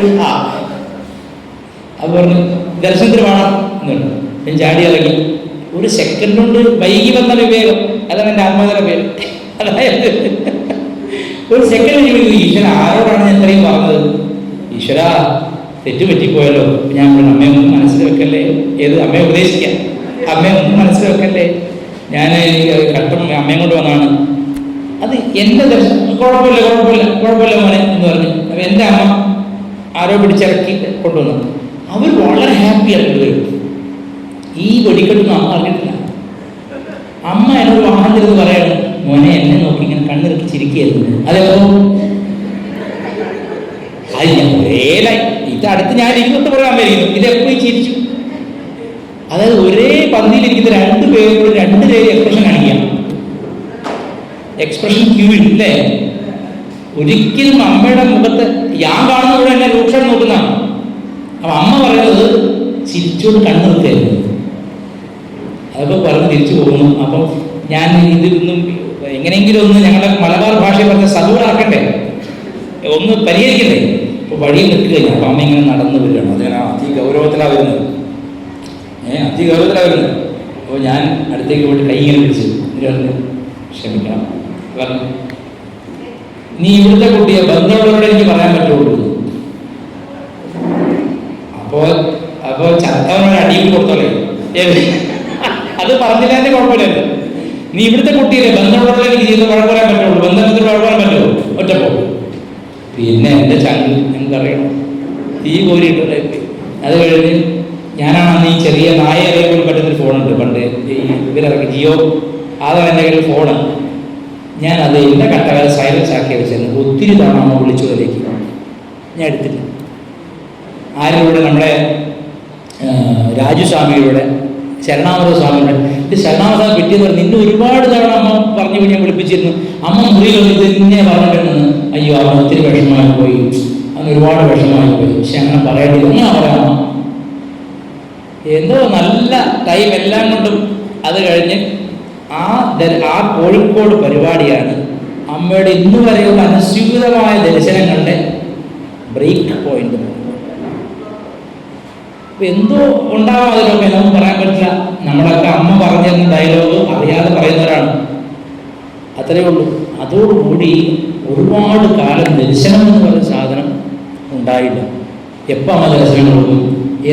അത് പറഞ്ഞു ദർശനത്തിന് വേണം എന്നുണ്ട്. ഞാൻ ചാടി ഇറങ്ങി. ഒരു സെക്കൻഡ് കൊണ്ട് വൈകി വന്ന വിവേകം, അതാണ് എൻ്റെ ആത്മാവിന്റെ പേര്. അതായത് ഒരു സെക്കൻഡ് ചോദിക്കും, ഈശ്വര ആരോടാണ് ഞാൻ ഇത്രയും പറഞ്ഞത്? ഈശ്വര തെറ്റ് പറ്റിപ്പോയല്ലോ, ഞാൻ പറഞ്ഞു അമ്മയെ ഒന്നും മനസ്സിൽ വെക്കല്ലേ. ഏത് അമ്മയെ ഉപദേശിക്കാം, അമ്മയെ ഒന്നും മനസ്സിൽ വെക്കല്ലേ, ഞാൻ കഷ്ടം അമ്മയും കൊണ്ട് വന്നാണ്. അത് എൻ്റെ ദർശനം, കുഴപ്പമില്ല മോനെ എന്ന് പറഞ്ഞു. അപ്പം എൻ്റെ അമ്മ ആരോ പിടിച്ചിറക്കി കൊണ്ടുവന്നു. അവർ വളരെ ഹാപ്പി ആയിട്ട് ഈ വെടിക്കെട്ടൊന്നും അമ്മ അറിഞ്ഞിട്ടില്ല. അമ്മ എന്നോട് വാഹനത്തിരുന്ന് പറയാണ്, മോനെ എന്നെ നോക്കി ഇങ്ങനെ കണ്ണിറക്കി ചിരിക്കുകയായിരുന്നു. അതേപോലെ അത് ഞാൻ ഒരേലായി ഇത് അടുത്ത് ഞാൻ ഇരുന്നിട്ട് പറയാൻ വരുന്നു, ഇതെപ്പോഴും ചിരിച്ചു. അതായത് ഒരേ പന്തിയിലിരിക്കുന്ന രണ്ടുപേരോട് രണ്ടുപേരും എക്സ്പ്രഷൻ കാണിക്കാം. എക്സ്പ്രഷൻ ക്യൂവിൽ അല്ലേ? ഒരിക്കലും അമ്മയുടെ മുഖത്ത് ഞാൻ കാണുന്നവിടെ എന്നെ രൂക്ഷം നോക്കുന്നതാണ്. അപ്പൊ അമ്മ പറയുന്നത് ചിരിച്ചോട് കണ്ണു നിർത്തുകയായിരുന്നു. അതൊക്കെ പറഞ്ഞ് തിരിച്ചു പോകുന്നു. അപ്പം ഞാൻ ഇതിലൊന്നും എങ്ങനെയെങ്കിലും ഒന്ന് ഞങ്ങളുടെ മലബാർ ഭാഷയിൽ പറഞ്ഞ സദൂറാക്കണ്ടേ, ഒന്ന് പരിഹരിക്കണ്ടേ. അപ്പോൾ വഴിയിൽ നിൽക്കുകയാണ്. അപ്പം അമ്മ ഇങ്ങനെ നടന്നു വരികയാണ്. അതിങ്ങനെ അതിഗൗരവത്തിലാണ് വരുന്നത്, അതിഗൗരവത്തിലാണ് വരുന്നത്. അപ്പോൾ ഞാൻ അടുത്തേക്ക് പോയിട്ട് കൈ ഇങ്ങനെ പിടിച്ചു. പറഞ്ഞു ക്ഷമിക്കണം, പറഞ്ഞു നീ ഇവിടുത്തെ കുട്ടിയെ ബന്ധമുള്ളവരോട് എനിക്ക് പറയാൻ പറ്റുള്ളൂ. അപ്പോൾ ചത്തവനോട് അടിയിൽ കൊടുത്തോളേ, അത് പറഞ്ഞില്ല എന്റെ കുഴപ്പമില്ലല്ലോ. നീ ഇവിടുത്തെ കുട്ടിയെ ബന്ധമുള്ളവരോട് എനിക്ക് ചെയ്ത് വഴക്ക് പറയാൻ പറ്റുള്ളൂ, ബന്ധത്തിൽ വഴക്ക് പറയാൻ പറ്റുമോ? ഒറ്റപ്പോ പിന്നെ എൻ്റെ ചങ്ക് എനിക്കറിയണം, തീ കോരിയിട്ടുണ്ട്. അത് കഴിഞ്ഞ് ഞാനാണ് ഈ ചെറിയ നായ അറിയാൻ പറ്റുന്നൊരു ഫോണുണ്ട്, പണ്ട് ഈ ഇവരിറങ്ങി ജിയോ, അതാണ് എൻ്റെ കയ്യിൽ ഫോണ്. ഞാനത് എൻ്റെ കട്ടകാല സൈലൻസ് ആക്കി വെച്ചിരുന്നു. ഒത്തിരി തവണ അമ്മ വിളിച്ചതിലേക്ക് ഞാൻ എടുത്തില്ല. ആരിലൂടെ നമ്മുടെ രാജുസ്വാമിയുടെ ശരണാമൃത സ്വാമിയുടെ ഇത് ശരണാമൃത കിട്ടിയെന്ന് പറഞ്ഞ് നിന്നെ ഒരുപാട് തവണ അമ്മ പറഞ്ഞു ഞാൻ വിളിപ്പിച്ചിരുന്നു. അമ്മ മുറിയിൽ ഇത് തന്നെ പറഞ്ഞിട്ടുണ്ടെന്ന്. അയ്യോ അവൻ ഒത്തിരി വിഷമമായി പോയി, അവൻ ഒരുപാട് വിഷമമായി പോയി. പക്ഷെ അങ്ങനെ പറയേണ്ടത് ഒന്നാ പറയാമോ, എന്തോ നല്ല ടൈം എല്ലാം കൊണ്ടും. അത് കഴിഞ്ഞ് ആ കോഴിക്കോട് പരിപാടിയാണ് അമ്മയുടെ ഇന്ന് വരെയുള്ള അനുസ്യൂതമായ ദർശനങ്ങളുടെ ബ്രേക്ക് പോയിന്റ്. എന്തോ ഉണ്ടാവാം അതിലൊക്കെ, നമുക്ക് പറയാൻ പറ്റില്ല. നമ്മളൊക്കെ അമ്മ പറഞ്ഞിരുന്ന ഡയലോഗ് അറിയാതെ പറയുന്നവരാണ്, അത്രയേ ഉള്ളൂ. അതോടുകൂടി ഒരുപാട് കാലം ദർശനം എന്ന് പറയുന്ന സാധനം ഉണ്ടായില്ല. എപ്പോൾ അമ്മ ദർശനം കൊടുക്കും,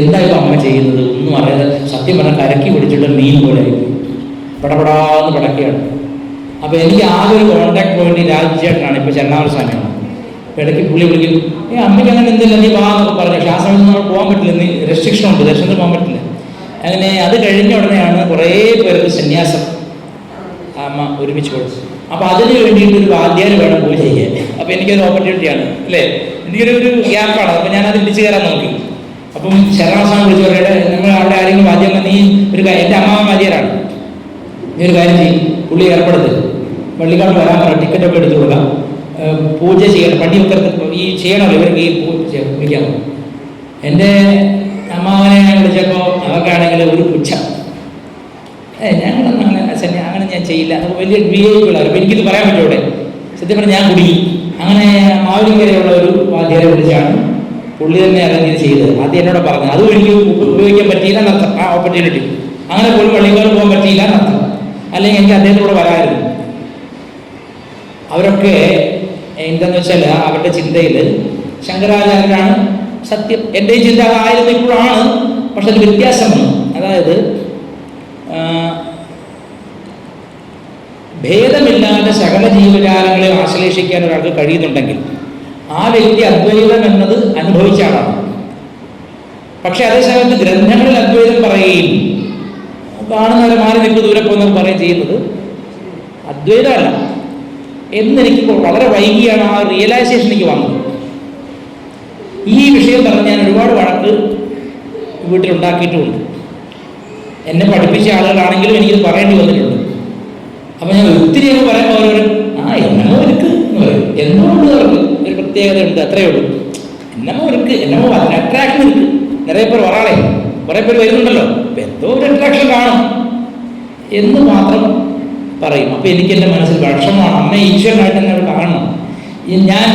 എന്തായാലും അമ്മ ചെയ്യുന്നത് ഒന്നും അറിയാതെ സത്യം പറഞ്ഞാൽ കരക്കി പിടിച്ചിട്ട് മീൻ പോലെ ആയിരിക്കും, പടപടാന്ന് പടക്കുകയാണ്. അപ്പോൾ എനിക്ക് ആകെ ഒരു കോൺടാക്ട് പോയിന്റ് രാജ്യേട്ടനാണ്, ഇപ്പോൾ ചെന്നാമര സ്വാമിയാണ്. ഇടയ്ക്ക് പുള്ളി വിളിക്കും, അമ്മയ്ക്ക് അങ്ങനെ എന്തില്ല നീ വാന്നൊക്കെ പറഞ്ഞു. പക്ഷേ ആ സമയത്ത് നമ്മൾ പോകാൻ പറ്റില്ല, നീ റെസ്ട്രിക്ഷൻ ഉണ്ട്, ദർശനത്തിൽ പോകാൻ പറ്റില്ല. അങ്ങനെ അത് കഴിഞ്ഞ ഉടനെയാണ് കുറേ പേർക്ക് സന്യാസം അമ്മ ഒരുമിച്ച് കൊടുത്തു. അപ്പോൾ അതിന് വേണ്ടിയിട്ട് ഒരു വാദ്യാർ വേണം പോയി ചെയ്യാൻ. അപ്പോൾ എനിക്കൊരു ഓപ്പർച്യൂണിറ്റിയാണ് അല്ലേ, എനിക്കൊരു ഗ്യാപ്പാണ്. അപ്പോൾ ഞാനത് ഇടിച്ചു കയറാൻ നോക്കി. അപ്പം ശരണാസ്വാമി വിളിച്ച് പറയട്ടെ, നമ്മൾ അവിടെ ആരെങ്കിലും വാദ്യം നീ ഒരു എൻ്റെ അമ്മാവൻ വാദ്യരാണ്, നീ ഒരു കാര്യം ചെയ്യും, പുള്ളി ഏർപ്പെടുത്ത് പള്ളിക്കാട് വരാൻ പറ, ടിക്കറ്റൊക്കെ എടുത്തു കൊടുക്കാം, പൂജ ചെയ്യണം, പള്ളിയൊക്കെ ഈ ചെയ്യണമല്ലോ ഇവർക്ക് ഈ വിളിക്കാൻ. എൻ്റെ അമ്മാവനെ ഞാൻ വിളിച്ചപ്പോൾ അവർക്കാണെങ്കിൽ ഒരു പുച്ഛം, ഞങ്ങളൊന്നും അങ്ങനെ ഞാൻ ചെയ്യില്ല, അതൊക്കെ വലിയ വിവേകികളാണ്. അപ്പോൾ എനിക്കിത് പറയാൻ പറ്റുമോ? സത്യം പറഞ്ഞാൽ ഞാൻ കുടുങ്ങി. അങ്ങനെ മാവേലിക്കരയുള്ള ഒരു വാദ്യരെ വിളിച്ചാണ് പുള്ളി തന്നെ ഇറങ്ങി ചെയ്തത്. ആദ്യം എന്നോട് പറഞ്ഞു, അതും എനിക്ക് ഉപയോഗിക്കാൻ പറ്റിയില്ല എന്നർത്ഥം, ആ ഓപ്പർച്യൂണിറ്റി. അങ്ങനെ പോലും പള്ളിക്കാർ പോകാൻ പറ്റിയില്ല എന്നർത്ഥം, അല്ലെങ്കിൽ എനിക്ക് അദ്ദേഹത്തോട് വരാമായിരുന്നു. അവരൊക്കെ എന്താണെന്ന് വെച്ചാൽ അവരുടെ ചിന്തയിൽ ശങ്കരാചാര്യരാണ് സത്യം. എൻ്റെ ചിന്ത അതായിരുന്നു, ഇപ്പോഴാണ്, പക്ഷെ അത് വ്യത്യാസം വന്നു. അതായത് ഭേദമില്ലാതെ സകല ജീവജാലങ്ങളെ ആശ്ലേഷിക്കാൻ ഒരാൾക്ക് കഴിയുന്നുണ്ടെങ്കിൽ ആ വ്യക്തി അദ്വൈതം എന്നത് അനുഭവിച്ച ആളാണ്. പക്ഷെ അതേസമയത്ത് ഗ്രന്ഥങ്ങളിൽ അദ്വൈതം പറയുകയും കാണുന്നവരെ മാറി നിൽക്കും, ദൂരെ പോകുന്നവർ പറയുകയും ചെയ്യുന്നത് അദ്വൈതമല്ല എന്നെനിക്ക് വളരെ വൈകിയാണ് ആ റിയലൈസേഷൻ എനിക്ക് വന്നത്. ഈ വിഷയം പറഞ്ഞ് ഞാൻ ഒരുപാട് വഴക്ക് വീട്ടിലുണ്ടാക്കിയിട്ടുമുണ്ട്. എന്നെ പഠിപ്പിച്ച ആളുകളാണെങ്കിലും എനിക്കിത് പറയേണ്ടി വന്നിട്ടുണ്ട്. അപ്പം ഞാൻ ഒത്തിരി ഒക്കെ പറയുമ്പോൾ ഓരോരോ എന്നമോ ഒരുക്ക് എന്ന് പറയും. എന്നോണ്ട് അവർക്ക് ഒരു പ്രത്യേകത ഉണ്ട്, അത്രയേ ഉള്ളൂ. എന്നമോ ഒരുക്ക്, എന്നമോ അട്രാക്ഷൻ ഇருக்கு. നിറയെ പേർ ഒരാളെ കുറേ പേര് വരുന്നുണ്ടല്ലോ, അപ്പം എന്തോ ഒരു അട്രാക്ഷൻ കാണും എന്ന് മാത്രം പറയും. അപ്പോൾ എനിക്ക് എൻ്റെ മനസ്സിൽ വിഷമമാണ്, അമ്മ ഈശ്വരനായിട്ട് എന്നെ കാണണം. ഞാൻ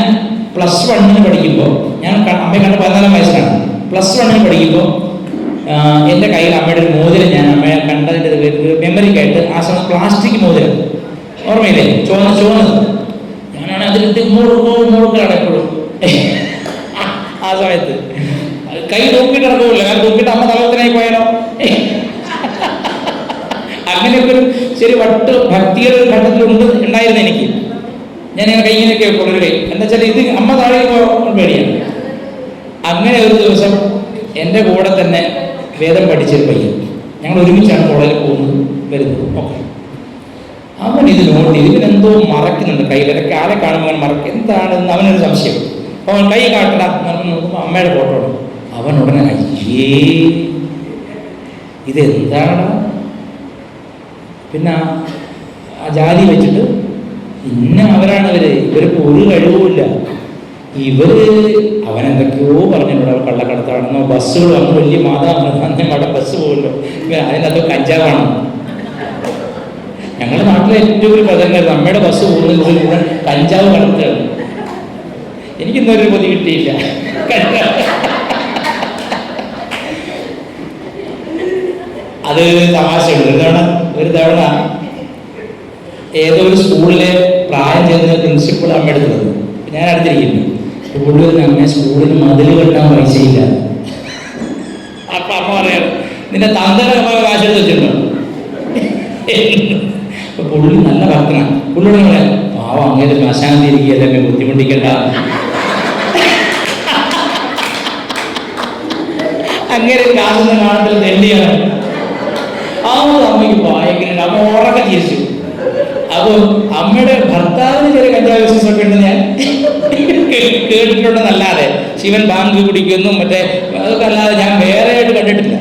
+1 പഠിക്കുമ്പോൾ, ഞാൻ അമ്മയെ കണ്ട 14 വയസ്സിലാണ്. +1 പഠിക്കുമ്പോൾ എൻ്റെ കയ്യിൽ അമ്മയുടെ ഒരു മോതിരം, ഞാൻ അമ്മയെ കണ്ടതിൻ്റെ മെമ്മറിക്കായിട്ട് ആ സമയത്ത് പ്ലാസ്റ്റിക് മോതിരം, ഓർമ്മയില്ലേ, ചുവന്നത്. ഞാനാണ് അതിലിട്ട് മോൾക്കാണ് എപ്പോഴും ആ സമയത്ത് കൈ തൂക്കിയിട്ട് ഇറങ്ങുമില്ല, കാരണം തൂക്കിയിട്ട് അമ്മ തലവത്തിനായി പോയാലോ. അങ്ങനെയൊക്കെ ഒരു ശരി വട്ട് ഭക്തിയുടെ ഒരു ഘട്ടത്തിലുണ്ട് ഉണ്ടായിരുന്നു എനിക്ക്. ഞാനിങ്ങനെ കൈ ഇങ്ങനെയൊക്കെ വെക്കുള്ളൊരു കൈ, എന്താ വെച്ചാൽ ഇത് അമ്മ താഴെ പോകാൻ പേടിയാണ്. അങ്ങനെ ഒരു ദിവസം എൻ്റെ കൂടെ തന്നെ വേദം പഠിച്ചൊരു പയ്യൻ, ഞങ്ങൾ ഒരുമിച്ചാണ് കോളേജിൽ പോകുന്നത് വരുന്നത്. ഓക്കെ, അവൻ ഇത് നോട്ട് ചെയ്ത് ഇവനെന്തോ മറക്കുന്നുണ്ട് കയ്യിൽ. ഇടയ്ക്ക് ആളെ കാണുമ്പോൾ മറക്കും, എന്താണെന്ന് അവനൊരു സംശയം. അപ്പോൾ അവൻ കൈ കാട്ടടാ നോക്കുമ്പോൾ അമ്മയുടെ ഫോട്ടോ ആണ്. അവൻ ഉടനെ അയ്യേ ഇതെന്താണ്? പിന്നെ ആ ജാതി വെച്ചിട്ട് അവരാണ് ഇവർക്ക് ഒരു കഴിവുമില്ല. അവനെന്തൊക്കെയോ പറഞ്ഞിട്ടുണ്ട്, കള്ളക്കടത്താണെന്നോ ബസ്സുകൾ വന്ന് വലിയ മാതാവാണ്, അന്നേ അവിടെ ബസ് പോകുമല്ലോ, അതിനകത്ത് കഞ്ചാവാണ്. ഞങ്ങളുടെ നാട്ടിലെ ഏറ്റവും ഒരു പ്രധാനമായിരുന്നു നമ്മുടെ ബസ് പോകുന്നത് കഞ്ചാവ് കടത്തുകയാണ്. എനിക്കിന്നൊരു പൊതി കിട്ടിയില്ല. അത് തമാശയുണ്ട്. ഒരു തവണ ഏതോ ഒരു സ്കൂളിലെ പ്രായം ചെന്ന പ്രിൻസിപ്പൾ അമ്മ എടുത്തത്, ഞാൻ അടുത്തിരിക്കുന്നു. പുള്ളി അമ്മ സ്കൂളിന് മതിൽ കെട്ടാൻ പൈസയില്ല. അപ്പൊ അമ്മ പറയാം, നിന്റെ തന്തയുടെ കാശ് എടുത്ത് വെച്ചിട്ടുണ്ടോ? അപ്പൊ പുള്ളി നല്ല ഭക്തനാണ്. പുള്ളിയോട് പറയാം, പാവം അങ്ങനെ ശ്മശാനം തിരികെയല്ലേ, ബുദ്ധിമുട്ടിക്കണ്ട. അങ്ങനെ കാശൊന്നും കാണത്തിൽ തെണ്ടിയാണ്. ആ അമ്മയ്ക്ക് ഭയങ്കര, അമ്മ ഉറക്കെ തിരിച്ചു. അപ്പൊ അമ്മയുടെ ഭർത്താവിന് ചെറിയ കഞ്ചാവ് ബിസിനസ് ഒക്കെ ഉണ്ട്, ഞാൻ കേട്ടിട്ടുണ്ടെന്നല്ലാതെ. ശിവൻ ബാങ്ക് കുടിക്കുന്നു മറ്റേ അതൊക്കെ അല്ലാതെ ഞാൻ വേറെ ആയിട്ട് കണ്ടിട്ടില്ല.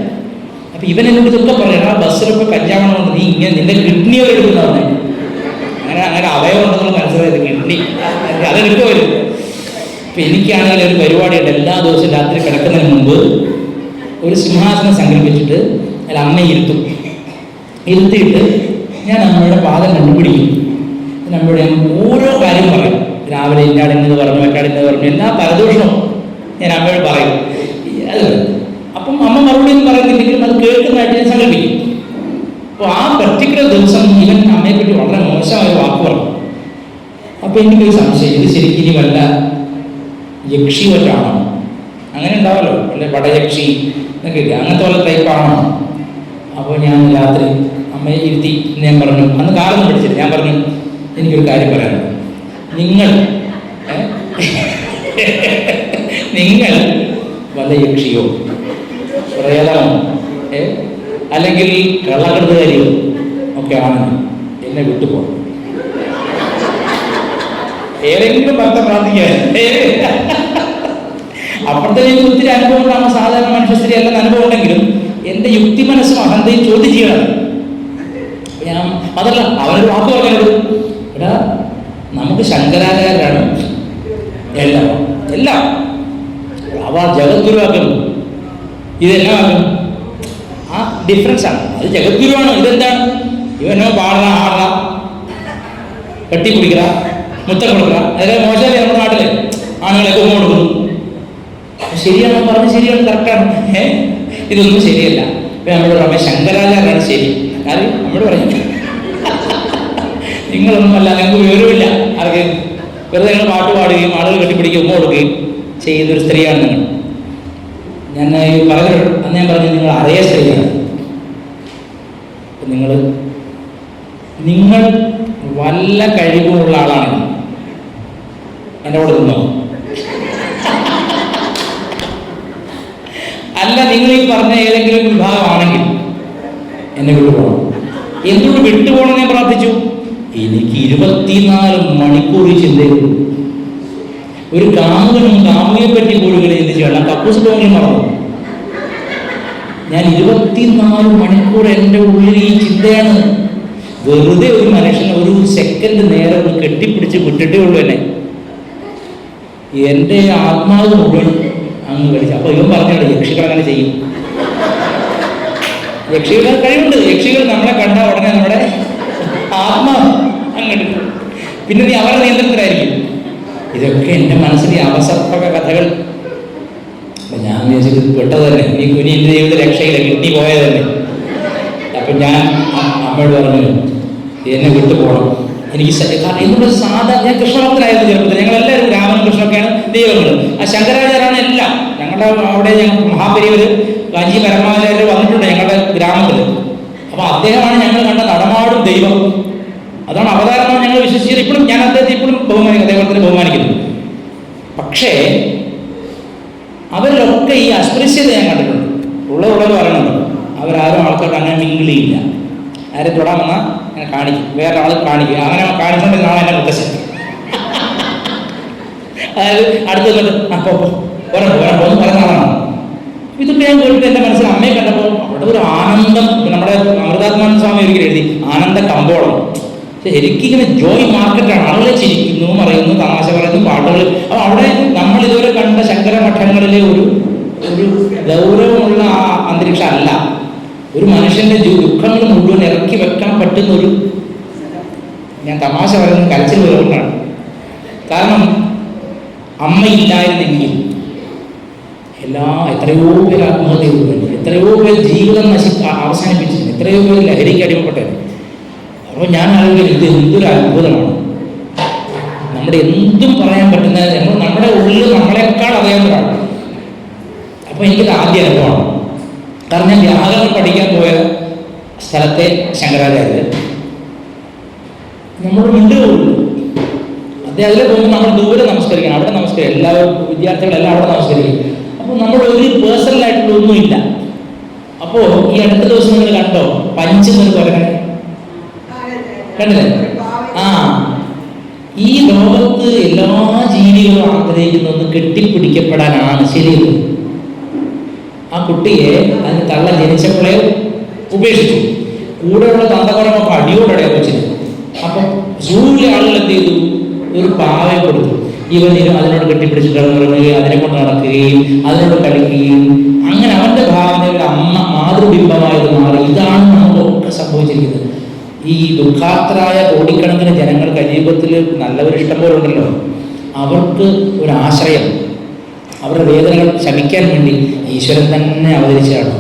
അപ്പൊ ഇവൻ എന്നോട് ഇതൊക്കെ പറയണം, ആ ബസ്സിലൊക്കെ കഞ്ചാവണമെന്ന്, നീ ഇങ്ങനെ നിന്റെ കിഡ്നി അവർ എടുക്കുന്നതാണ്. അങ്ങനെ അവയവം ഉണ്ടെന്നുള്ള മനസ്സിലായത്, കിഡ്നി അതെടുക്കുക വരും. അപ്പൊ എനിക്കാണെങ്കിൽ ഒരു പരിപാടിയുണ്ട്, എല്ലാ ദിവസവും രാത്രി കിടക്കുന്നതിന് മുമ്പ് ഒരു സിംഹാസനം സങ്കല്പിച്ചിട്ട് അതിൽ അമ്മയെ ഇരുത്തിയിട്ട് ഞാൻ അമ്മയുടെ പാദം കണ്ടുപിടിക്കും. നമ്മുടെ ഓരോ കാര്യം പറയും. രാവിലെ ഇന്നാടിന്നത് പറഞ്ഞു, മറ്റാടിന്നത് പറഞ്ഞു, എല്ലാ പരദോഷവും ഞാൻ അമ്മയോട് പറയും. അത് അപ്പം അമ്മ മറുപടിയൊന്നും പറയുന്നില്ലെങ്കിലും അത് കേൾക്കുന്നതായിട്ട് ഞാൻ സങ്കല്പിക്കും. അപ്പോൾ ആ പർട്ടിക്കുലർ ദിവസം ഇവൻ അമ്മയെപ്പറ്റി വളരെ മോശമായ വാക്ക് പറഞ്ഞു. അപ്പോൾ എനിക്കൊരു സംശയം, ഇത് ശരിക്കും ഇനി വല്ല യക്ഷി വല്ലാണോ? അങ്ങനെ ഉണ്ടാവല്ലോ, അല്ലെ വടയക്ഷി എന്നൊക്കെ ഇല്ല, അങ്ങനത്തെ വല്ല ടൈപ്പാണോ? അപ്പോൾ ഞാൻ രാത്രി അമ്മയെ ഇരുത്തി ഞാൻ പറഞ്ഞു, അന്ന് കാലൊന്നും പഠിച്ചില്ല, ഞാൻ പറഞ്ഞു, എനിക്കൊരു കാര്യം പറയാനുണ്ട്. നിങ്ങൾ വല്ല യക്ഷിയോ പ്രേതമോ അല്ലെങ്കിൽ കള്ളക്കടത്തുകാരിയോ ഒക്കെ ആണെന്ന് എന്നെ വിട്ടുപോകും. ഏതെങ്കിലും ഭക്ത പ്രാർത്ഥിക്കാൻ അപ്പോഴത്തെ എനിക്ക് ഒത്തിരി അനുഭവം ഉണ്ടാകും. സാധാരണ മനുഷ്യസ്ഥിതി അല്ലെന്ന് അനുഭവം ഉണ്ടെങ്കിലും എൻ്റെ യുക്തി മനസ്സും അഹന്തയും ചോദ്യം ചെയ്യണം. ഞാൻ അതല്ല, അവനൊരു വാക്ക് പറഞ്ഞത്, എടാ നമുക്ക് ശങ്കരാചാര്യരാണ് എല്ലാം എല്ലാം അവ ജഗദ്ഗുരുവാക്കും, ഇതെല്ലാമാക്കും. ആ ഡിഫറൻസ് ആണ്. അത് ജഗദ്ഗുരുവാണ്, ഇതെന്താണ്? ഇവനോ പാടണ ആടണ കെട്ടി കുടിക്കറ മുത്തം കൊടുക്കറ, അതൊക്കെ മോശമല്ലേ നമ്മുടെ നാട്ടിലെ ആണുങ്ങളൊക്കെ ഉമ്മ കൊടുക്കുന്നു. ശരിയാണോ പറഞ്ഞ് ശരിയാണ്, കറക്റ്റാണ്. ഇതൊന്നും ശരിയല്ല. ഇപ്പം നമ്മൾ പറയാം ശങ്കരാചാര്യാണ് ശരി. ആര് നമ്മൾ പറയും നിങ്ങളൊന്നുമല്ല, നിങ്ങൾക്ക് വിവരമില്ല. ആർക്ക് വെറുതെ നിങ്ങൾ പാട്ട് പാടുകയും ആളുകൾ കെട്ടിപ്പിടിക്കുകയും ഉമ്മ കൊടുക്കുകയും ചെയ്യുന്നൊരു സ്ത്രീയാണ് നിങ്ങൾ. ഞാൻ പറഞ്ഞു, അന്ന് ഞാൻ പറഞ്ഞു, നിങ്ങൾ അറിയ സ്ത്രീയാണ്. നിങ്ങൾ വല്ല കഴിവുമുള്ള ആളാണ്. എൻ്റെ കൂടെ നിന്നോ? അല്ല, നിങ്ങൾ ഈ പറഞ്ഞ ഏതെങ്കിലും വിഭാഗമാണെങ്കിൽ എന്നെ വിട്ടുപോകണം. എന്തുകൊണ്ട് വിട്ടുപോകണം ഞാൻ പ്രാർത്ഥിച്ചു? എനിക്ക് 24 മണിക്കൂർ ചിന്തയുള്ളൂ. ഒരു കാമുകനും കാമുകയെ പറ്റി പോലും ചിന്തിച്ചു വേണം. കക്കൂസ് പോകണം മറന്നു. ഞാൻ 24 മണിക്കൂർ എൻ്റെ ഉള്ളിൽ ഈ ചിന്തയാണ്. വെറുതെ ഒരു മനുഷ്യനെ ഒരു സെക്കൻഡ് നേരം ഒന്ന് കെട്ടിപ്പിടിച്ച് വിട്ടിട്ടേ ഉള്ളൂ എന്നെ. എൻ്റെ ആത്മാവ് മുഴുവൻ അങ്ങ് കഴിച്ചു. അപ്പൊ ഇവൻ പറഞ്ഞാണ് യക്ഷികൾ അങ്ങനെ ചെയ്യും. യക്ഷികളുടെ കഴിവുണ്ട്. യക്ഷികൾ നമ്മളെ കണ്ട ഉടനെ നമ്മുടെ ആത്മാവ് അങ്ങോട്ട്, പിന്നെ നീ അവരുടെ നിയന്ത്രണത്തിലായിരിക്കും. ഇതൊക്കെ എൻ്റെ മനസ്സിലെ അവസർപ്പക കഥകൾ. അപ്പൊ ഞാൻ വിചാരിച്ചത് പെട്ടത് തന്നെ, നീ കുനി എൻ്റെ ജീവിത രക്ഷയില്ല, കിഡ്നി പോയത് തന്നെ. അപ്പൊ ഞാൻ അമ്മയോട് പറഞ്ഞു, എന്നെ വിട്ടു പോകണം. എനിക്ക് എന്നോട് ഞാൻ കൃഷ്ണഭക്തനായിരുന്നു ചെറുപ്പത്തിൽ. ഞങ്ങളെല്ലാവരും രാമനും കൃഷ്ണൊക്കെയാണ് ദൈവങ്ങൾ. ആ ശങ്കരാചാര്യാണ് എല്ലാം. ഞങ്ങളുടെ അവിടെ ഞങ്ങൾ മഹാപരിവര് കാഞ്ചി പരമാചാര്യർ വന്നിട്ടുണ്ട് ഞങ്ങളുടെ ഗ്രാമത്തിൽ. അപ്പൊ അദ്ദേഹമാണ് ഞങ്ങൾ കണ്ട നടമാടും ദൈവം. അതാണ് അവതാരമാണ് ഞങ്ങൾ വിശ്വസിച്ചത്. ഇപ്പോഴും ഞാൻ അദ്ദേഹത്തെ ഇപ്പോഴും ബഹുമാനിക്കും, അദ്ദേഹത്തിന് ബഹുമാനിക്കുന്നു. പക്ഷേ അവരിലൊക്കെ ഈ അസ്പൃശ്യ രഹസ്യത ഞാൻ കണ്ടിട്ടുണ്ട്. ഉള്ളത് പറയണത് അവരാരും ആൾക്കാർക്ക് അങ്ങനെ മിങ്കിളിയില്ല. ആരെ തൊടാൻ വന്നാൽ അങ്ങനെ കാണിക്കും, വേറെ ആൾ കാണിക്കും. അങ്ങനെ കാണിച്ചുകൊണ്ട് നാളെ എന്നെ മുത്തശ്ശൻ, അതായത് അടുത്ത് അപ്പോൾ ഓരോ പറയുന്ന ആളാണ്. ഇതൊക്കെ ഞാൻ കേട്ടിട്ട് എൻ്റെ മനസ്സിൽ അമ്മയെ കണ്ടപ്പോൾ അവിടെ ഒരു ആനന്ദം. നമ്മുടെ അമൃതാത്മാനന്ദ സ്വാമി ഒരിക്കലും എഴുതി ആനന്ദ കമ്പോളം. എനിക്കിങ്ങനെ ജോയ് മാർക്കറ്റാണ്. ആളുകളെ ചിരിക്കുന്നു, പറയുന്നു, തമാശ പറയുന്നു, പാട്ടുകൾ. അപ്പോൾ അവിടെ നമ്മൾ ഇതുവരെ കണ്ട ശങ്കര മഠങ്ങളിലെ ഒരു ഗൗരവമുള്ള ആ അന്തരീക്ഷം അല്ല. ഒരു മനുഷ്യന്റെ ദുഃഖങ്ങൾ മുഴുവൻ ഇറക്കി വെക്കാൻ പറ്റുന്ന ഒരു, ഞാൻ തമാശ പറയുന്നത് കരച്ചിൽ വരുകൊണ്ടാണ്. കാരണം അമ്മയില്ലായിരുന്നെങ്കിൽ എത്രയോ പേര് ആത്മഹത്യ ചെയ്തു, എത്രയോ പേര് ജീവിതം അവസാനിപ്പിച്ചിരുന്നു, എത്രയോ പേര് ലഹരിക്ക് അടിമപ്പെട്ടത്. അപ്പോൾ ഞാൻ ആലോചിക്കുന്നത് ഇത് എന്തൊരു അത്ഭുതമാണ്. നമ്മുടെ എന്തും പറയാൻ പറ്റുന്ന നമ്മുടെ ഉള്ളിൽ നമ്മളെക്കാൾ അറിയാവുന്നതാണ്. അപ്പോൾ എനിക്കത് ആദ്യ അനുഭവമാണ്. കാരണം ഞാൻ വ്യാകരണം പഠിക്കാൻ പോയ സ്ഥലത്തെ ശങ്കരാചാര്യർ നമ്മൾ മിണ്ടുകയുള്ളൂ. അദ്ദേഹം അതിലെ പോകുമ്പോൾ നമ്മൾ ദൂരെ നമസ്കരിക്കണം, അവിടെ നമസ്കരിക്കും, എല്ലാവരും വിദ്യാർത്ഥികളെല്ലാം അവിടെ നമസ്കരിക്കും. അപ്പോൾ നമ്മൾ ഒരു പേഴ്സണലായിട്ടുള്ള ഒന്നുമില്ല. അപ്പോൾ ഈ അടുത്ത ദിവസം നിങ്ങൾ കണ്ടോ പഞ്ചെന്നൊരു പറയുന്നത് കണ്ടില്ലേ? ഈ ലോകത്ത് എല്ലാ ജീവികളും ആഗ്രഹിക്കുന്ന കെട്ടിപ്പിടിക്കപ്പെടാനാണ്. ശരിയല്ല? ആ കുട്ടിയെ അതിന് തള്ള ജനിച്ചപ്പോഴേ ഉപേക്ഷിച്ചു. കൂടെയുള്ള തന്തകുറമൊക്കെ അടിയോടടെ വെച്ചിരുന്നു. അപ്പം സൂര്യ ആളുകൾ എന്ത് ചെയ്തു? ഒരു പാവയെ കൊടുത്തു. ഇവനും അതിനോട് കെട്ടിപ്പിടിച്ച് കിടന്നുറങ്ങുകയും അതിനെ കൊണ്ട് നടക്കുകയും അതിനോട് കളിക്കുകയും അങ്ങനെ അവന്റെ ഭാവനയിൽ അമ്മ മാതൃബിംബമായത് മാറി. ഇതാണ് നമുക്കൊക്കെ സംഭവിച്ചിരിക്കുന്നത്. ഈ ദുഃഖാർത്തരായ കോടിക്കണക്കിന് ജനങ്ങൾ കലിയുഗത്തിൽ നല്ലവർ ഇഷ്ടം പോലെ ഉണ്ടല്ലോ, അവർക്ക് ഒരാശ്രയം, അവരുടെ വേദനകൾ ശമിക്കാൻ വേണ്ടി ഈശ്വരൻ തന്നെ അവതരിച്ചതാണ്.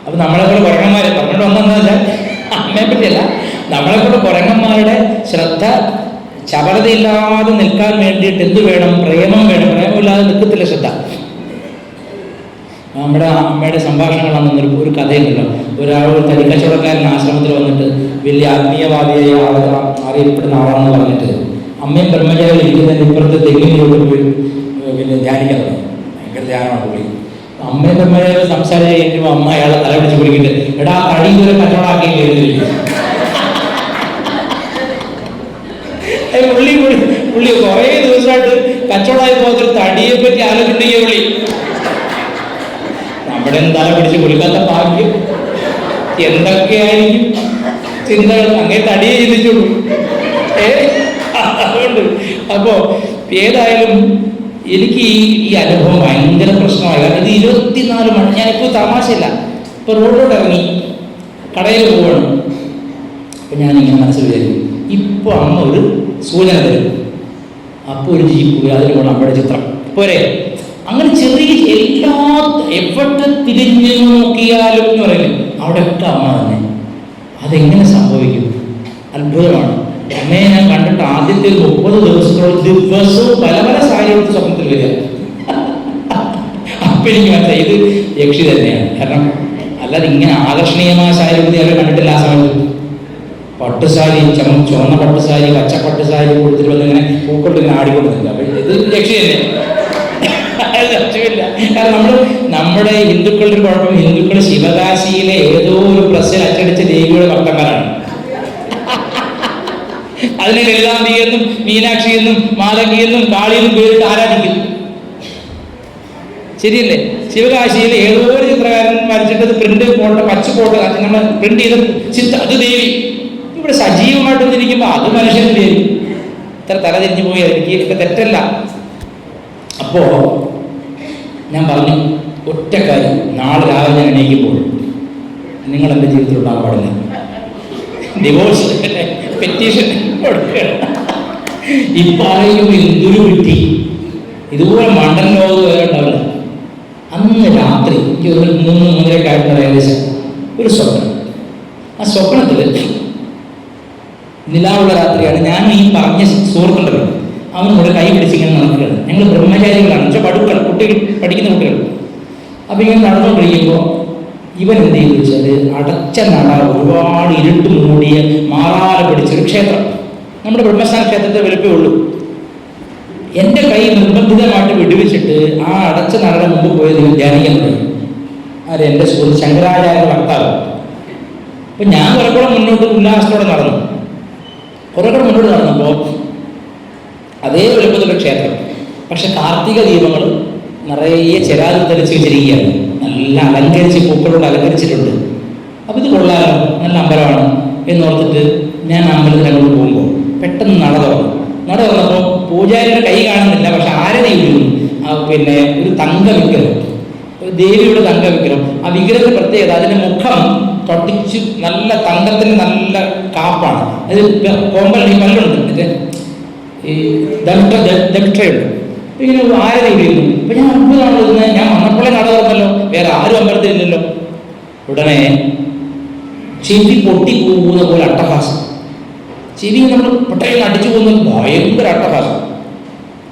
അപ്പൊ നമ്മളെക്കൂടെ കുരങ്ങന്മാരെ പറഞ്ഞോണ്ട് വന്നതെന്ന് വെച്ചാൽ അമ്മയെ പറ്റിയല്ല, നമ്മളെക്കൂടെ കുരങ്ങന്മാരുടെ ശ്രദ്ധ ചപലതയില്ലാതെ നിൽക്കാൻ വേണ്ടിയിട്ട് എന്ത് വേണം? പ്രേമം വേണം. പ്രേമമില്ലാതെ നിൽക്കത്തില്ല ശ്രദ്ധ. നമ്മുടെ അമ്മയുടെ സംഭാഷണങ്ങളാണെന്നൊരു ഒരു കഥയുണ്ടല്ലോ. ഒരാൾ ഒരു തടിക്കച്ചവടക്കാരൻ ആശ്രമത്തിൽ വന്നിട്ട് വലിയ ആത്മീയവാദിയായി അറിയപ്പെടുന്ന ആളാണെന്ന് പറഞ്ഞിട്ട് അമ്മയും ബ്രഹ്മചാരി ഇരിക്കുന്നതിന് ഇപ്പുറത്തെ തെങ്ങിനോട് പോയി പിന്നെ ധ്യാനിക്കാൻ തുടങ്ങി. ഭയങ്കര ധ്യാനമാണ് പോയി. അമ്മയും ബ്രഹ്മചാരി സംസാരിച്ച് കഴിഞ്ഞപ്പോൾ അമ്മ അയാളെ തല പിടിച്ച് പിടിക്കിട്ട് എടാ കടി ഇതുവരെ കച്ചവടമാക്കി കയറിയില്ല. പുള്ളി കുറേ ദിവസമായിട്ട് കച്ചവടമായി പോകുന്ന തടിയെ പറ്റി ആലോചിച്ചിട്ടുണ്ടെങ്കിൽ പുള്ളി നമ്മുടെ തല പിടിച്ച് കുളിക്കാത്ത ഭാഗ്യം എന്തൊക്കെയായിരിക്കും ചിന്തകൾ. അങ്ങനെ തടിയെ ചിന്തിച്ചുള്ളൂ. അതുകൊണ്ട് അപ്പോൾ ഏതായാലും എനിക്ക് ഈ അനുഭവം ഭയങ്കര പ്രശ്നമായി. കാരണം ഇത് 24 മണി. ഞാനിപ്പോൾ തമാശയില്ല, ഇപ്പോൾ റോഡിലോട്ട് ഇറങ്ങി കടയിൽ പോവാണ്. അപ്പം ഞാനിങ്ങനെ മനസ്സിൽ വിചാരിക്കും, ഇപ്പോൾ അമ്മ ഒരു സൂചന തരും, അപ്പോൾ ഒരു ജീപ്പ് അതിൽ പോകണം അമ്മയുടെ ചിത്രം പോരെ. അങ്ങനെ ചെറിയ എല്ലാ എവിടെ തിരിഞ്ഞു നോക്കിയാലും എന്ന് പറയുന്നത് അവിടെയൊക്കെ അമ്മ തന്നെ. അതെങ്ങനെ സംഭവിക്കും? അത്ഭുതമാണ്. അമ്മയെ ഞാൻ കണ്ടിട്ട് ആദ്യത്തെ 30 ദിവസത്തോളം ദിവസവും പല പല സാഹചര്യത്തിൽ സ്വപ്നത്തിൽ വരിക. അപ്പം എനിക്ക് മനസ്സിലായി ഇത് യക്ഷി തന്നെയാണ്. കാരണം അല്ലാതെ ഇങ്ങനെ ആകർഷണീയമായ സാഹചര്യത്തിൽ അവരെ കണ്ടിട്ടില്ല. ആ സമയത്ത് പട്ടുസാരി, ചുവന്ന പട്ടുസാരി, പച്ച പട്ടുസാരി കൊടുത്തിട്ട് വന്ന് ഇങ്ങനെ പൂക്കൊണ്ട് ഇങ്ങനെ ആടിക്കൊണ്ടിരിക്കുക. അപ്പം ഇത് യക്ഷി തന്നെ. കാരണം നമ്മുടെ ഹിന്ദുക്കളുടെ ഒരു കുഴപ്പം, ഹിന്ദുക്കൾ ശിവകാശിയിലെ ഏതോ ഒരു പ്രസ്സിൽ അച്ചടിച്ച ദേവിയുടെ ഭക്തന്മാരാണ്. അതിനെ ലളിതാംബിക എന്നും മീനാക്ഷി എന്നും മാലകി എന്നും കാളിയെന്നും പേരിട്ട് ആരാധിക്കും. ശരിയല്ലേ? ശിവകാശിയിൽ ഏതോ ഒരു ചിത്രകാരൻ വരച്ചിട്ടത് പ്രിന്റ് പോട്ടെ, പച്ച പോട്ടെ, നമ്മൾ പ്രിന്റ് ചെയ്ത് അത് ദേവി. ഇവിടെ സജീവമായിട്ടൊന്നിരിക്കുമ്പോൾ അത് മനുഷ്യന് ദേവി. ഇത്ര തലതിരിഞ്ഞു പോയി. എനിക്ക് ഇതൊക്കെ തെറ്റല്ല. അപ്പോ ഞാൻ പറഞ്ഞു ഒറ്റ കാര്യം, നാളെ രാവിലെ ഞാൻ എണീക്കുമ്പോൾ നിങ്ങൾ എൻ്റെ ജീവിതത്തിൽ ഉണ്ടാകാൻ പാടില്ല. ഡിവോഴ്സ് പെറ്റീഷൻ കൊടുക്കുകയാണ്. ഇപ്പം ആരെങ്കിലും എന്തൊരു കിട്ടി ഇതുപോലെ മണ്ടൻ ലോകം വേറെ ഉണ്ടാവില്ല. അന്ന് രാത്രി എനിക്ക് ഒരു 3-3:30 ആയിട്ടുള്ള ഏകദേശം ഒരു സ്വപ്നം. ആ സ്വപ്നത്തിൽ നിലാവുള്ള രാത്രിയാണ്. ഞാൻ ഈ പറഞ്ഞ സുഹൃത്തുണ്ടല്ലോ, അവൻ കൂടെ കൈ പിടിച്ചിങ്ങനെ നടക്കുകയാണ്. ഞങ്ങൾ ബ്രഹ്മചാരികളാണ്, പക്ഷെ പടുക്കൾ, കുട്ടികൾ, പഠിക്കുന്ന കുട്ടികൾ. അപ്പം ഇങ്ങനെ നടന്നുകൊണ്ടിരിക്കുമ്പോൾ ഇവൻ എന്ത് ചെയ്തു വെച്ചാൽ അടച്ച നട, ഒരുപാട് ഇരുട്ട് മൂടിയ മാറാല പിടിച്ചൊരു ക്ഷേത്രം. നമ്മുടെ ബ്രഹ്മസ്ഥാന ക്ഷേത്രത്തെ വലുപ്പേ ഉള്ളൂ. എൻ്റെ കൈ നിർബന്ധിതമായിട്ട് വിടുവിച്ചിട്ട് ആ അടച്ച നടയുടെ മുമ്പ് പോയത് ധ്യാനിക്കാൻ തുടങ്ങി. ആര്? എൻ്റെ സുഹൃത്ത് ശങ്കരാചാര്യ ഭർത്താവ്. അപ്പം ഞാൻ കുറെ കൂടെ മുന്നോട്ട് ഉല്ലാസത്തോടെ നടന്നു. കുറെ കൂടെ മുന്നോട്ട് നടന്നപ്പോൾ അതേ വലുപ്പത്തിലുള്ള ക്ഷേത്രം, പക്ഷെ കാർത്തിക ദീപങ്ങൾ നിറയെ ചെരാത് തെളിച്ച് വെച്ചിരിക്കുകയാണ്. നല്ല അലങ്കരിച്ച് പൂക്കളോട് അലങ്കരിച്ചിട്ടുണ്ട്. അപ്പം ഇത് കൊള്ളാലോ, നല്ല അമ്പലമാണ് എന്നോർത്തിട്ട് ഞാൻ അമ്പലത്തിൽ അങ്ങോട്ട് പോകുമ്പോൾ പെട്ടെന്ന് നട തുറന്നപ്പോൾ പൂജാരിയുടെ കൈ കാണുന്നില്ല, പക്ഷെ ആരതി വിടുന്നു. പിന്നെ ഒരു തങ്ക വിഗ്രഹം, ഒരു ദേവിയുടെ തങ്ക വിഗ്രഹം. ആ വിഗ്രഹത്തിന്റെ പ്രത്യേകത അതിൻ്റെ മുഖം തൊട്ടിച്ച് നല്ല തങ്കത്തിന് നല്ല കാപ്പാണ്. അത് കോമ്പലി പല്ലുണ്ട്, മറ്റേ ഈ ദക്ഷയുണ്ട്. ഇങ്ങനെ ആരതി വിടുന്നു. ഇപ്പം ഞാൻ അത്ഭുതമാണ് വരുന്നത്. ഞാൻ വന്നപ്പോഴേ നട തുറന്നല്ലോ, വേറെ ആരും അമ്പലത്തിലില്ലല്ലോ. ഉടനെ ചെവി പൊട്ടി പോകുന്ന പോലെ അട്ടഹാസം. ചെവി നമ്മൾ പെട്ടെന്ന് അടിച്ചു പോകുന്ന ഭയങ്കര അട്ടഹാസം.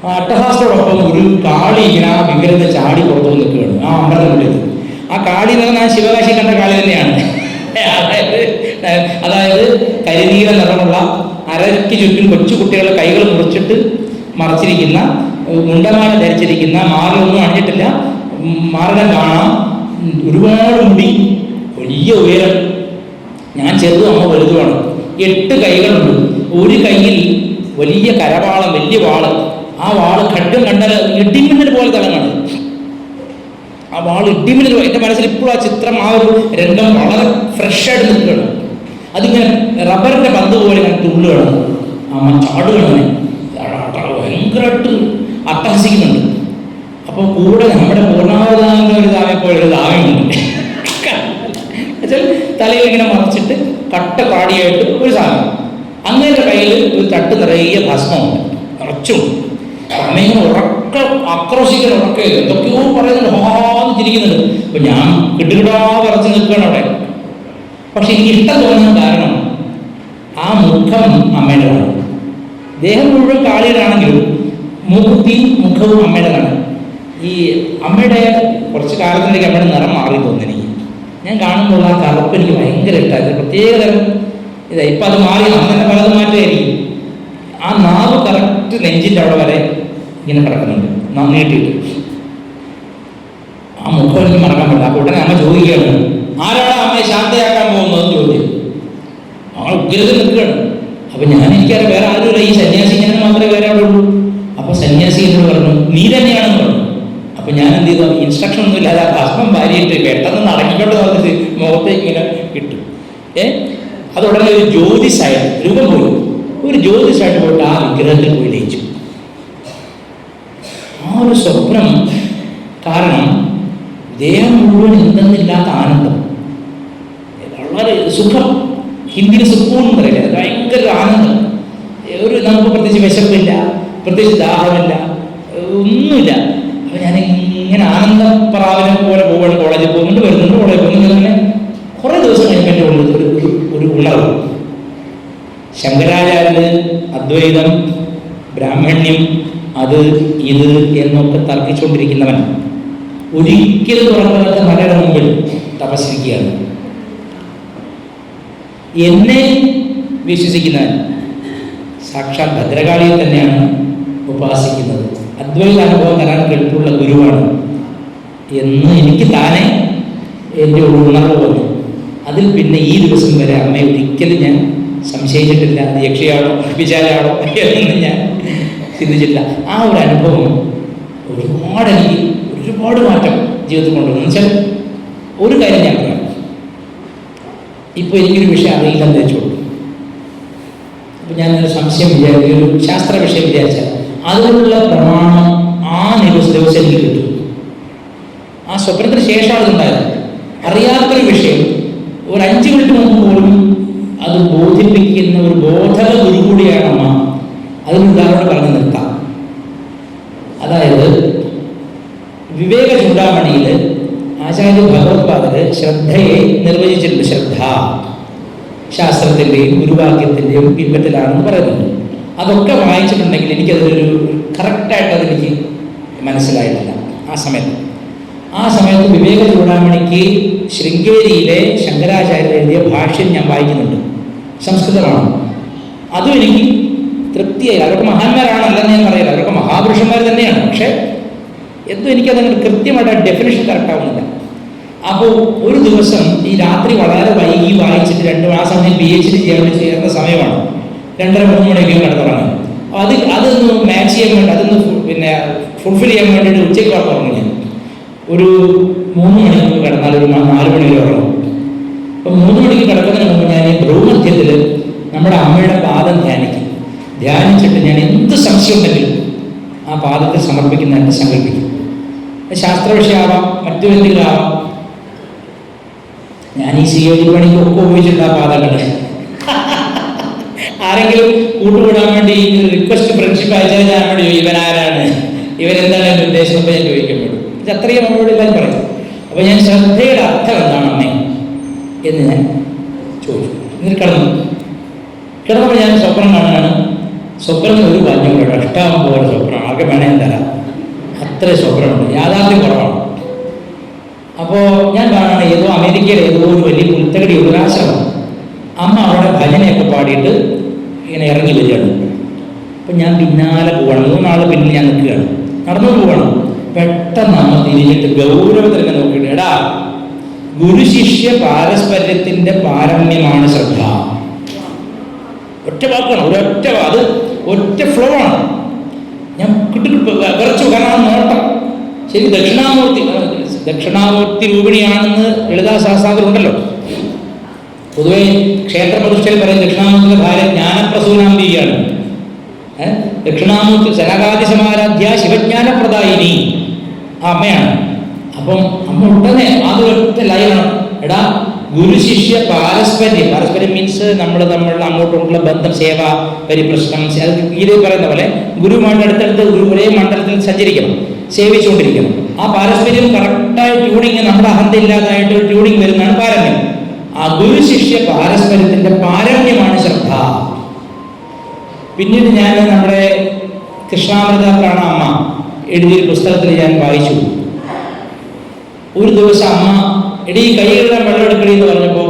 ആ അട്ടഹാസത്തോടൊപ്പം ഒരു കാളി ഇങ്ങനെ ആ വിഗ്രഹത്തെ ചാടി പുറത്തു നിൽക്കുകയാണ് ആ അമ്പലത്തിനുള്ളിൽ. ആ കാളി എന്ന് പറഞ്ഞാൽ ശിവകാശി കണ്ട കാളി തന്നെയാണ്. അതായത് കരിനീല നിറമുള്ള അരയ്ക്ക് ചുറ്റും കൊച്ചു കുട്ടികളുടെ കൈകൾ മുറിച്ചിട്ട് മറച്ചിരിക്കുന്ന, മുണ്ടമാല ധരിച്ചിരിക്കുന്ന, മാറിലൊന്നും അണിഞ്ഞിട്ടില്ല, മാറിനെ കാണാം, ഒരുപാട് മുടി, വലിയ ഉയരം. ഞാൻ ചെറുതും അമ്മ വലുതുമാണ്. 8 കൈകളുണ്ട്. ഒരു കൈയിൽ വലിയ കരവാളം, വലിയ വാള്. ആ വാള് ഖഡ്ഗം കണ്ടാൽ ഇടിമിന്നൽ പോലെ തിളങ്ങാണ്. ആ വാള് ഇടിമിന്നൽ. എൻ്റെ മനസ്സിൽ ഇപ്പോഴും ആ ചിത്രം, ആ ഒരു രംഗം വളരെ ഫ്രഷായിട്ട് നിൽക്കുകയാണ്. അതിങ്ങനെ റബ്ബറിൻ്റെ പന്ത് പോലെ ഇങ്ങനെ തുള്ളുകയാണ്. അമ്മ ചാടുകയാണ്, ഭയങ്കരമായിട്ട് അട്ടഹസിക്കുന്നുണ്ട്. അപ്പോൾ കൂടെ നമ്മുടെ പൂർണ്ണാവതാരൻ്റെ ഒരു ദാമയെപ്പോലെ ഒരു ദാമയുണ്ട്. തലയിൽ ഇങ്ങനെ മറച്ചിട്ട് കട്ട പാടിയായിട്ട് ഒരു സാധനം. അങ്ങനത്തെ കയ്യിൽ ഒരു തട്ട് നിറയെ ഭസ്മമുണ്ട്, നിറച്ചും. അമ്മയിങ്ങനെ ഉറക്ക ആക്രോശിക്കാൻ ഉറക്കെ എന്തൊക്കെയോ പറയുന്നുണ്ട്, ഹാന്ന് ചിരിക്കുന്നുണ്ട്. അപ്പൊ ഞാൻ കിട്ടുകിടാ പറച്ച് നിൽക്കുകയാണ് അവിടെ. പക്ഷെ എനിക്ക് ഇഷ്ടം തോന്നുന്ന കാരണം ആ മുഖം അമ്മയുടേതാണ്. ദേഹം മുഴുവൻ കാളിയുടെയാണെങ്കിലും മൂക്കുത്തിയും മുഖവും അമ്മയുടേതാണ്. ഈ അമ്മയുടെ കുറച്ച് കാലത്തിലേക്ക് അമ്മയുടെ നിറം മാറി തോന്നി എനിക്ക്. ഞാൻ കാണുമ്പോൾ ആ കറുപ്പ് എനിക്ക് ഭയങ്കര ഇഷ്ടമായിരുന്നു. പ്രത്യേകതരം ഇതാ. ഇപ്പം അത് മാറി, അന്ന് തന്നെ പലതും മാറ്റമായിരിക്കും. ആ നാവ് കറക്റ്റ് നെഞ്ചിൻ്റെ അവിടെ വരെ ഇങ്ങനെ കിടക്കുന്നുണ്ട്, നീട്ടിയിട്ട്. ആ മുഖം എനിക്ക് മറക്കാൻ പറ്റില്ല. അപ്പോൾ ഉടനെ അമ്മ ചോദിക്കുകയാണ്, ആരാണ് അമ്മയെ ശാന്തയാക്കാൻ പോകുന്നതെന്ന് ചോദിച്ചു. അവൾ ഉഗ്രത്തിൽ നിൽക്കുകയാണ്. അപ്പം എനിക്കറിയാം വേറെ ആരുമില്ല, ഈ സന്യാസി ഞാൻ മാത്രമേ വേറെ അവിടെ ഉള്ളൂ. അപ്പോൾ സന്യാസി എന്നോട് പറഞ്ഞു, നീ തന്നെയാണെന്ന് പറഞ്ഞു. അപ്പം ഞാൻ എന്ത് ചെയ്തു, ഇൻസ്ട്രക്ഷൻ ഒന്നും ഇല്ലാതെ ആ ഭസ്മം വാരിയിട്ട് പെട്ടെന്ന് നടക്കിക്കൊണ്ട് വന്നിട്ട് മുഖത്ത് ഇങ്ങനെ ഇട്ടു. അത് ഉടനെ ഒരു ജ്യോതിസായിട്ട് രൂപം പോയി, ഒരു ജ്യോതിസായിട്ട് പോയിട്ട് ആ വിഗ്രഹത്തിൽ പോയി ലയിച്ചു. ആ ഒരു സ്വപ്നം കാരണം ദേഹം മുഴുവൻ എന്തെന്നില്ലാത്ത ആനന്ദം, വളരെ സുഖം. ഹിന്ദിയിൽ സുഖം എന്ന് പറയില്ല, ഭയങ്കര ആനന്ദം. ഒരു നമുക്ക് പ്രത്യേകിച്ച് വിശപ്പില്ല, പ്രത്യേകിച്ച് ദാഹമില്ല, ഒന്നുമില്ല. അപ്പം ഞാൻ ഇങ്ങനെ ആനന്ദപ്രാവിനെ പോലെ പോവാണ്. കോളേജിൽ പോകുന്നുണ്ട്, വരുന്നുണ്ട്, കോളേജിൽ പോകുന്നുണ്ട്. അങ്ങനെ കുറേ ദിവസം കഴിഞ്ഞപ്പോൾ എൻ്റെ ഉള്ളിൽ ഒരു ഉണർവ്. ശങ്കരാചാര്യര് അദ്വൈതം, ബ്രാഹ്മണ്യം, അത് ഇത് എന്നൊക്കെ തർക്കിച്ചുകൊണ്ടിരിക്കുന്നവൻ ഒരിക്കലും തുറക്കാത്ത മലയുടെ മുമ്പിൽ തപസ്സിരിക്കുകയാണ്. എന്നെ വിശ്വസിക്കുന്നവൻ സാക്ഷാൽ ഭദ്രകാളിയെ തന്നെയാണ് ഉപാസിക്കുന്നത്. അദ്വൈത അനുഭവം തരാൻ കെട്ടുള്ള ഗുരുവാണ് എന്ന് എനിക്ക് താനെ എൻ്റെ ഒരു ഉണർവ് വന്നു. അതിൽ പിന്നെ ഈ ദിവസം വരെ അമ്മയെ ഒരിക്കലും ഞാൻ സംശയിച്ചിട്ടില്ല. അത് യക്ഷിയാണോ വിചാരമാണോ എന്നൊന്നും ഞാൻ ചിന്തിച്ചിട്ടില്ല. ആ ഒരു അനുഭവം എനിക്ക് ഒരുപാട് മാറ്റം ജീവിതത്തിൽ കൊണ്ടുവന്നു. എന്ന് വെച്ചാൽ ഒരു കാര്യം ഞാൻ പറയാം, ഇപ്പോൾ എനിക്കൊരു വിഷയം അറിയില്ലെന്ന് വെച്ചോളൂ. അപ്പോൾ ഞാനൊരു സംശയം വിചാരിക്കും, ഒരു ശാസ്ത്ര വിഷയം വിചാരിച്ചാൽ അതിനുള്ള പ്രമാണം ആ ദിവസം എനിക്ക് കിട്ടും. ആ സ്വപ്നത്തിന് ശേഷമാണ് അതുണ്ടായത്. അറിയാത്തൊരു വിഷയം ഒരു 5 മിനിറ്റ് മുമ്പ് പോലും അത് ബോധിപ്പിക്കുന്ന ഒരു ബോധക ഗുരു കൂടിയാണ് അമ്മ. അതിന് ഉദാഹരണം പറഞ്ഞു നിർത്താം. അതായത് വിവേക ചൂടാമണിയിൽ ആചാര്യ ഭഗവത്പാദര് ശ്രദ്ധയെ നിർവചിച്ചിട്ടുണ്ട്. ശ്രദ്ധ ശാസ്ത്രത്തിൻ്റെയും ഗുരുവാക്യത്തിൻ്റെയും പിൻപറ്റിലാണെന്ന് പറയുന്നുണ്ട്. അതൊക്കെ വായിച്ചിട്ടുണ്ടെങ്കിൽ എനിക്കതിലൊരു കറക്റ്റായിട്ട് അതെനിക്ക് മനസ്സിലായിട്ടില്ല ആ സമയത്ത് വിവേക ചൂടാമണിക്ക് ശൃംഗേരിയിലെ ശങ്കരാചാര്യർ എഴുതിയ ഭാഷ്യം ഞാൻ വായിക്കുന്നുണ്ട്. സംസ്കൃതമാണ്. അതും എനിക്ക് ഇത്ര തൃപ്തിയായി. അവരൊക്കെ മഹാന്മാരാണല്ലെന്ന് ഞാൻ പറയില്ല, അവരൊക്കെ മഹാപുരുഷന്മാർ തന്നെയാണ്. പക്ഷേ എന്തോ എനിക്കതങ്ങനെ കൃത്യമായിട്ട് ഡെഫിനിഷൻ കറക്റ്റ് ആവുന്നില്ല. അപ്പോൾ ഒരു ദിവസം ഈ രാത്രി വളരെ വൈകി വായിച്ചിട്ട് ആ സമയം PhD ചെയ്യാൻ വേണ്ടി ചേർന്ന സമയമാണ്. 2:30-3 മണിയൊക്കെ കിടന്നുറങ്ങാൻ. അതൊന്ന് മാച്ച് ചെയ്യാൻ വേണ്ടി, അതൊന്ന് പിന്നെ ഫുൾഫിൽ ചെയ്യാൻ വേണ്ടിയിട്ട് ഉച്ചയ്ക്ക് ഉറങ്ങി ഞാൻ. ഒരു 3 മണിക്ക് കിടന്നാൽ ഒരു 4 മണി വരെ ഉറങ്ങും. അപ്പം 3 മണിക്ക് കിടക്കുന്നതിന് മുമ്പ് ഞാൻ ഈ ഭ്രൂമധ്യത്തിൽ നമ്മുടെ അമ്മയുടെ പാദം ധ്യാനിച്ചിട്ട് ഞാൻ എന്ത് സംശയം ഉണ്ടെങ്കിലും ആ പാദത്തെ സമർപ്പിക്കുന്നതായിട്ട് സങ്കല്പിക്കും. ശാസ്ത്ര വിഷയമാവാം, മറ്റു ആവാം. ഞാൻ ഈ COG പണിക്കൊക്കെ ഉപയോഗിച്ചിട്ട് ആ പാദങ്ങൾ ആരെങ്കിലും കൂട്ടുകൂടാൻ വേണ്ടി റിക്വസ്റ്റ് ഫ്രണ്ട്ഷിപ്പ് അയച്ചാൽ ഞാൻ വേണ്ടി ഇവനാരാണ്, ഇവരെന്താണ് എൻ്റെ ഉദ്ദേശം എന്ന് ഞാൻ ചോദിക്കാൻ വേണ്ടി. ഇത് അത്രയും നമ്മളോട് എല്ലാം പറയും. അപ്പോൾ ഞാൻ ശ്രദ്ധയുടെ അർത്ഥം എന്താണ് അമ്മേ എന്ന് ഞാൻ ചോദിച്ചു. എന്നിട്ട് കിടന്നപ്പോൾ ഞാൻ സ്വപ്നം കാണുകയാണ്. സ്വപ്നത്തിൽ ഒരു പറഞ്ഞുകൂടെ ഇഷ്ടമാകും പോലെ സ്വപ്നമാണ്, ആകെ വേണേൽ തരാം, അത്ര സ്വപ്നമുണ്ട്, യാഥാർത്ഥ്യം കുറവാണ്. അപ്പോൾ ഞാൻ കാണുകയാണ് ഏതോ അമേരിക്കയിലെ ഏതോ ഒരു വലിയ പുൽത്തകടി യുവരാശ്രമം. അമ്മ അവിടെ ഭജനയൊക്കെ പാടിയിട്ട് ഇങ്ങനെ ഇറങ്ങി വരികയാണ്. അപ്പം ഞാൻ പിന്നാലെ പോവുകയാണ്. 3 ആൾ പിന്നിൽ ഞാൻ നിൽക്കുകയാണ്, നടന്നു പോവുകയാണ്. പെട്ടെന്ന് അമ്മ തിരിഞ്ഞിട്ട് ഗൗരവത്തിൽ തന്നെ നോക്കിയിട്ട്, എടാ, ഗുരുശിഷ്യ പാരസ്പര്യത്തിൻ്റെ പാരമ്യമാണ് ശ്രദ്ധ. ഒറ്റ വാക്കാണ്, അത് ഒറ്റ ഫ്ലോ ആണ്. ഞാൻ വിറച്ചു, കാരണം ആ നോട്ടം ശരി ദക്ഷിണാമൂർത്തി രൂപിണിയാണെന്ന് ലളിതാ സഹസ്രാന്തരമുണ്ടല്ലോ. പൊതുവെ ക്ഷേത്രപ്രതിഷ്ഠയിൽ പറയും ദക്ഷിണാമൂർത്തിയുടെ ഭാര്യ ജ്ഞാനപ്രസൂനാംബികയാണ്. ദക്ഷിണാമൂർത്തി സനകാദി സമാരാധ്യ ശിവജ്ഞാനപ്രദായിനി ആ അമ്മയാണ്. അപ്പം അമ്മ ഉടനെ അതൊറ്റ ലൈനാണ്, എടാ ഗുരുശിഷ്യ പാരസ്പര്യം മീൻസ് നമ്മളുടെ അങ്ങോട്ടുള്ള ബന്ധം, സേവ, പരിപ്രശ്നം, ഇത് പറയുന്ന പോലെ ഗുരുവുമായിട്ട് അടുത്തടുത്ത് ഒരേ മണ്ഡലത്തിൽ സഞ്ചരിക്കണം, സേവിച്ചുകൊണ്ടിരിക്കണം. ആ പാരസ്പര്യം കറക്റ്റായ ട്യൂണിങ്, നമ്മുടെ അഹന്ത ഇല്ലാതായിട്ട് ട്യൂണിങ് വരുന്നതാണ് പാരമ്യം. ആ ഗുരുശിഷ്യ പാരസ്പര്യത്തിൻ്റെ പാരമ്യമാണ് ശ്രദ്ധ. പിന്നീട് ഞാൻ നമ്മുടെ കൃഷ്ണാമൃതത്തിലാണ് അമ്മ എഴുതിയൊരു പുസ്തകത്തിൽ ഞാൻ വായിച്ചു. ഒരു ദിവസം അമ്മ എടീ കൈ കഴുകാൻ വെള്ളം എടുക്കണി എന്ന് പറഞ്ഞപ്പോൾ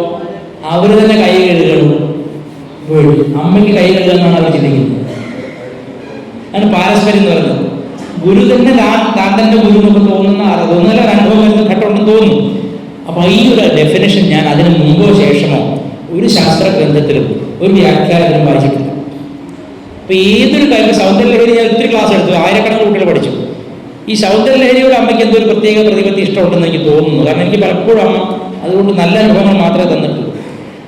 അവർ തന്നെ കൈ കഴുകണം. അമ്മയ്ക്ക് കൈ കഴുകാന്നാണ് അവർ ചിന്തിക്കുന്നത്. അതിന് പാരസ്പര്യം എന്ന് പറയുന്നത്. ഗുരു തന്നെ താൻ തന്നെ ഗുരു എന്നൊക്കെ തോന്നുന്ന തോന്നുന്നില്ല, ഒരു അനുഭവം വരുന്ന ഘട്ടമുണ്ടെന്ന് തോന്നുന്നു. അപ്പോൾ ഈ ഒരു ഡെഫിനേഷൻ ഞാൻ അതിന് മുമ്പോ ശേഷമോ ഒരു ശാസ്ത്ര ഗ്രന്ഥത്തിലും ഒരു വ്യാഖ്യാനത്തിലും വായിച്ചിട്ടില്ല. അപ്പോൾ ഏതൊരു കാര്യം, സൗന്ദര്യലഹരി ഞാൻ ഒത്തിരി ക്ലാസ് എടുത്തു, 1000കണക്കിന് കുട്ടികൾ പഠിച്ചു. ഈ സൗന്ദര്യലഹരിയോട് അമ്മയ്ക്ക് എന്തൊരു പ്രത്യേക പ്രതിപത്തി ഇഷ്ടമുണ്ടെന്ന് എനിക്ക് തോന്നുന്നു. കാരണം എനിക്ക് പലപ്പോഴും അമ്മ അതുകൊണ്ട് നല്ല അനുഭവങ്ങൾ മാത്രമേ തന്നിട്ടുള്ളൂ.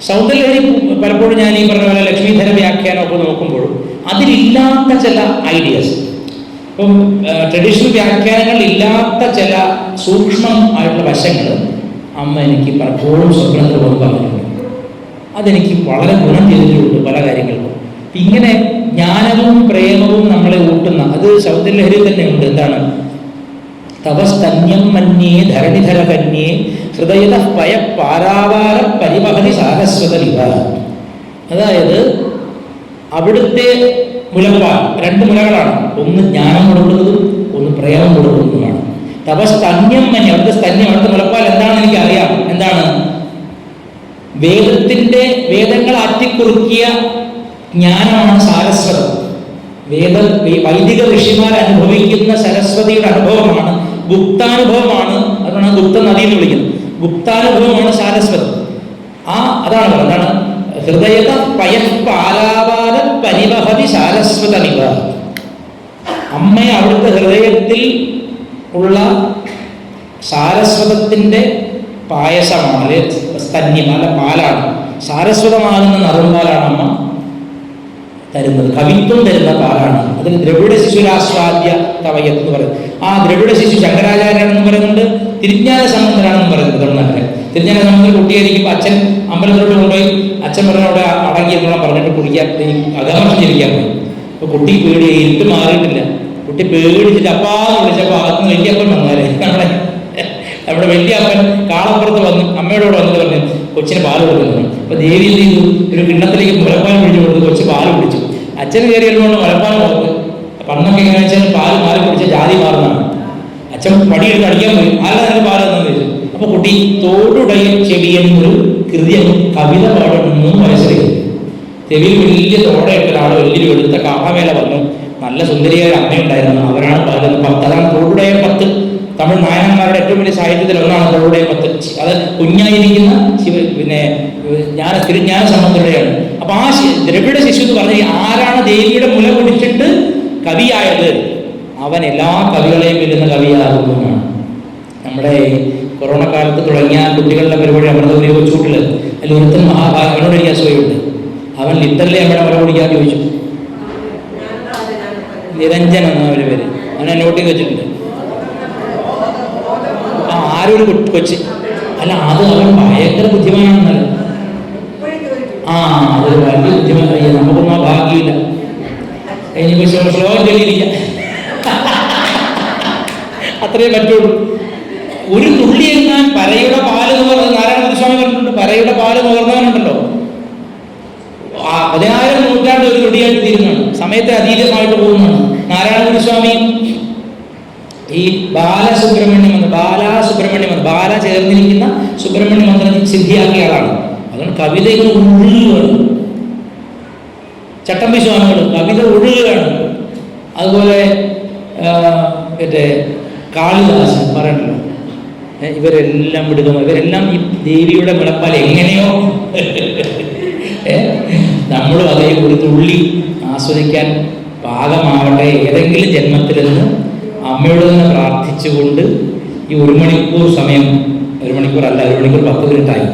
സൗന്ദര്യലഹരി പലപ്പോഴും ഞാൻ ഈ പറഞ്ഞ പോലെ ലക്ഷ്മീധര വ്യാഖ്യാനമൊക്കെ നോക്കുമ്പോഴും അതിലില്ലാത്ത ചില ഐഡിയാസ്, ഇപ്പം ട്രഡീഷണൽ വ്യാഖ്യാനങ്ങളിൽ ഇല്ലാത്ത ചില സൂക്ഷ്മം ആയിട്ടുള്ള വശങ്ങൾ അമ്മ എനിക്ക് പലപ്പോഴും സ്വപ്നത്തിൽ കൊണ്ട് പറഞ്ഞിട്ടുണ്ട്. അതെനിക്ക് വളരെ ഗുണം ചെയ്തിട്ടുണ്ട് പല കാര്യങ്ങൾക്കും. ഇങ്ങനെ ജ്ഞാനവും പ്രേമവും നമ്മളെ ഊട്ടുന്ന, അത് സൗന്ദര്യലഹരി തന്നെ ഉണ്ട്. എന്താണ്? തപസ്തന്യം മന്യേ ധരണിധര കന്യേ ഹൃദയത പയ പാരാവാര പരിമഹതി സാരസ്വതലിവ. അതായത് അവിടുത്തെ മുലപ്പാൽ 2 മുലകളാണ്. ഒന്ന് ജ്ഞാനം കൊടുക്കുന്നതും ഒന്ന് പ്രേമം കൊടുക്കുന്നതുമാണ്. തപസ്തന്യം മന്യ, അവിടുത്തെ സ്തന്യം, അവിടുത്തെ മുലപ്പാൽ എന്താണെന്ന് എനിക്കറിയാം. എന്താണ്? വേദങ്ങൾ ആറ്റിക്കുറുക്കിയ ജ്ഞാനമാണ് സാരസ്വതം. വൈദിക ഋഷിമാർ അനുഭവിക്കുന്ന സരസ്വതിയുടെ അനുഭവമാണ്, ഗുപ്താനുഭവമാണ്. അതുകൊണ്ടാണ് ഗുപ്ത നദി എന്ന് വിളിക്കുന്നത്. ഗുപ്താനുഭവമാണ് സാരസ്വതം. അതാണ് എന്താണ്? ഹൃദയത പയഃപാലാവാര പരിവഹതി സാരസ്വതമിവ. അമ്മയെ അവിടുത്തെ ഹൃദയത്തിൽ ഉള്ള സാരസ്വതത്തിൻ്റെ പായസമാണ്, സ്തന്യം, അല്ല പാലാണ്, സാരസ്വതമാകുന്ന നറുംപാലാണ് അമ്മ തരുന്നത്. കവിത്വം തരുന്ന പാലാണ്. അതിന് ദ്രവിഡ ശിശുരാസ്വാദ്യ തവയത് എന്ന് പറയുന്നത്. ആ ദ്രവിഡ ശിശു ശങ്കരാചാര്യനാണെന്ന് പറയുന്നുണ്ട്, തിരുജ്ഞാന സംബന്ധനാണെന്ന് പറയുന്നത്. തമിഴ്നാട്ടിലെ തിരുജ്ഞാന സംബന്ധത്തിൽ കുട്ടിയായിരിക്കും അച്ഛൻ അമ്പലത്തിലോട്ട് കൊണ്ടുപോയി അച്ഛൻ പറഞ്ഞ അവിടെ അടങ്ങിയെന്നുള്ള പറഞ്ഞിട്ട് കുടിക്കാൻ അകമർഷം ചിരിക്കാൻ പോയി. അപ്പോൾ കുട്ടി പേടി, ഇരുട്ട് മാറിയിട്ടില്ല. കുട്ടി പേടിച്ചിട്ട് അപ്പാന്ന് വിളിച്ചപ്പോൾ അകത്ത് വലിയപ്പൻ വന്നാലേ നമ്മുടെ വലിയപ്പൻ കാളപ്പുറത്ത് വന്ന് അമ്മയോട് വന്നിട്ട് പറഞ്ഞു കൊച്ചിന് പാൽ കൊടുക്കുന്നു. അപ്പോൾ ദേവി എന്ത് ചെയ്തു? ഒരു കിണ്ണത്തിലേക്ക് മുലപ്പാൽ പിടിച്ചു കൊടുത്ത് കൊച്ച് പാൽ കുടിച്ചു. അച്ഛൻ കയറി വരുമ്പോൾ മുലപ്പാൽ കൊടുത്ത്. പണ്ടൊക്കെ എങ്ങനെ വെച്ചാൽ പാല് കുടിച്ച ജാതി മാറുന്നതാണ്. അച്ഛൻ പടിയെടുത്ത് അടിക്കാൻ പോയി, ആരുടെ പാൽ എന്ന് ചോദിച്ചു. അപ്പോൾ കുട്ടി തോടുടയും ചെടിയെന്നൊരു കൃതി കവിത പാടും 3 വയസ്സിലേക്ക് ചെവിയിൽ വലിയ തോടയിട്ട് ഒരാൾ വലിയൊരു വെളുത്ത കാമേല വന്നു. നല്ല സുന്ദരിയായ അമ്മയുണ്ടായിരുന്നു. അവരാണ് പകരുന്നത്. അതാണ് തൊഴുടയം 10. തമിഴ് നായകന്മാരുടെ ഏറ്റവും വലിയ സാഹിത്യത്തിൽ ഒന്നാണ് തൊഴുടയം 10. അത് കുഞ്ഞായിരിക്കുന്ന പിന്നെ തിരുജ്ഞാന സമുദ്രയുടെയാണ്. അപ്പൊ ആ ദ്രവിഡ ശിശു എന്ന് പറഞ്ഞ ആരാണ് ദേവിയുടെ മുല കുടിച്ചിട്ട് കവിയായത്, അവൻ എല്ലാ കവികളെയും വെല്ലുന്ന കവിയാകുന്നതാണ്. നമ്മുടെ കൊറോണ കാലത്ത് തുടങ്ങിയ കുട്ടികളുടെ പരിപാടി അമൃതപുരി കൊച്ചുകൂട്ടില് അതിൽ ഒരുത്തൻ അവനോട് എനിക്ക് അസൂയുണ്ട്. അവൻ ലിറ്ററലി അമ്മയുടെ മുല കുടിക്കാൻ ചോദിച്ചു. നിരഞ്ജൻ എന്ന ഒരു പേര് അവനെ നോട്ട് ചെയ്ത് വെച്ചിട്ടുണ്ട്. ആരും ഒരു കൊച്ച് അല്ല, അത് അവൻ ഭയങ്കര ബുദ്ധിമാനാണെന്നല്ല. അതൊരു വലിയ ബുദ്ധിമാൻ. നമുക്കൊന്നും ആ ഭാഗ്യമില്ല. ഇനിയിപ്പോ ശ്ലോകം ചൊല്ലിയിരിക്കാം, അത്രേ പറ്റുള്ളൂ. ഒരു തുള്ളി എങ്ങാൻ പരയുടെ പാല് എന്ന് പറഞ്ഞത് നാരായണ ഗുരുസ്വാമി പറഞ്ഞിട്ടുണ്ട്. പരയുടെ പാല് നുകർന്നവനുണ്ടല്ലോ 16 നൂറ്റാണ്ട് ഒരു തുടിയായിട്ട് തീരുന്നതാണ്. സമയത്തെ അതീതമായിട്ട് പോകുന്നതാണ്. നാരായണ ഗുരുസ്വാമി ഈ ബാലസുബ്രഹ്മണ്യം ബാല ചേർന്നിരിക്കുന്ന സുബ്രഹ്മണ്യ മന്ത്രം സിദ്ധിയാക്കിയ ആളാണ്. അതുകൊണ്ട് കവിതകൾ ഒഴുകുകയാണ്. ചട്ടമ്പി സ്വാമികൾ കവിത ഒഴുകുകയാണ്. അതുപോലെ മറ്റേ കാളിദാസൻ പറയണ്ടല്ലോ, ഇവരെല്ലാം വിടുക. ഇവരെല്ലാം ഈ ദേവിയുടെ മുലപ്പാൽ എങ്ങനെയോ നമ്മളും അതേ ഒരു തുള്ളി ആസ്വദിക്കാൻ പാകമാവട്ടെ ഏതെങ്കിലും ജന്മത്തിലെന്ന് അമ്മയോട് തന്നെ പ്രാർത്ഥിച്ചുകൊണ്ട് ഈ 1 മണിക്കൂർ സമയം, 1 മണിക്കൂറല്ല, 1 മണിക്കൂർ 10 മിനിറ്റായി.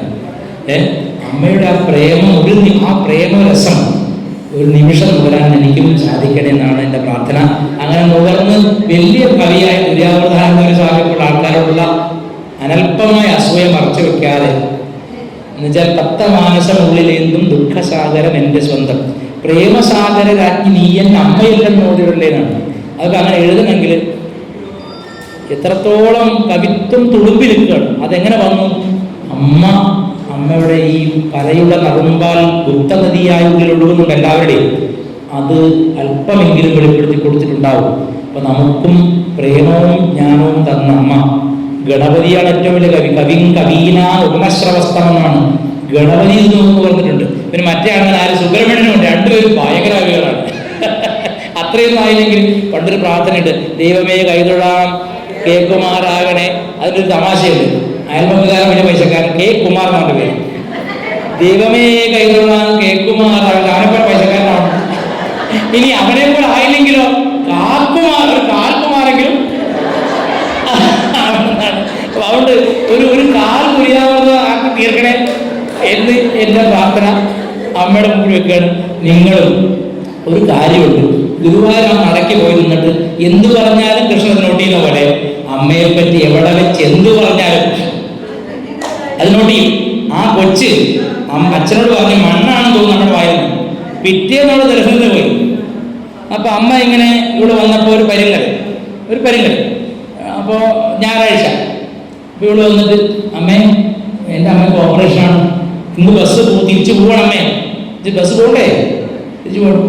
അമ്മയുടെ ആ പ്രേമം, ആ പ്രേമരസം ഒരു നിമിഷം നുകരാൻ എനിക്കും സാധിക്കണേ എന്നാണ് എൻ്റെ പ്രാർത്ഥന. അങ്ങനെ നുകർന്ന് വലിയ കവിയായ ദുര്യാവതാരങ്ങൾ സാധിക്കുന്ന ആൾക്കാരോടുള്ള അനൽപമായ അസൂയ മറച്ചു വെക്കാതെ, എന്നുവെച്ചാൽ 10 മാനസമുള്ളിലേന്തും ദുഃഖസാഗരം എൻ്റെ സ്വന്തം പ്രേമസാഗര രാജ്ഞി നീ എൻ്റെ അമ്മയില്ലെന്ന് ഓടിയുള്ളേനാണ്. അതൊക്കെ അങ്ങനെ എഴുതണമെങ്കിൽ എത്രത്തോളം കവിത്വം തുളുമ്പിരിക്കുകയാണ്. അതെങ്ങനെ വന്നു? അമ്മയുടെ ഈ പലയുടെ നറുമ്പാൽ ഗുപ്തനദിയായ ഉള്ളിൽ ഒഴുകുന്നുണ്ട് എല്ലാവരുടെയും. അത് അല്പമെങ്കിലും വെളിപ്പെടുത്തി കൊടുത്തിട്ടുണ്ടാവും. അപ്പൊ നമുക്കും പ്രേമവും ജ്ഞാനവും തന്ന അമ്മ ഗണപതിയാണ് ഏറ്റവും വലിയ കവി. കവീന ഉപമശ്രവസ്തമെന്നാണ് ഗണപതി എന്ന് പറഞ്ഞിട്ടുണ്ട്. പിന്നെ മറ്റേ അങ്ങനെ ആര് സുബ്രഹ്മണ്യനുണ്ട്. രണ്ടുപേരും ഭയങ്കര കവികളാണ്. അത്രയൊന്നും ആയില്ലെങ്കിൽ പണ്ടൊരു പ്രാർത്ഥനയുണ്ട്, ദൈവമേ കൈതൊഴാം കെ കുമാറാകണേ. അതിനൊരു തമാശയുണ്ട്. അയൽപക്കക്കാരൻ വലിയ പൈസക്കാരൻ കെ കുമാർ എന്നാണ് പേര്. ദൈവമേ കൈതൊഴാം കെ കുമാറാകണേ, അവനെപ്പോലെ പൈസക്കാരനാണ്. ഇനി അവനെ പോലെ ആയില്ലെങ്കിലോ കാൽക്കുമാരെങ്കിലും അതുകൊണ്ട് ഒരു കാൽ കുറിയാവുന്ന ആക്കി തീർക്കണേ എന്ന് എൻ്റെ പ്രാർത്ഥന അമ്മയുടെ മുമ്പിൽ വെക്കുകയാണ്. നിങ്ങളും ഒരു കാര്യമുണ്ട്, ഗുരുവായൂർ നടക്കി പോയി നിന്നിട്ട് എന്തു പറഞ്ഞാലും കൃഷ്ണൻ നോട്ട് ചെയ്യുന്ന പോലെ അമ്മയെ പറ്റി എവിടെ വെച്ച് എന്തു പറഞ്ഞാലും അത് നോട്ട് ചെയ്യും. ആ കൊച്ച് അച്ഛനോട് പറഞ്ഞ് മണ്ണാണെന്ന് തോന്നുന്നു നമ്മുടെ വായിരുന്നു. പിറ്റേന്നോട് ദർശനത്തിന് പോയി. അപ്പൊ അമ്മ ഇങ്ങനെ ഇവിടെ വന്നപ്പോൾ ഒരു പരിങ്കൽ അപ്പോൾ ഞായറാഴ്ച ഇവിടെ വന്നിട്ട്, അമ്മേ എൻ്റെ അമ്മയ്ക്ക് ഓപ്പറേഷനാണ്, ഇന്ന് ബസ് തിരിച്ചു പോകണം അമ്മേ. ബസ് പോകണ്ടേ? തിരിച്ചു പോകണം.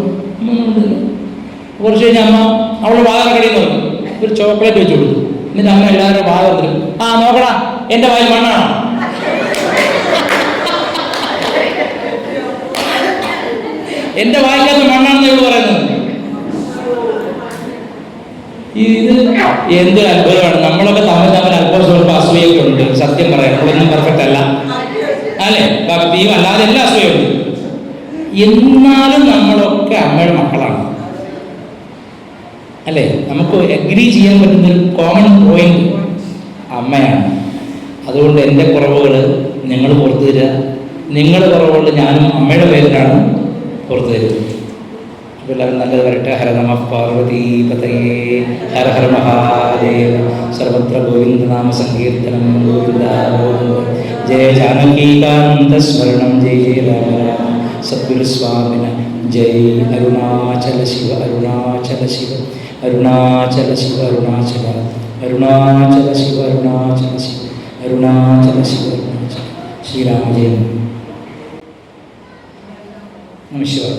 കുറച്ച് കഴിഞ്ഞ് അമ്മ അവളുടെ വാഴ കടയിൽ നിന്ന് ഒരു ചോക്ലേറ്റ് വെച്ച് കൊടുത്തു. എന്നിട്ട് അമ്മ എല്ലാവരും വാഴ കൊടുത്തു. നോക്കടാ, എൻ്റെ വായിൽ മണ്ണാണോ? എൻ്റെ വായിക്കകത്ത് മണ്ണാണെന്ന് ഇവള് പറയുന്നത്. ഇത് എന്തൊരു അത്ഭുതമാണ്. നമ്മളൊക്കെ തമ്മിൽ അല്പം സ്വല്പം അസൂയൊക്കെ ഉണ്ട്. സത്യം പറയാം, നമ്മളൊന്നും പെർഫെക്റ്റ് അല്ല അല്ലേ? ഭക്തിയും അല്ലാതെ എല്ലാ അസൂയുണ്ട്. എന്നാലും നമ്മളൊക്കെ അമ്മയുടെ മക്കളാണ് അല്ലേ? നമുക്ക് എഗ്രി ചെയ്യാൻ പറ്റുന്നൊരു കോമൺ പോയിന്റ് അമ്മയാണ്. അതുകൊണ്ട് എൻ്റെ കുറവുകൾ നിങ്ങൾ പുറത്തു തരിക, നിങ്ങളുടെ കുറവുകൾ ഞാനും അമ്മയുടെ പേരിലാണ് പുറത്തു തരുന്നത്. അപ്പോൾ എല്ലാവരും നല്ലത് വരട്ടെ. ഹര നമ പാർവതീ പതയേ, ഹര ഹര മഹാദേവ. സർവത്ര ഗോവിന്ദനാമ സങ്കീർത്തനം. ഗോവിന്ദ ഗോവിന്ദ. ജയ ജാനകീകാന്ത സ്മരണം. ജയ ജയ രാമ രാമ. സദ്ഗുരുസ്വാമിന ജയ്. അരുണാചല ശിവ അരുണാചല ശിവ അരുണാചല ശിവ അരുണാചല അരുണാചല ശിവ അരുണാചല ശിവ അരുണാചല ശിവ അരുണാചല. ശ്രീരാമജയം. നമഃ ശിവായ.